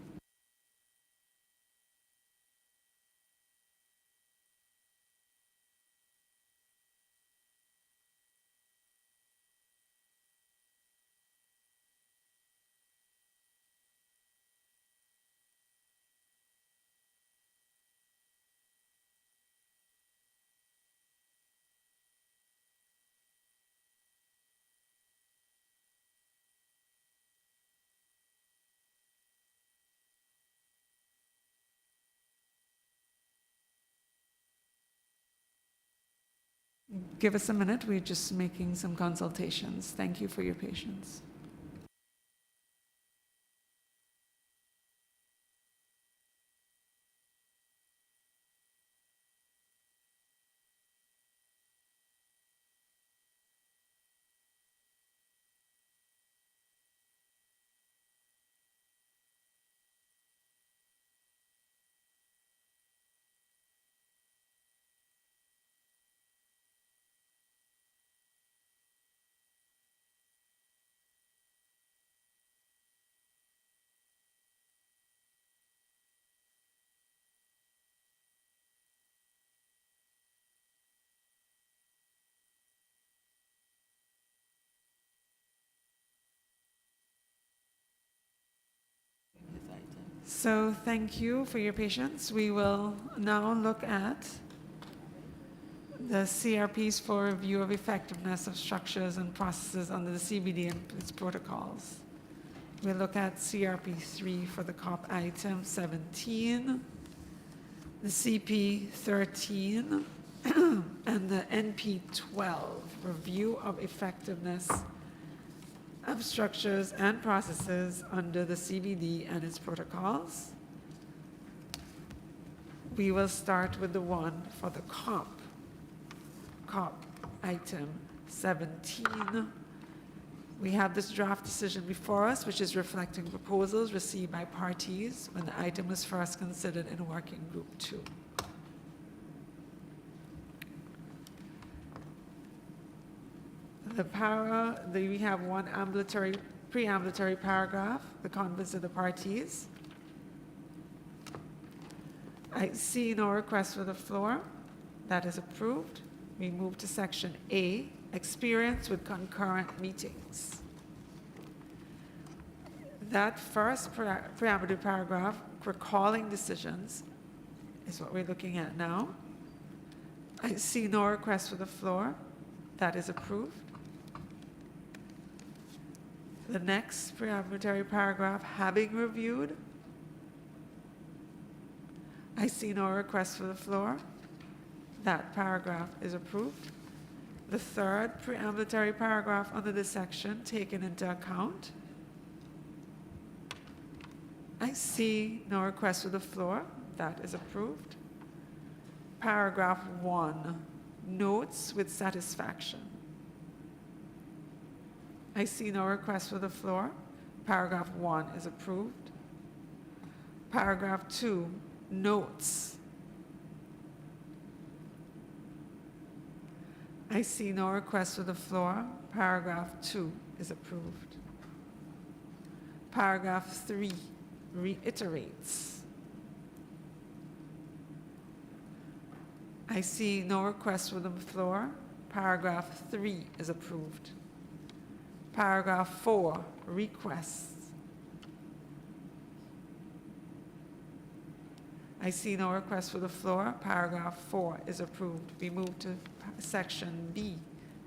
Give us a minute. We're just making some consultations. Thank you for your patience. So thank you for your patience. We will now look at the CRPs for review of effectiveness of structures and processes under the CBD and its protocols. We'll look at CRP 3 for the COP item 17, the CP 13, and the NP12, review of effectiveness of structures and processes under the CBD and its protocols. We will start with the one for the COP item 17. We have this draft decision before us, which is reflecting proposals received by parties when the item was first considered in Working Group 2. We have one preambulatory paragraph, the conference of the parties. I see no request for the floor. That is approved. We move to section A, experience with concurrent meetings. That first preambulatory paragraph, recalling decisions, is what we're looking at now. I see no request for the floor. That is approved. The next preambulatory paragraph, having reviewed, I see no request for the floor. That paragraph is approved. The third preambulatory paragraph under this section, taken into account, I see no request for the floor. That is approved. Paragraph 1, notes with satisfaction. I see no request for the floor. Paragraph 1 is approved. Paragraph 2, notes. I see no request for the floor. Paragraph 2 is approved. Paragraph 3 reiterates. I see no request for the floor. Paragraph 3 is approved. Paragraph 4, requests. I see no request for the floor. Paragraph 4 is approved. We move to section B,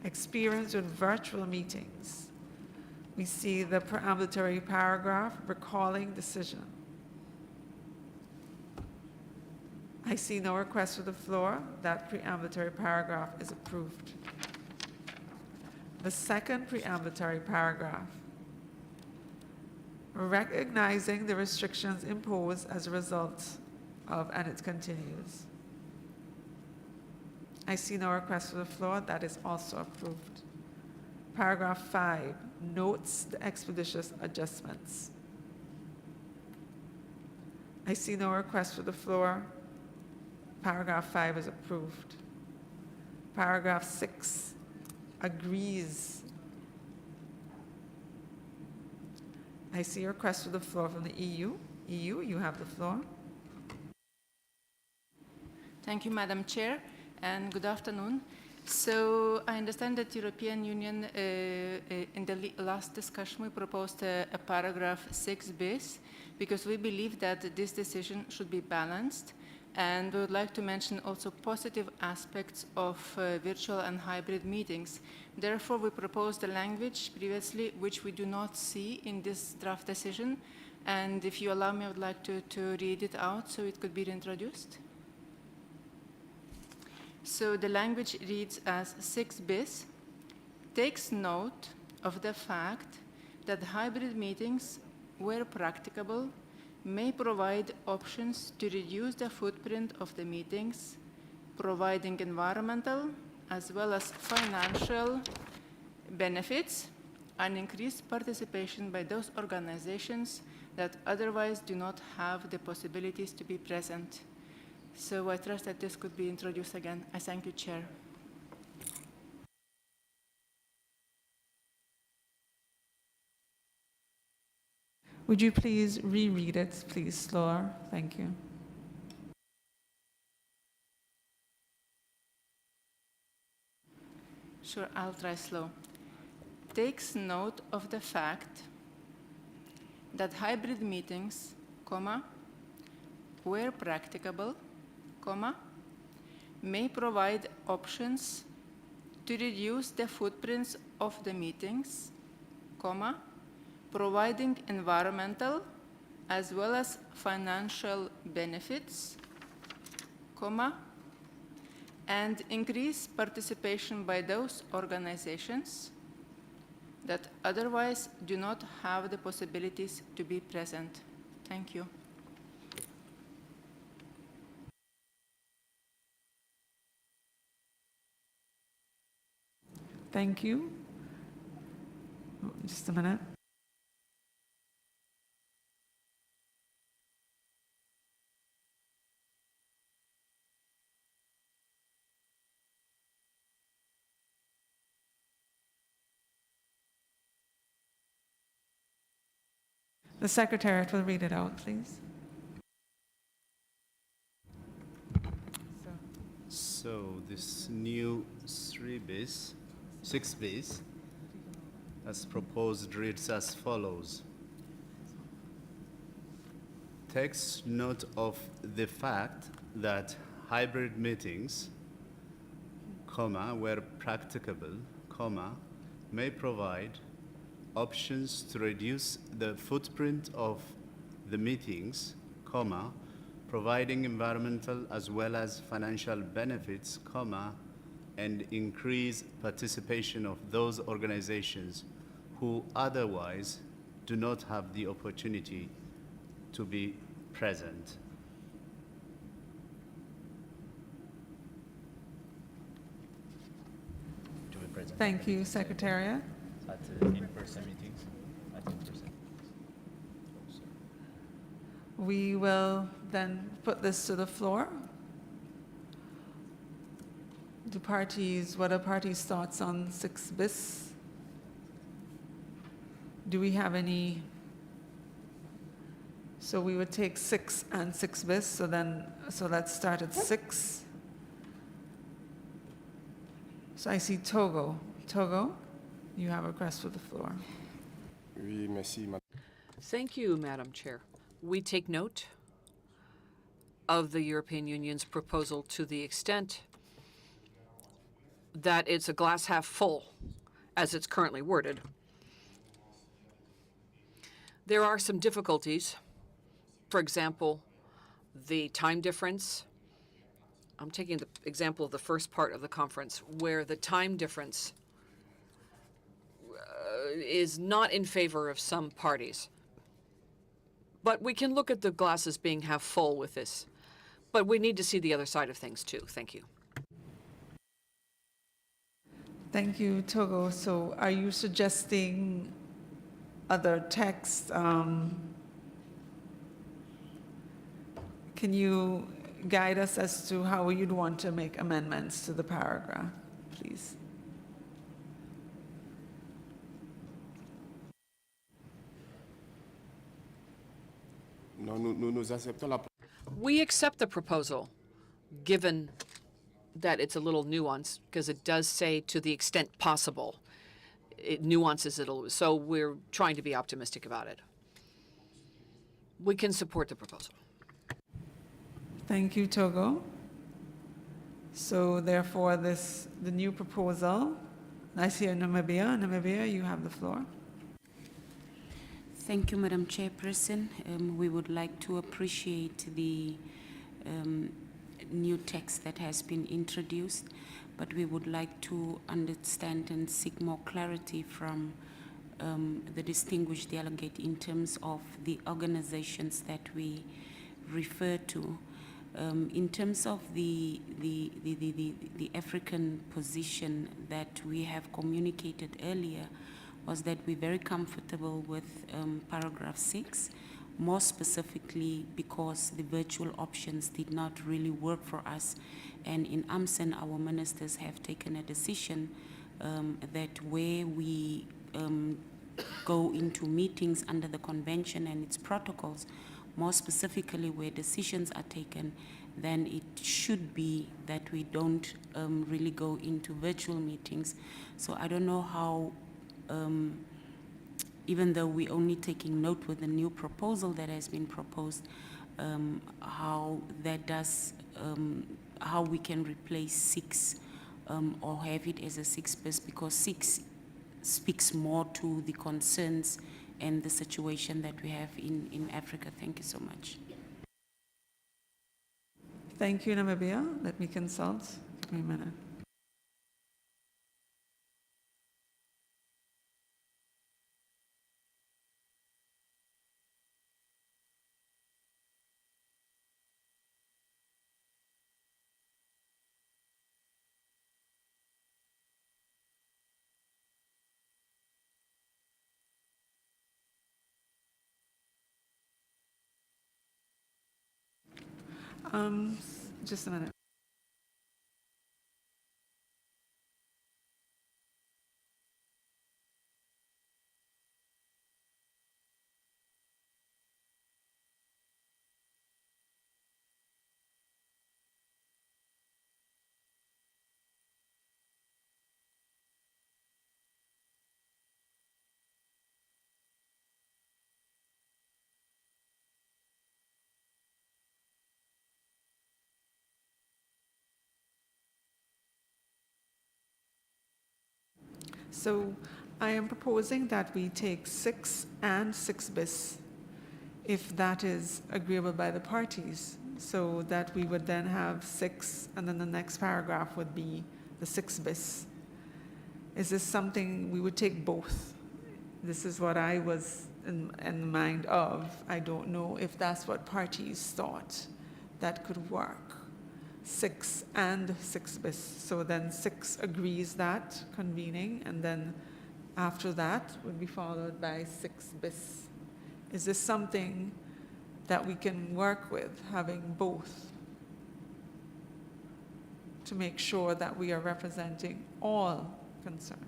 experience with virtual meetings. We see the preambulatory paragraph, recalling decision. I see no request for the floor. That preambulatory paragraph is approved. The second preambulatory paragraph, recognizing the restrictions imposed as a result of, and it continues. I see no request for the floor. That is also approved. Paragraph 5 notes the expeditious adjustments. I see no request for the floor. Paragraph 5 is approved. Paragraph 6 agrees. I see a request for the floor from the EU. EU, you have the floor. Thank you, Madam Chair, and good afternoon. So I understand that European Union, in the last discussion, we proposed a paragraph 6 bis, because we believe that this decision should be balanced. And we would like to mention also positive aspects of virtual and hybrid meetings. Therefore, we proposed the language previously, which we do not see in this draft decision. And if you allow me, I would like to read it out so it could be reintroduced. So the language reads as 6 bis, takes note of the fact that hybrid meetings, where practicable, may provide options to reduce the footprint of the meetings, providing environmental as well as financial benefits and increased participation by those organizations that otherwise do not have the possibilities to be present. So I trust that this could be introduced again. I thank you, Chair. Would you please reread it, please, slower? Thank you. Sure, I'll try slow. Takes note of the fact that hybrid meetings, where practicable, may provide options to reduce the footprints of the meetings, providing environmental as well as financial benefits, and increase participation by those organizations that otherwise do not have the possibilities to be present. Thank you. Thank you. Oh, just a minute. The Secretariat will read it out, please. So this new 6 bis, as proposed, reads as follows. Takes note of the fact that hybrid meetings, where practicable, may provide options to reduce the footprint of the meetings, providing environmental as well as financial benefits, and increase participation of those organizations who otherwise do not have the opportunity to be present. Thank you, Secretariat. At in-person meetings, at in-person. we will then put this to the floor. What are parties' thoughts on 6 bis? Do we have any? So we would take 6 and 6 bis, so let's start at 6. So I see Togo. Togo, you have a request for the floor. Oui, merci, madame. Thank you, Madam Chair. We take note of the European Union's proposal to the extent that it's a glass half full, as it's currently worded. There are some difficulties. For example, the time difference. I'm taking the example of the first part of the conference, where the time difference is not in favor of some parties. But we can look at the glasses being half full with this. But we need to see the other side of things too. Thank you. Thank you, Togo. So are you suggesting other text? Can you guide us as to how you'd want to make amendments to the paragraph, please? Nous acceptons la. We accept the proposal, given that it's a little nuanced, because it does say to the extent possible. It nuances it a little, so we're trying to be optimistic about it. We can support the proposal. Thank you, Togo. So therefore, the new proposal, I see Namibia. Namibia, you have the floor. Thank you, Madam Chairperson. We would like to appreciate the new text that has been introduced, but we would like to understand and seek more clarity from the distinguished delegate in terms of the organizations that we refer to. In terms of the African position that we have communicated earlier, was that we're very comfortable with paragraph 6, more specifically because the virtual options did not really work for us. And in AMSEN, our ministers have taken a decision that where we go into meetings under the convention and its protocols, more specifically where decisions are taken, then it should be that we don't really go into virtual meetings. So I don't know how, even though we're only taking note with the new proposal that has been proposed, how that does, how we can replace 6 or have it as a 6 bis, because 6 speaks more to the concerns and the situation that we have in Africa. Thank you so much. Thank you, Namibia. Let me consult. Give me a minute. Just a minute. So I am proposing that we take 6 and 6 bis, if that is agreeable by the parties, so that we would then have 6, and then the next paragraph would be the 6 bis. Is this something we would take both? This is what I was in mind of. I don't know if that's what parties thought that could work. 6 and 6 bis. So then 6 agrees that convening, and then after that would be followed by 6 bis. Is this something that we can work with having both to make sure that we are representing all concerns.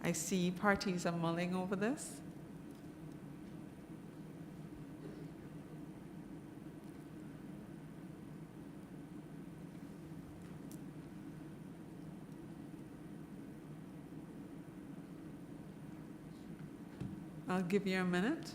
I see parties are mulling over this. I'll give you a minute.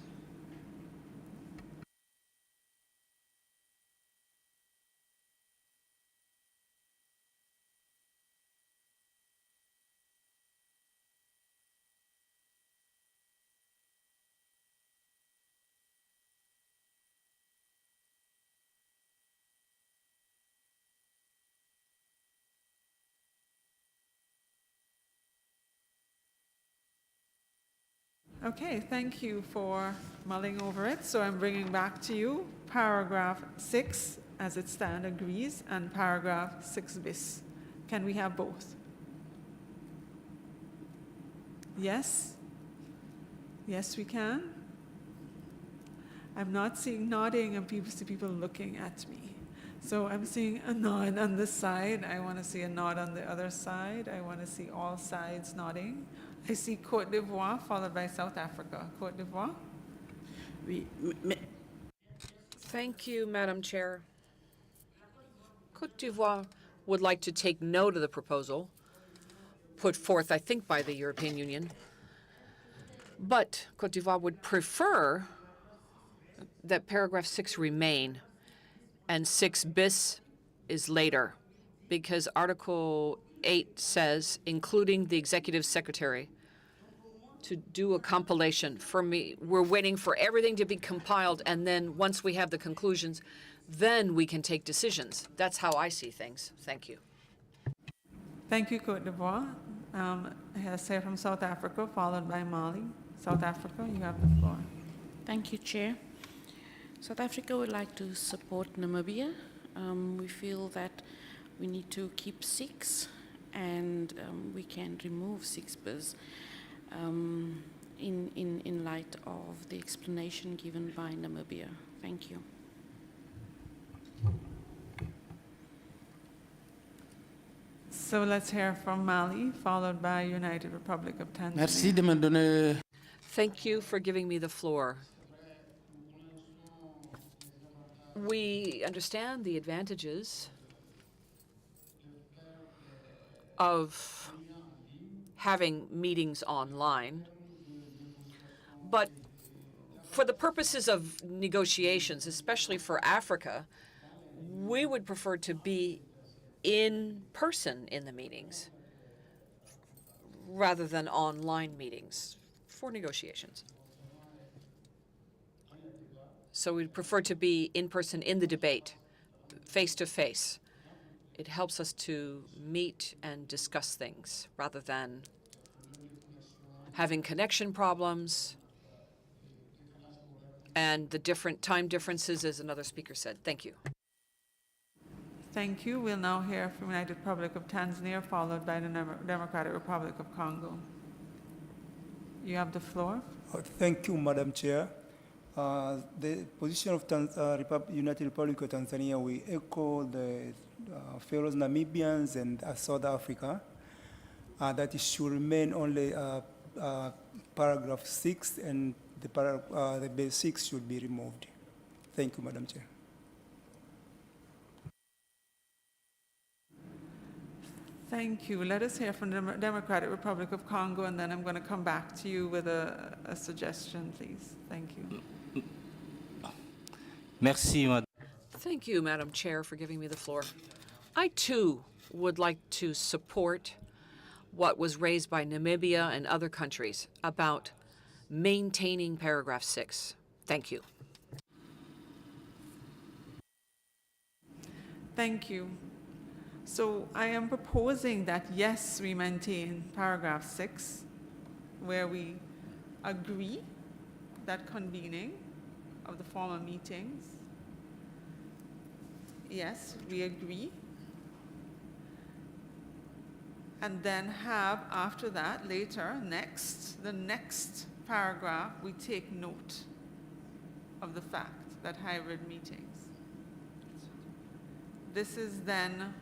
Okay, thank you for mulling over it. So I'm bringing back to you paragraph 6 as it stands agrees and paragraph 6 bis. Can we have both? Yes? Yes, we can. I'm not seeing nodding and people looking at me. So I'm seeing a nod on this side. I want to see a nod on the other side. I want to see all sides nodding. I see Côte d'Ivoire followed by South Africa. Côte d'Ivoire? Thank you, Madam Chair. Côte d'Ivoire would like to take note of the proposal put forth, I think, by the European Union. But Côte d'Ivoire would prefer that paragraph 6 remain and 6 bis is later, because Article 8 says, including the executive secretary, to do a compilation. For me, we're waiting for everything to be compiled, and then once we have the conclusions, then we can take decisions. That's how I see things. Thank you. Thank you, Côte d'Ivoire. Say from South Africa, followed by Mali. South Africa, you have the floor. Thank you, Chair. South Africa would like to support Namibia. We feel that we need to keep 6 and we can remove 6 bis in light of the explanation given by Namibia. Thank you. So let's hear from Mali, followed by United Republic of Tanzania. Merci de me donner. Thank you for giving me the floor. We understand the advantages of having meetings online, but for the purposes of negotiations, especially for Africa, we would prefer to be in person in the meetings rather than online meetings for negotiations. So we'd prefer to be in person in the debate, face to face. It helps us to meet and discuss things rather than having connection problems and the different time differences, as another speaker said. Thank you. Thank you. We'll now hear from United Republic of Tanzania, followed by the Democratic Republic of Congo. You have the floor. Thank you, Madam Chair. The position of United Republic of Tanzania, we echo the fellow Namibians and South Africa that it should remain only paragraph 6 and the base 6 should be removed. Thank you, Madam Chair. Thank you. Let us hear from the Democratic Republic of Congo, and then I'm going to come back to you with a suggestion, please. Thank you. Merci, Madam. Thank you, Madam Chair, for giving me the floor. I, too, would like to support what was raised by Namibia and other countries about maintaining paragraph 6. Thank you. Thank you. So I am proposing that, yes, we maintain paragraph 6, where we agree that convening of the formal meetings, yes, we agree. And then have, after that, later, the next paragraph, we take note of the fact that hybrid meetings. This is then,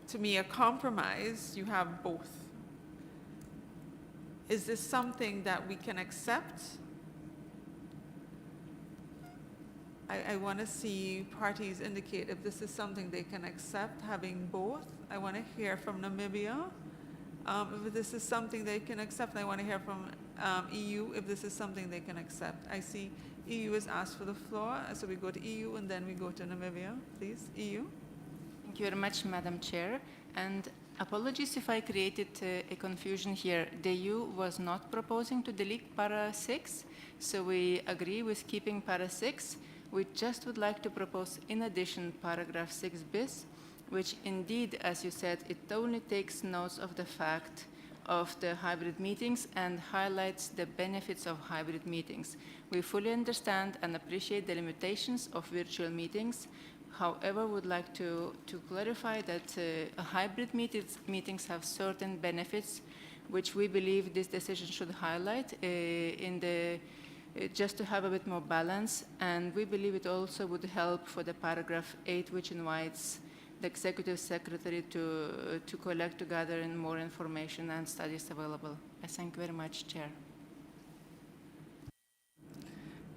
to me, a compromise. You have both. Is this something that we can accept? I want to see parties indicate if this is something they can accept, having both. I want to hear from Namibia. If this is something they can accept, I want to hear from EU if this is something they can accept. I see EU has asked for the floor, so we go to EU and then we go to Namibia. Please, EU. Thank you very much, Madam Chair. And apologies if I created a confusion here. The EU was not proposing to delete para 6, so we agree with keeping para 6. We just would like to propose, in addition, paragraph 6 bis, which indeed, as you said, it only takes note of the fact of the hybrid meetings and highlights the benefits of hybrid meetings. We fully understand and appreciate the limitations of virtual meetings. However, would like to clarify that hybrid meetings have certain benefits, which we believe this decision should highlight just to have a bit more balance. And we believe it also would help for the paragraph 8, which invites the Executive Secretary to collect, to gather more information and studies available. I thank you very much, Chair.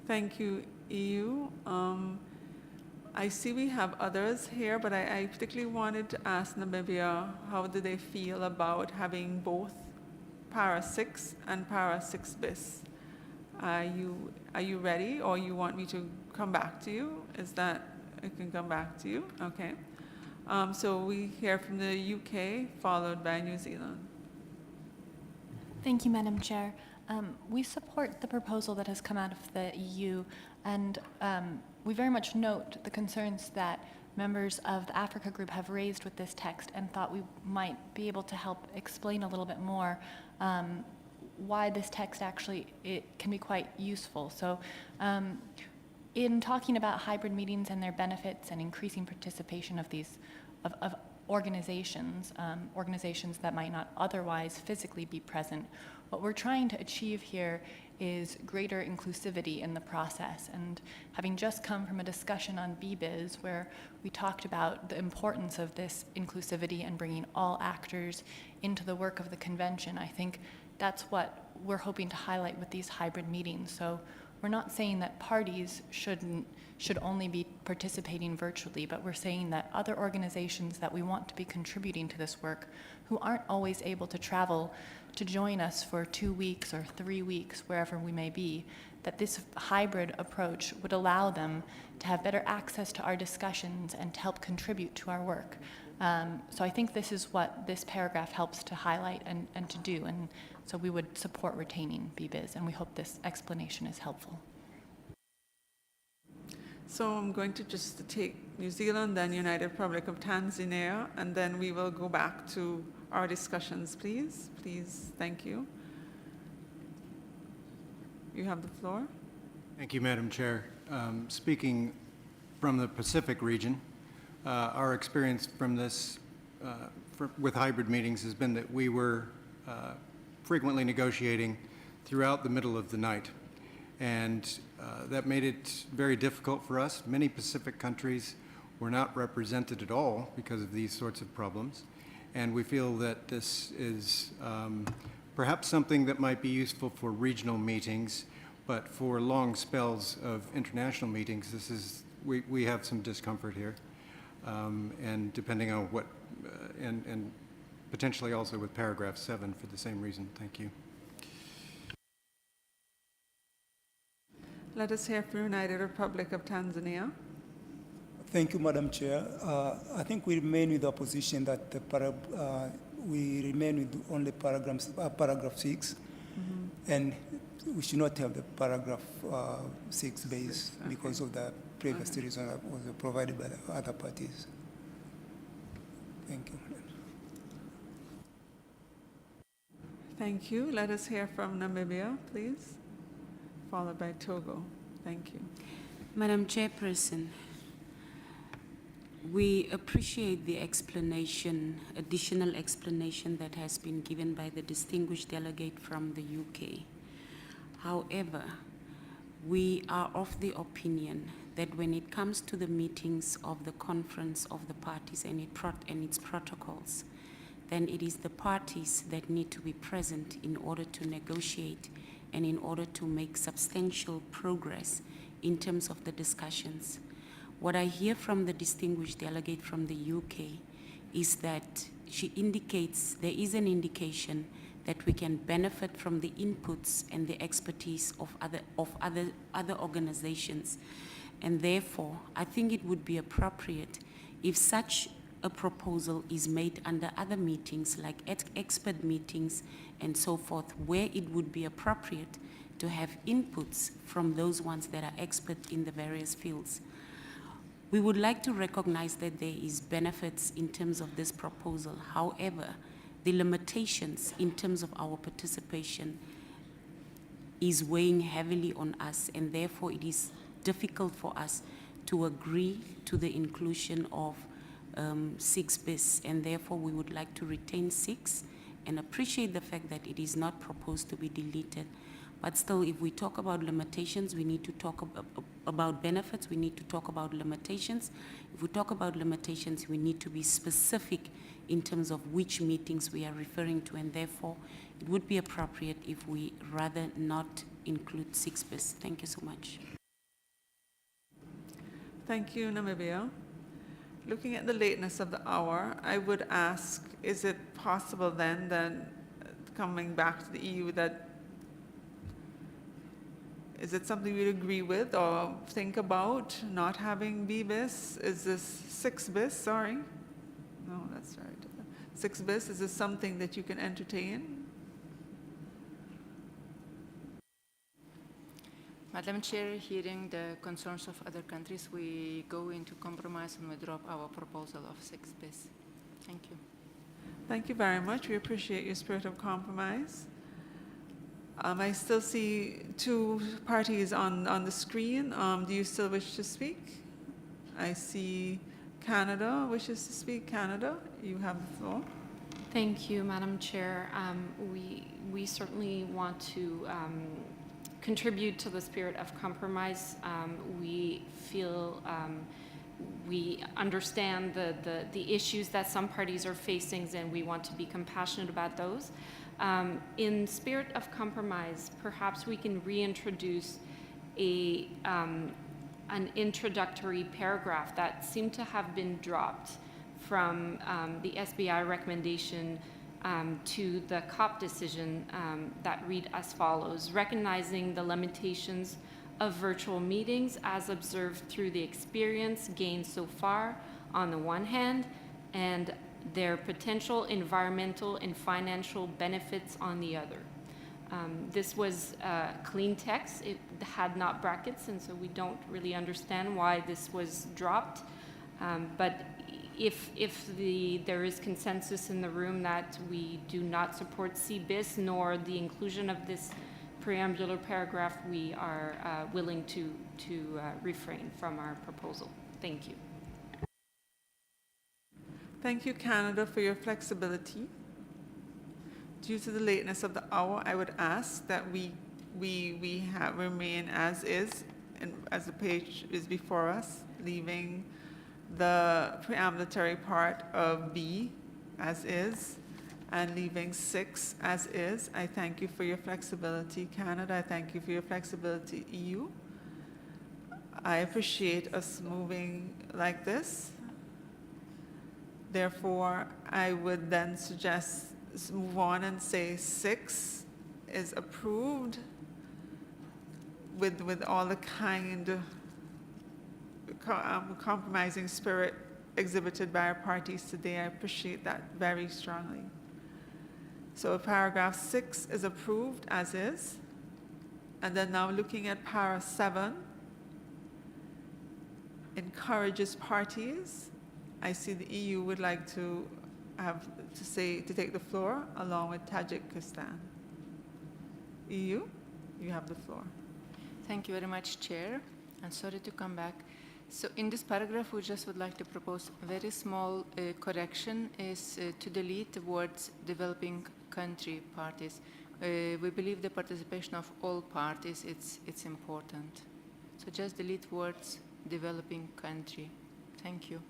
Thank you, EU. I see we have others here, but I particularly wanted to ask Namibia, how do they feel about having both para 6 and para 6 bis? Are you ready, or you want me to come back to you? Is that, I can come back to you? Okay. So we hear from the UK, followed by New Zealand. Thank you, Madam Chair. We support the proposal that has come out of the EU, and we very much note the concerns that members of the Africa Group have raised with this text, and thought we might be able to help explain a little bit more why this text actually can be quite useful. So in talking about hybrid meetings and their benefits and increasing participation of these of organizations that might not otherwise physically be present, what we're trying to achieve here is greater inclusivity in the process. And having just come from a discussion on BBIZ where we talked about the importance of this inclusivity and bringing all actors into the work of the convention, I think that's what we're hoping to highlight with these hybrid meetings. So we're not saying that parties should only be participating virtually, but we're saying that other organizations that we want to be contributing to this work, who aren't always able to travel to join us for 2 weeks or 3 weeks, wherever we may be, that this hybrid approach would allow them to have better access to our discussions and to help contribute to our work. So I think this is what this paragraph helps to highlight and to do, and so we would support retaining BBIZ, and we hope this explanation is helpful. So I'm going to just take New Zealand, then United Republic of Tanzania, and then we will go back to our discussions, please. Please, thank you. You have the floor. Thank you, Madam Chair. Speaking from the Pacific region, our experience from this with hybrid meetings has been that we were frequently negotiating throughout the middle of the night. And that made it very difficult for us. Many Pacific countries were not represented at all because of these sorts of problems. And we feel that this is perhaps something that might be useful for regional meetings, but for long spells of international meetings, we have some discomfort here. And depending on what, and potentially also with paragraph 7 for the same reason. Thank you. Let us hear from the United Republic of Tanzania. Thank you, Madam Chair. I think we remain with the position that we remain with only paragraph 6, and we should not have the paragraph 6 base because of the previous reason that was provided by the other parties. Thank you. Thank you. Let us hear from Namibia, please, followed by Togo. Thank you. Madam Chairperson, we appreciate the explanation, additional explanation that has been given by the distinguished delegate from the UK. However, we are of the opinion that when it comes to the meetings of the conference of the parties and its protocols, then it is the parties that need to be present in order to negotiate and in order to make substantial progress in terms of the discussions. What I hear from the distinguished delegate from the UK is that she indicates there is an indication that we can benefit from the inputs and the expertise of other organizations. And therefore, I think it would be appropriate if such a proposal is made under other meetings, like expert meetings and so forth, where it would be appropriate to have inputs from those ones that are expert in the various fields. We would like to recognize that there is benefits in terms of this proposal. However, the limitations in terms of our participation is weighing heavily on us, and therefore it is difficult for us to agree to the inclusion of 6 bis, and therefore we would like to retain 6 and appreciate the fact that it is not proposed to be deleted. But still, if we talk about limitations, we need to talk about benefits, we need to talk about limitations. If we talk about limitations, we need to be specific in terms of which meetings we are referring to, and therefore it would be appropriate if we rather not include 6 bis. Thank you so much. Thank you, Namibia. Looking at the lateness of the hour, I would ask, is it possible then that coming back to the EU, that is it something we'd agree with or think about not having B bis? Is this 6 bis, sorry? No, that's right. 6 bis, is this something that you can entertain? Madam Chair, hearing the concerns of other countries, we go into compromise and we drop our proposal of 6 bis. Thank you. Thank you very much. We appreciate your spirit of compromise. I still see 2 parties on the screen. Do you still wish to speak? I see Canada wishes to speak. Canada, you have the floor. Thank you, Madam Chair. We certainly want to contribute to the spirit of compromise. We feel we understand the issues that some parties are facing, and we want to be compassionate about those. In spirit of compromise, perhaps we can reintroduce an introductory paragraph that seemed to have been dropped from the SBI recommendation to the COP decision that read as follows: recognizing the limitations of virtual meetings as observed through the experience gained so far on the one hand, and their potential environmental and financial benefits on the other. This was clean text. It had not brackets, and so we don't really understand why this was dropped. But if there is consensus in the room that we do not support C bis nor the inclusion of this preambular paragraph, we are willing to refrain from our proposal. Thank you. Thank you, Canada, for your flexibility. Due to the lateness of the hour, I would ask that we remain as is, and as the page is before us, leaving the preambulatory part of B as is, and leaving 6 as is. I thank you for your flexibility, Canada. I thank you for your flexibility, EU. I appreciate us moving like this. Therefore, I would then suggest move on and say 6 is approved with all the kind compromising spirit exhibited by our parties today. I appreciate that very strongly. So paragraph 6 is approved as is. And then now looking at para 7, encourages parties. I see the EU would like to take the floor along with Tajikistan. EU, you have the floor. Thank you very much, Chair. I'm sorry to come back. So in this paragraph, we just would like to propose a very small correction, is to delete the words developing country parties. We believe the participation of all parties, it's important. So just delete words developing country. Thank you.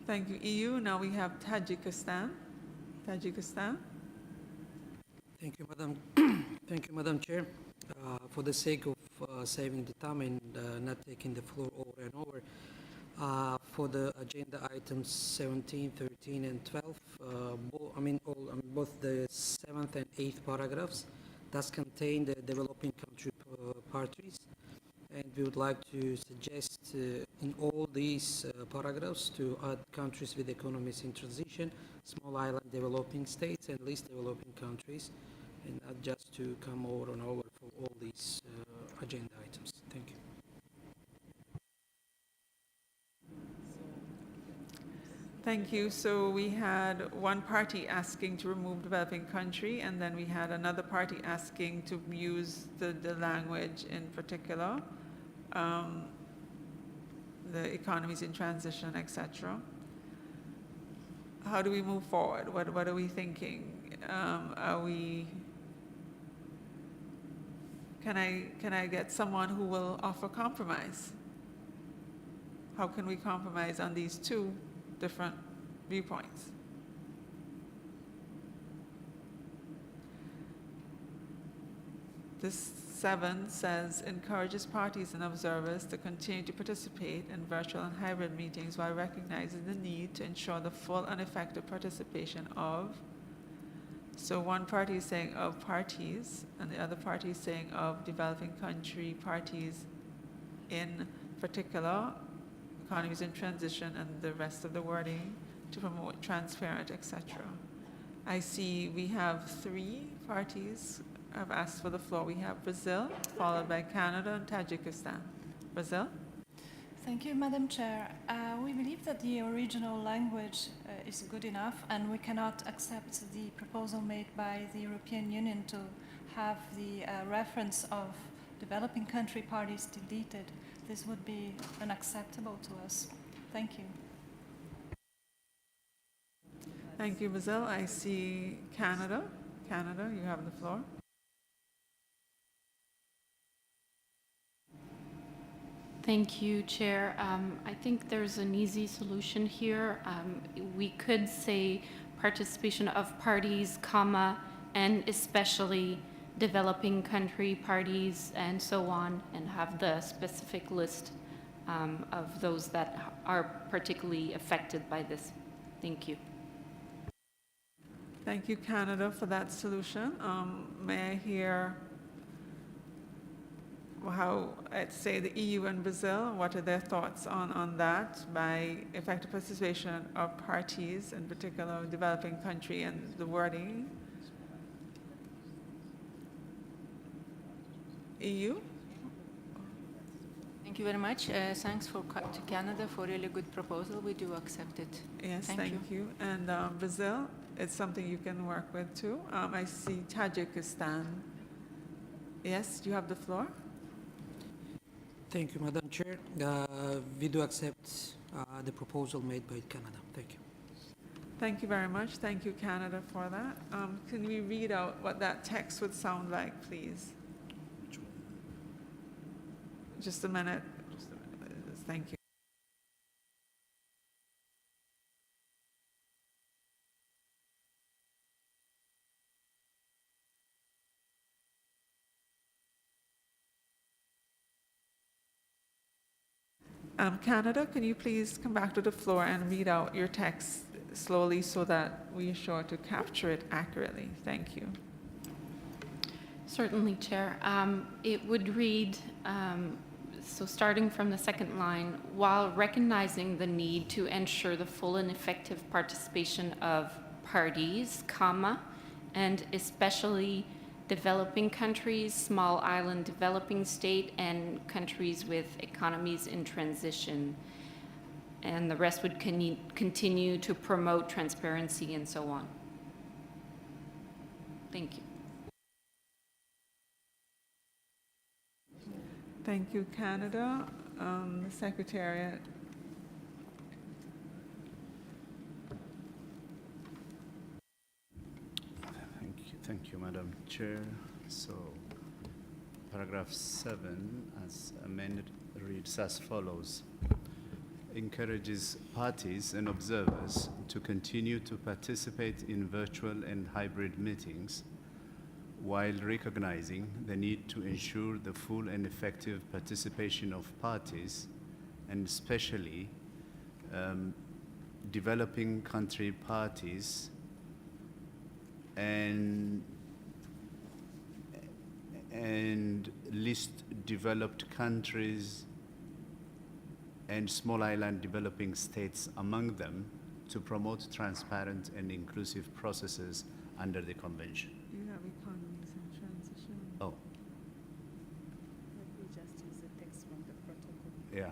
Thank you, EU. Now we have Tajikistan. Tajikistan. Thank you, Madam. Thank you, Madam Chair. For the sake of saving the time and not taking the floor over and over, for the agenda items 17, 13, and 12, both the 7th and 8th paragraphs, that contain the developing country parties. And we would like to suggest in all these paragraphs to add countries with economies in transition, small island developing states, and least developing countries, and not just to come over and over for all these agenda items. Thank you. Thank you. So we had one party asking to remove developing country, and then we had another party asking to use the language in particular, the economies in transition, etc. How do we move forward? What are we thinking? Can I get someone who will offer compromise? How can we compromise on these two different viewpoints? This 7 says, encourages parties and observers to continue to participate in virtual and hybrid meetings while recognizing the need to ensure the full and effective participation of. So one party is saying of parties, and the other party is saying of developing country parties, in particular, economies in transition, and the rest of the wording to promote transparent, etc. I see we have 3 parties have asked for the floor. We have Brazil, followed by Canada and Tajikistan. Brazil? Thank you, Madam Chair. We believe that the original language is good enough, and we cannot accept the proposal made by the European Union to have the reference of developing country parties deleted. This would be unacceptable to us. Thank you. Thank you, Brazil. I see Canada. Canada, you have the floor. Thank you, Chair. I think there's an easy solution here. We could say participation of parties, comma, and especially developing country parties and so on, and have the specific list of those that are particularly affected by this. Thank you. Thank you, Canada, for that solution. May I hear how, I'd say, the EU and Brazil, what are their thoughts on that by effective participation of parties, in particular developing country, and the wording? EU? Thank you very much. Thanks to Canada for a really good proposal. We do accept it. Yes, thank you. And Brazil, it's something you can work with too. I see Tajikistan. Yes, you have the floor. Thank you, Madam Chair. We do accept the proposal made by Canada. Thank you. Thank you very much. Thank you, Canada, for that. Can we read out what that text would sound like, please? Just a minute. Thank you. Canada, can you please come back to the floor and read out your text slowly so that we are sure to capture it accurately? Thank you. Certainly, Chair. It would read, so starting from the second line, while recognizing the need to ensure the full and effective participation of parties, comma, and especially developing countries, small island developing state, and countries with economies in transition. And the rest would continue to promote transparency and so on. Thank you. Thank you, Canada. The Secretariat. Thank you, Madam Chair. So, paragraph 7, as amended, reads as follows. Encourages parties and observers to continue to participate in virtual and hybrid meetings while recognizing the need to ensure the full and effective participation of parties, and especially developing country parties and list developed countries and small island developing states among them to promote transparent and inclusive processes under the convention. You have economies in transition. Oh, Let me just use the text from the protocol. yeah.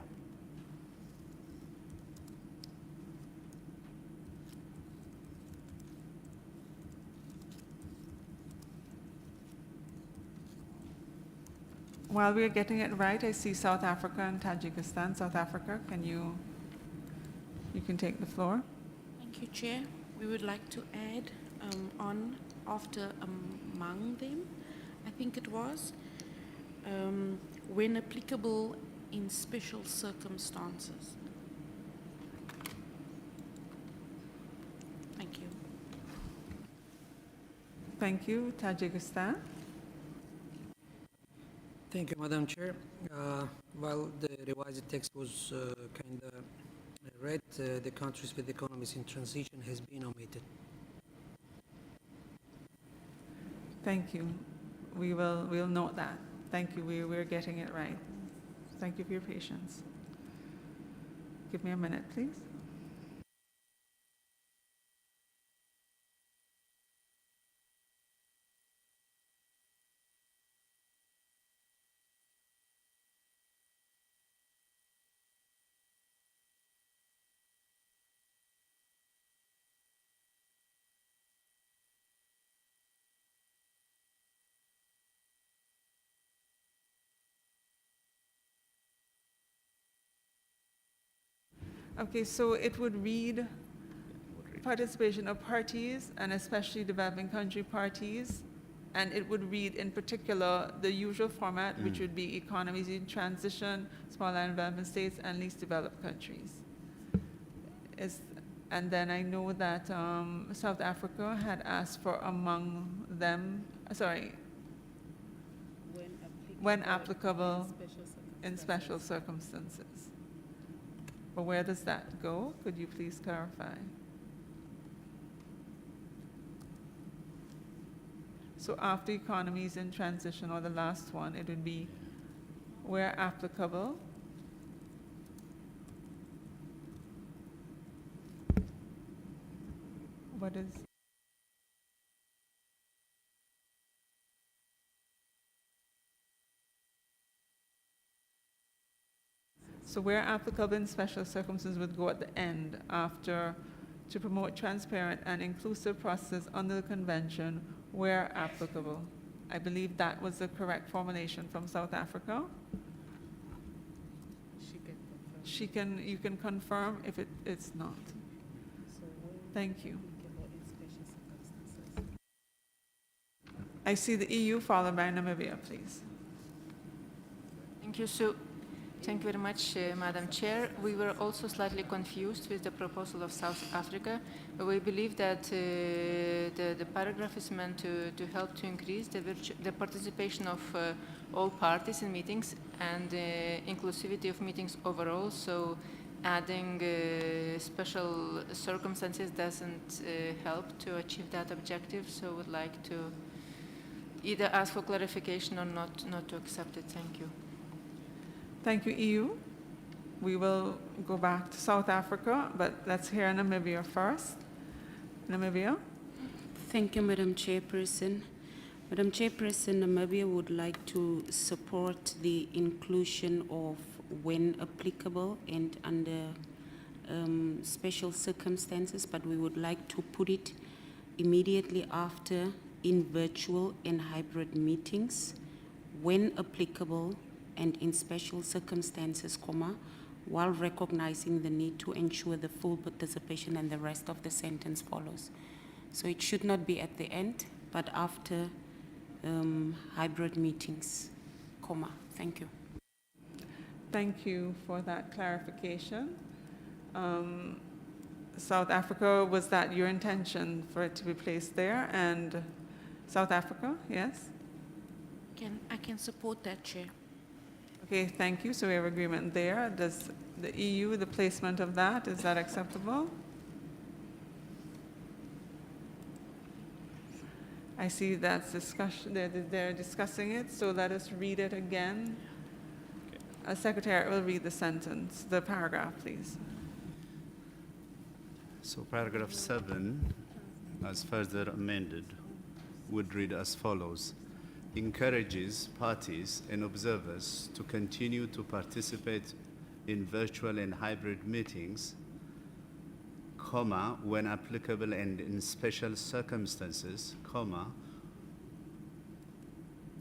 While we're getting it right, I see South Africa and Tajikistan. South Africa, you can take the floor. Thank you, Chair. We would like to add on after among them, I think it was, when applicable in special circumstances. Thank you. Thank you, Tajikistan. Thank you, Madam Chair. While the revised text was kind of read, the countries with economies in transition has been omitted. Thank you. We'll note that. Thank you. We're getting it right. Thank you for your patience. Give me a minute, please. Okay, so it would read participation of parties and especially developing country parties, and it would read in particular the usual format, which would be economies in transition, small island development states, and least developed countries. And then I know that South Africa had asked for among them, when applicable in special circumstances. But where does that go? Could you please clarify? So after economies in transition, or the last one, it would be where applicable. What is? So where applicable in special circumstances would go at the end after to promote transparent and inclusive processes under the convention where applicable. I believe that was the correct formulation from South Africa. You can confirm if it's not. Thank you. I see the EU followed by Namibia, please. Thank you. So, thank you very much, Madam Chair. We were also slightly confused with the proposal of South Africa. We believe that the paragraph is meant to help to increase the participation of all parties in meetings and inclusivity of meetings overall. So adding special circumstances doesn't help to achieve that objective. So would like to either ask for clarification or not to accept it. Thank you. Thank you, EU. We will go back to South Africa, but let's hear Namibia first. Namibia. Thank you, Madam Chairperson. Madam Chairperson, Namibia would like to support the inclusion of when applicable and under special circumstances, but we would like to put it immediately after in virtual and hybrid meetings, when applicable and in special circumstances, while recognizing the need to ensure the full participation, and the rest of the sentence follows. So it should not be at the end, but after hybrid meetings, comma. Thank you. Thank you for that clarification. South Africa, was that your intention for it to be placed there? And South Africa, yes? I can support that, Chair. Okay, thank you. So we have agreement there. Does the EU, the placement of that, is that acceptable? I see that's discussion, they're discussing it, so let us read it again. Secretary will read the sentence, the paragraph, please. So paragraph 7, as further amended, would read as follows. Encourages parties and observers to continue to participate in virtual and hybrid meetings, comma, when applicable and in special circumstances, comma,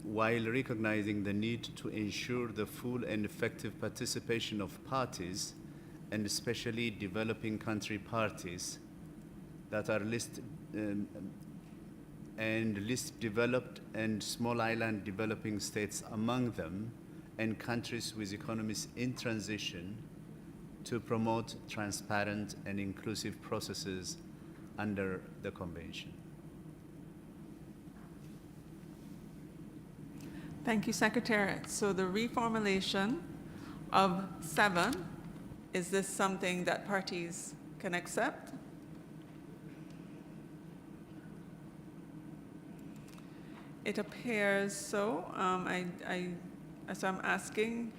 while recognizing the need to ensure the full and effective participation of parties, and especially developing country parties that are list developed and small island developing states among them, and countries with economies in transition, to promote transparent and inclusive processes under the Convention. Thank you, Secretariat. So the reformulation of 7, is this something that parties can accept? It appears so. So I'm asking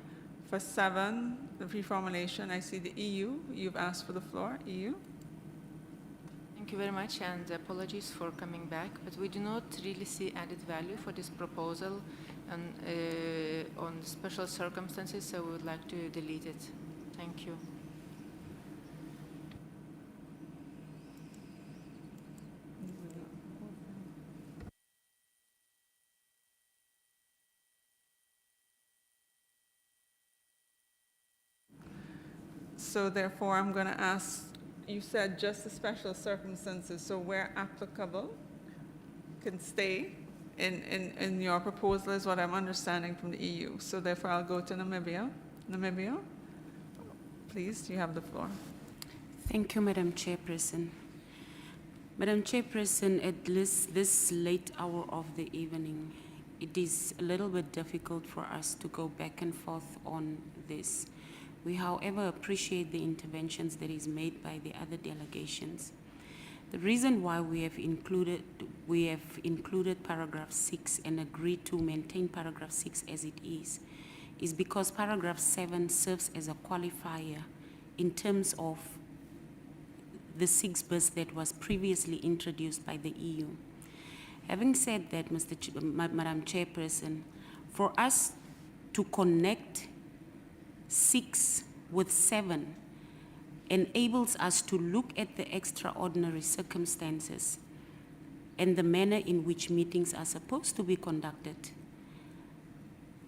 for 7, the reformulation. I see the EU. You've asked for the floor. EU. Thank you very much, and apologies for coming back, but we do not really see added value for this proposal and, on special circumstances, so we would like to delete it. Thank you. So therefore, I'm going to ask, you said just the special circumstances, so where applicable can stay in your proposal is what I'm understanding from the EU. So therefore, I'll go to Namibia. Namibia, please, you have the floor. Thank you, Madam Chairperson. Madam Chairperson, at this late hour of the evening, it is a little bit difficult for us to go back and forth on this. We, however, appreciate the interventions that is made by the other delegations. The reason why we have included paragraph 6 and agreed to maintain paragraph 6 as it is because paragraph 7 serves as a qualifier in terms of the 6 bis that was previously introduced by the EU. Having said that, Madam Chairperson, for us to connect 6 with 7 enables us to look at the extraordinary circumstances and the manner in which meetings are supposed to be conducted.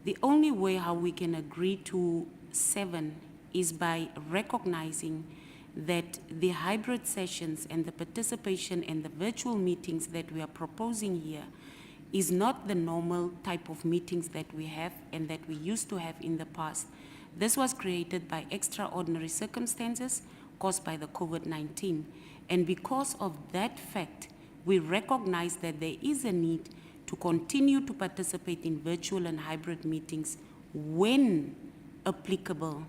The only way how we can agree to 7 is by recognizing that the hybrid sessions and the participation in the virtual meetings that we are proposing here is not the normal type of meetings that we have and that we used to have in the past. This was created by extraordinary circumstances caused by the COVID-19. And because of that fact, we recognize that there is a need to continue to participate in virtual and hybrid meetings when applicable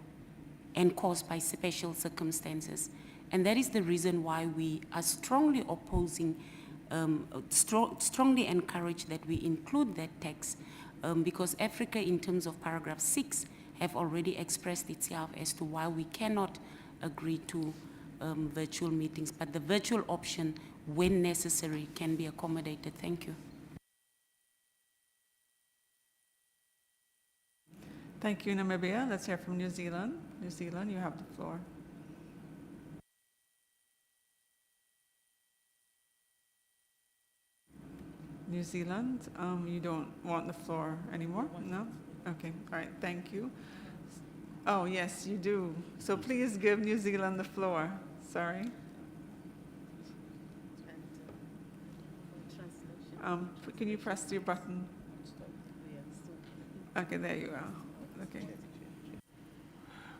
and caused by special circumstances. And that is the reason why we are strongly opposing, strongly encourage that we include that text, because Africa, in terms of paragraph 6, have already expressed itself as to why we cannot agree to virtual meetings, but the virtual option, when necessary, can be accommodated. Thank you. Thank you, Namibia. Let's hear from New Zealand. New Zealand, you have the floor. New Zealand, you don't want the floor anymore? No? Okay, all right, thank you. Oh, yes, you do. So please give New Zealand the floor. Sorry. Can you press your button? Okay, there you are. Okay.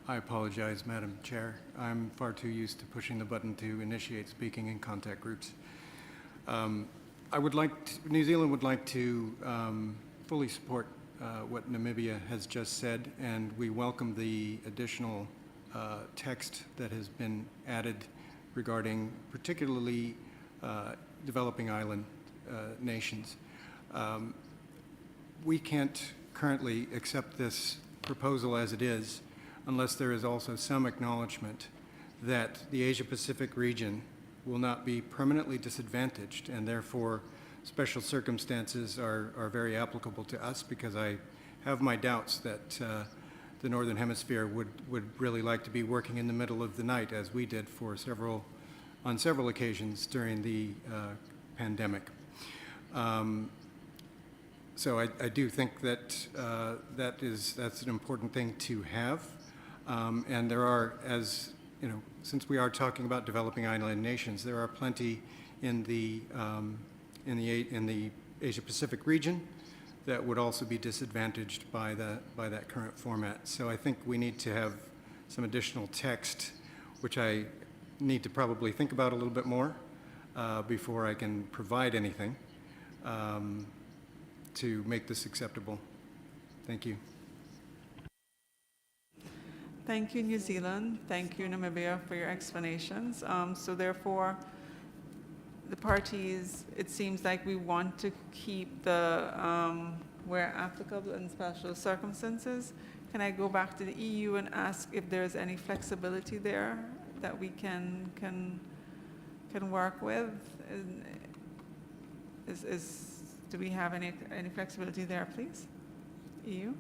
I apologize, Madam Chair. I'm far too used to pushing the button to initiate speaking in contact groups. New Zealand would like to fully support what Namibia has just said, and we welcome the additional text that has been added regarding particularly developing island nations. We can't currently accept this proposal as it is unless there is also some acknowledgement that the Asia-Pacific region will not be permanently disadvantaged, and therefore special circumstances are very applicable to us, because I have my doubts that the Northern Hemisphere would really like to be working in the middle of the night, as we did on several occasions during the pandemic. So I do think that that's an important thing to have. And there are, as you know, since we are talking about developing island nations, there are plenty in the Asia-Pacific region that would also be disadvantaged by that current format. So I think we need to have some additional text, which I need to probably think about a little bit more before I can provide anything to make this acceptable. Thank you. Thank you, New Zealand. Thank you, Namibia, for your explanations. So therefore, the parties, it seems like we want to keep the where applicable in special circumstances. Can I go back to the EU and ask if there's any flexibility there that we can work with? Do we have any flexibility there, please? EU?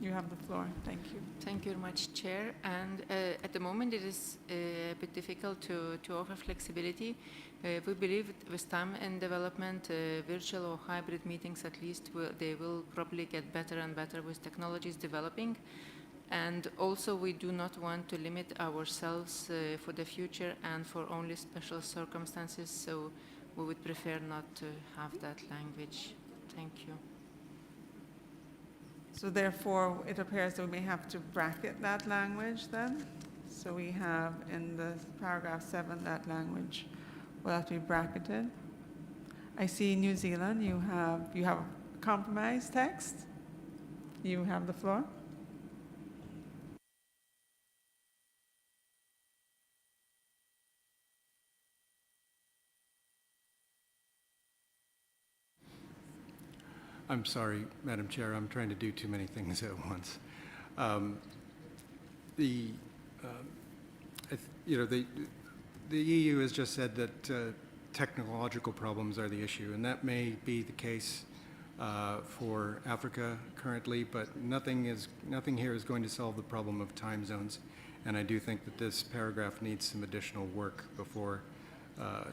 You have the floor. Thank you. Thank you very much, Chair. And at the moment, it is a bit difficult to offer flexibility. We believe with time and development, virtual or hybrid meetings at least, they will probably get better and better with technologies developing. And also, we do not want to limit ourselves for the future and for only special circumstances, so we would prefer not to have that language. Thank you. So therefore, it appears that we may have to bracket that language then. So we have in the paragraph 7 that language will have to be bracketed. I see New Zealand, you have a compromise text. You have the floor. I'm sorry, Madam Chair, I'm trying to do too many things at once. The EU has just said that technological problems are the issue, and that may be the case for Africa currently, but nothing here is going to solve the problem of time zones, and I do think that this paragraph needs some additional work before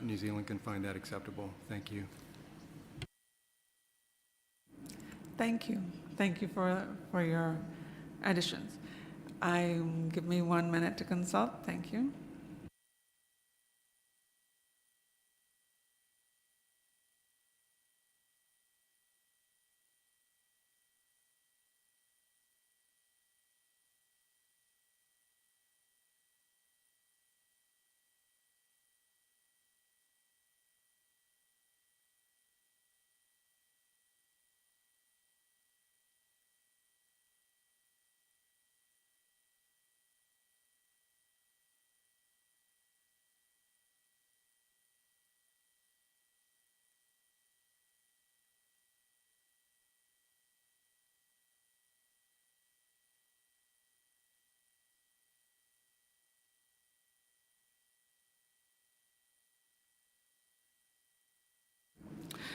New Zealand can find that acceptable. Thank you. Thank you. Thank you for your additions. Give me 1 minute to consult. Thank you.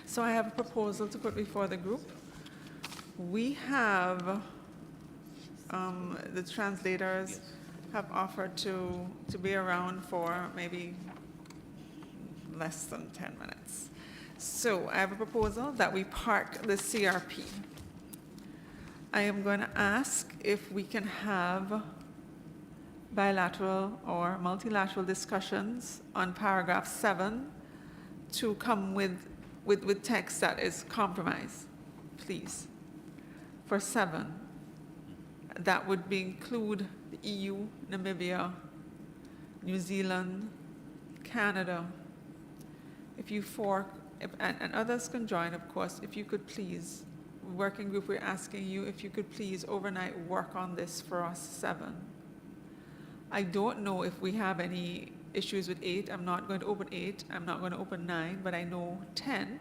So I have a proposal to put before the group. We have, the translators have offered to be around for maybe less than 10 minutes. So I have a proposal that we park the CRP. I am going to ask if we can have bilateral or multilateral discussions on paragraph 7 to come with text that is compromise, please. For 7, that would include the EU, Namibia, New Zealand, Canada. If you and others can join, of course, if you could please, working group, we're asking you if you could please overnight work on this for us 7. I don't know if we have any issues with 8. I'm not going to open 8. I'm not going to open 9, but I know 10,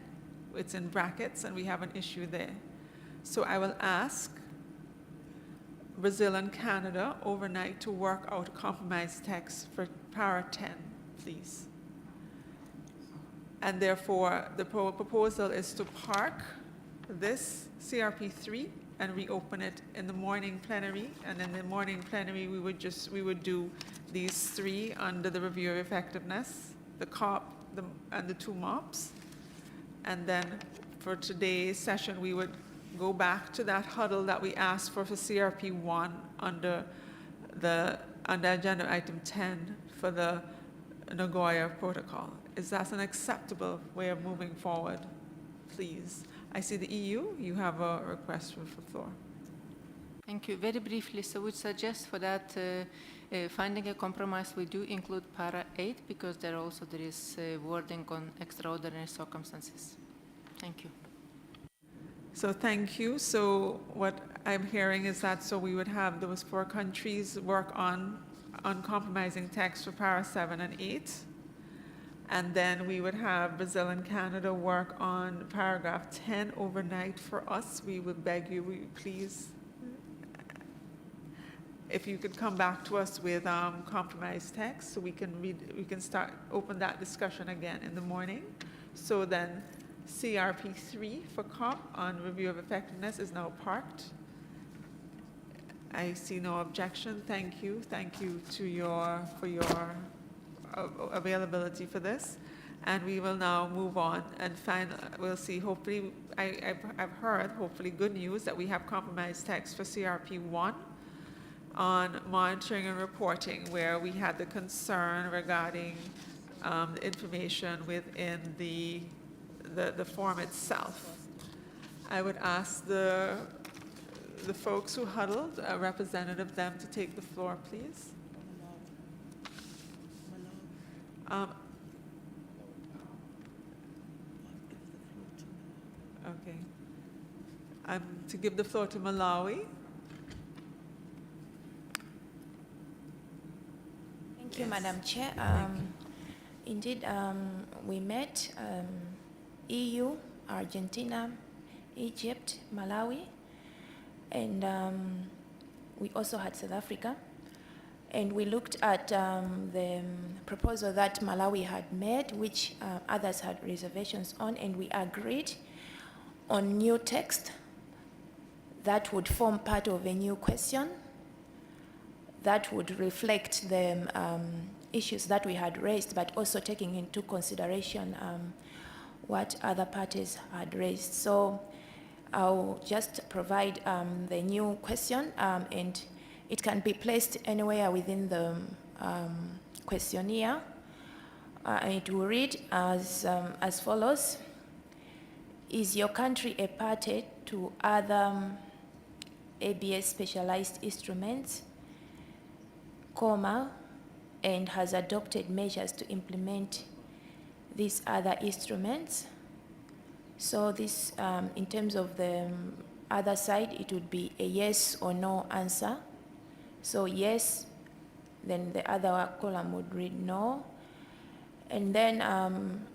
it's in brackets and we have an issue there. So I will ask Brazil and Canada overnight to work out a compromise text for para 10, please. And therefore, the proposal is to park this CRP 3 and reopen it in the morning plenary. And in the morning plenary, we would do these 3 under the review of effectiveness, the COP, and the 2 MOPs. And then for today's session, we would go back to that huddle that we asked for CRP 1 under agenda item 10 for the Nagoya Protocol. Is that an acceptable way of moving forward, please? I see the EU, you have a request for the floor. Thank you. Very briefly, so we suggest for that finding a compromise, we do include para 8 because there is wording on extraordinary circumstances. Thank you. So thank you. So what I'm hearing is that so we would have those 4 countries work on uncompromising text for para 7 and 8. And then we would have Brazil and Canada work on paragraph 10 overnight for us. We would beg you, please, if you could come back to us with compromise text so we can open that discussion again in the morning. So then CRP 3 for COP on review of effectiveness is now parked. I see no objection. Thank you. Thank you for your availability for this. And we will now move on and we'll see, hopefully, I've heard, hopefully good news that we have compromised text for CRP 1 on monitoring and reporting, where we had the concern regarding the information within the form itself. I would ask the folks who huddled, a representative of them, to take the floor, please. Okay. To give the floor to Malawi. Thank you, Madam Chair. Indeed, we met EU, Argentina, Egypt, Malawi, and we also had South Africa. And we looked at the proposal that Malawi had made, which others had reservations on, and we agreed on new text that would form part of a new question that would reflect the issues that we had raised, but also taking into consideration what other parties had raised. So I'll just provide the new question, and it can be placed anywhere within the questionnaire. And it will read as follows. Is your country a party to other ABS specialized instruments, and has adopted measures to implement these other instruments? So this, in terms of the other side, it would be a yes or no answer. So yes, then the other column would read no. And then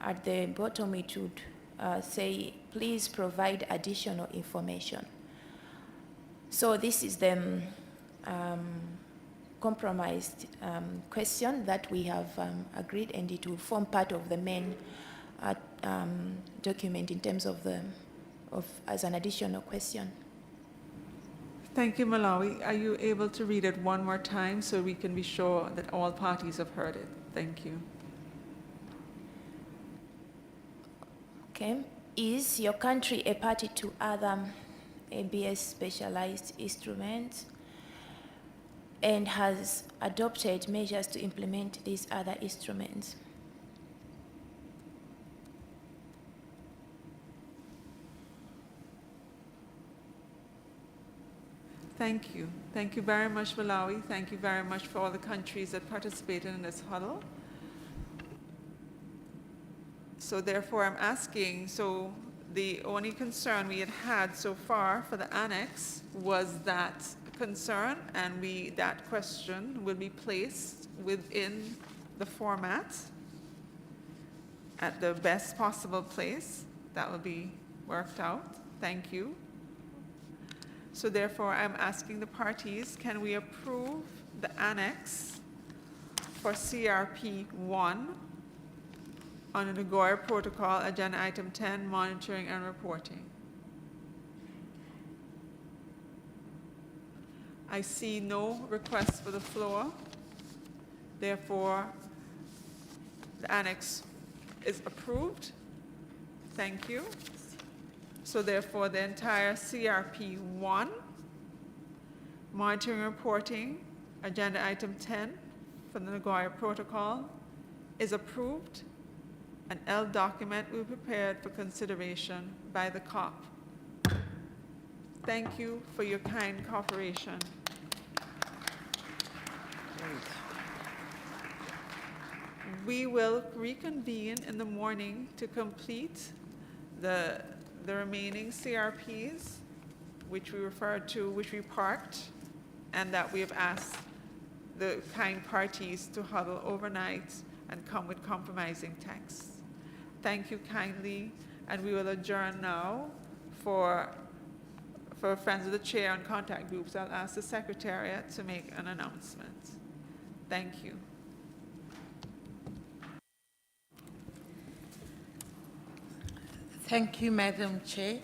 at the bottom it would say, please provide additional information. So this is the compromised question that we have agreed, and it will form part of the main document in terms of as an additional question. Thank you, Malawi. Are you able to read it one more time so we can be sure that all parties have heard it? Thank you. Okay. Is your country a party to other ABS specialized instruments and has adopted measures to implement these other instruments? Thank you. Thank you very much, Malawi. Thank you very much for all the countries that participated in this huddle. So therefore, I'm asking, so the only concern we had so far for the annex was that concern, and that question will be placed within the format at the best possible place. That will be worked out. Thank you. So therefore, I'm asking the parties, can we approve the annex for CRP 1 on the Nagoya Protocol, Agenda Item 10, Monitoring and Reporting? I see no request for the floor. Therefore, the annex is approved. Thank you. So therefore, the entire CRP 1, Monitoring and Reporting, Agenda Item 10 for the Nagoya Protocol is approved. An L document will be prepared for consideration by the COP. Thank you for your kind cooperation. We will reconvene in the morning to complete the remaining CRPs, which we referred to, which we parked, and that we have asked the kind parties to huddle overnight and come with compromising texts. Thank you kindly, and we will adjourn now for Friends of the Chair and contact groups. I'll ask the Secretariat to make an announcement. Thank you. Thank you, Madam Chair.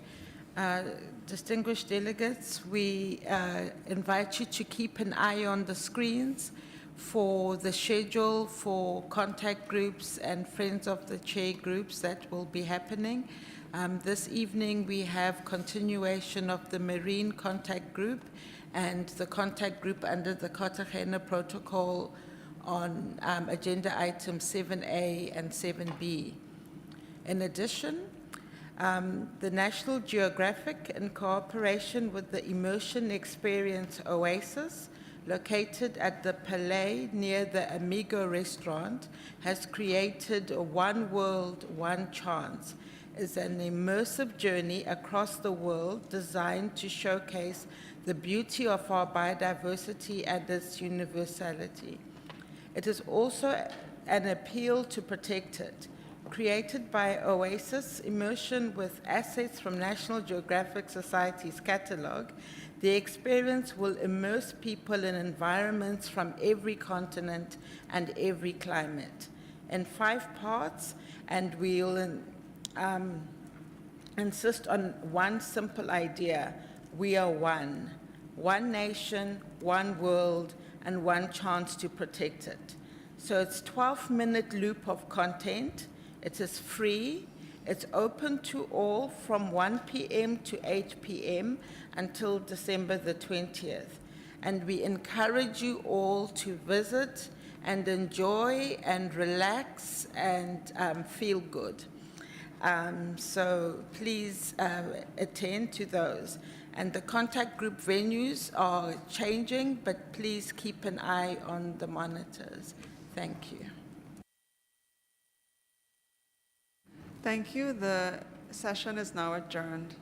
Distinguished delegates, we invite you to keep an eye on the screens for the schedule for contact groups and Friends of the Chair groups that will be happening. This evening we have continuation of the Marine Contact Group and the contact group under the Cartagena Protocol on Agenda Items 7A and 7B. In addition, the National Geographic, in cooperation with the Immersion Experience Oasis, located at the Palais near the Amigo restaurant, has created a One World, One Chance. It's an immersive journey across the world designed to showcase the beauty of our biodiversity and its universality. It is also an appeal to protect it. Created by Oasis, immersion with assets from National Geographic Society's catalog, the experience will immerse people in environments from every continent and every climate. In 5 parts, and we'll insist on one simple idea: we are one. One nation, one world, and one chance to protect it. So it's a 12-minute loop of content. It is free. It's open to all from 1 p.m. to 8 p.m. until December the 20th. And we encourage you all to visit and enjoy and relax and feel good. So please attend to those. And the contact group venues are changing, but please keep an eye on the monitors. Thank you. Thank you. The session is now adjourned.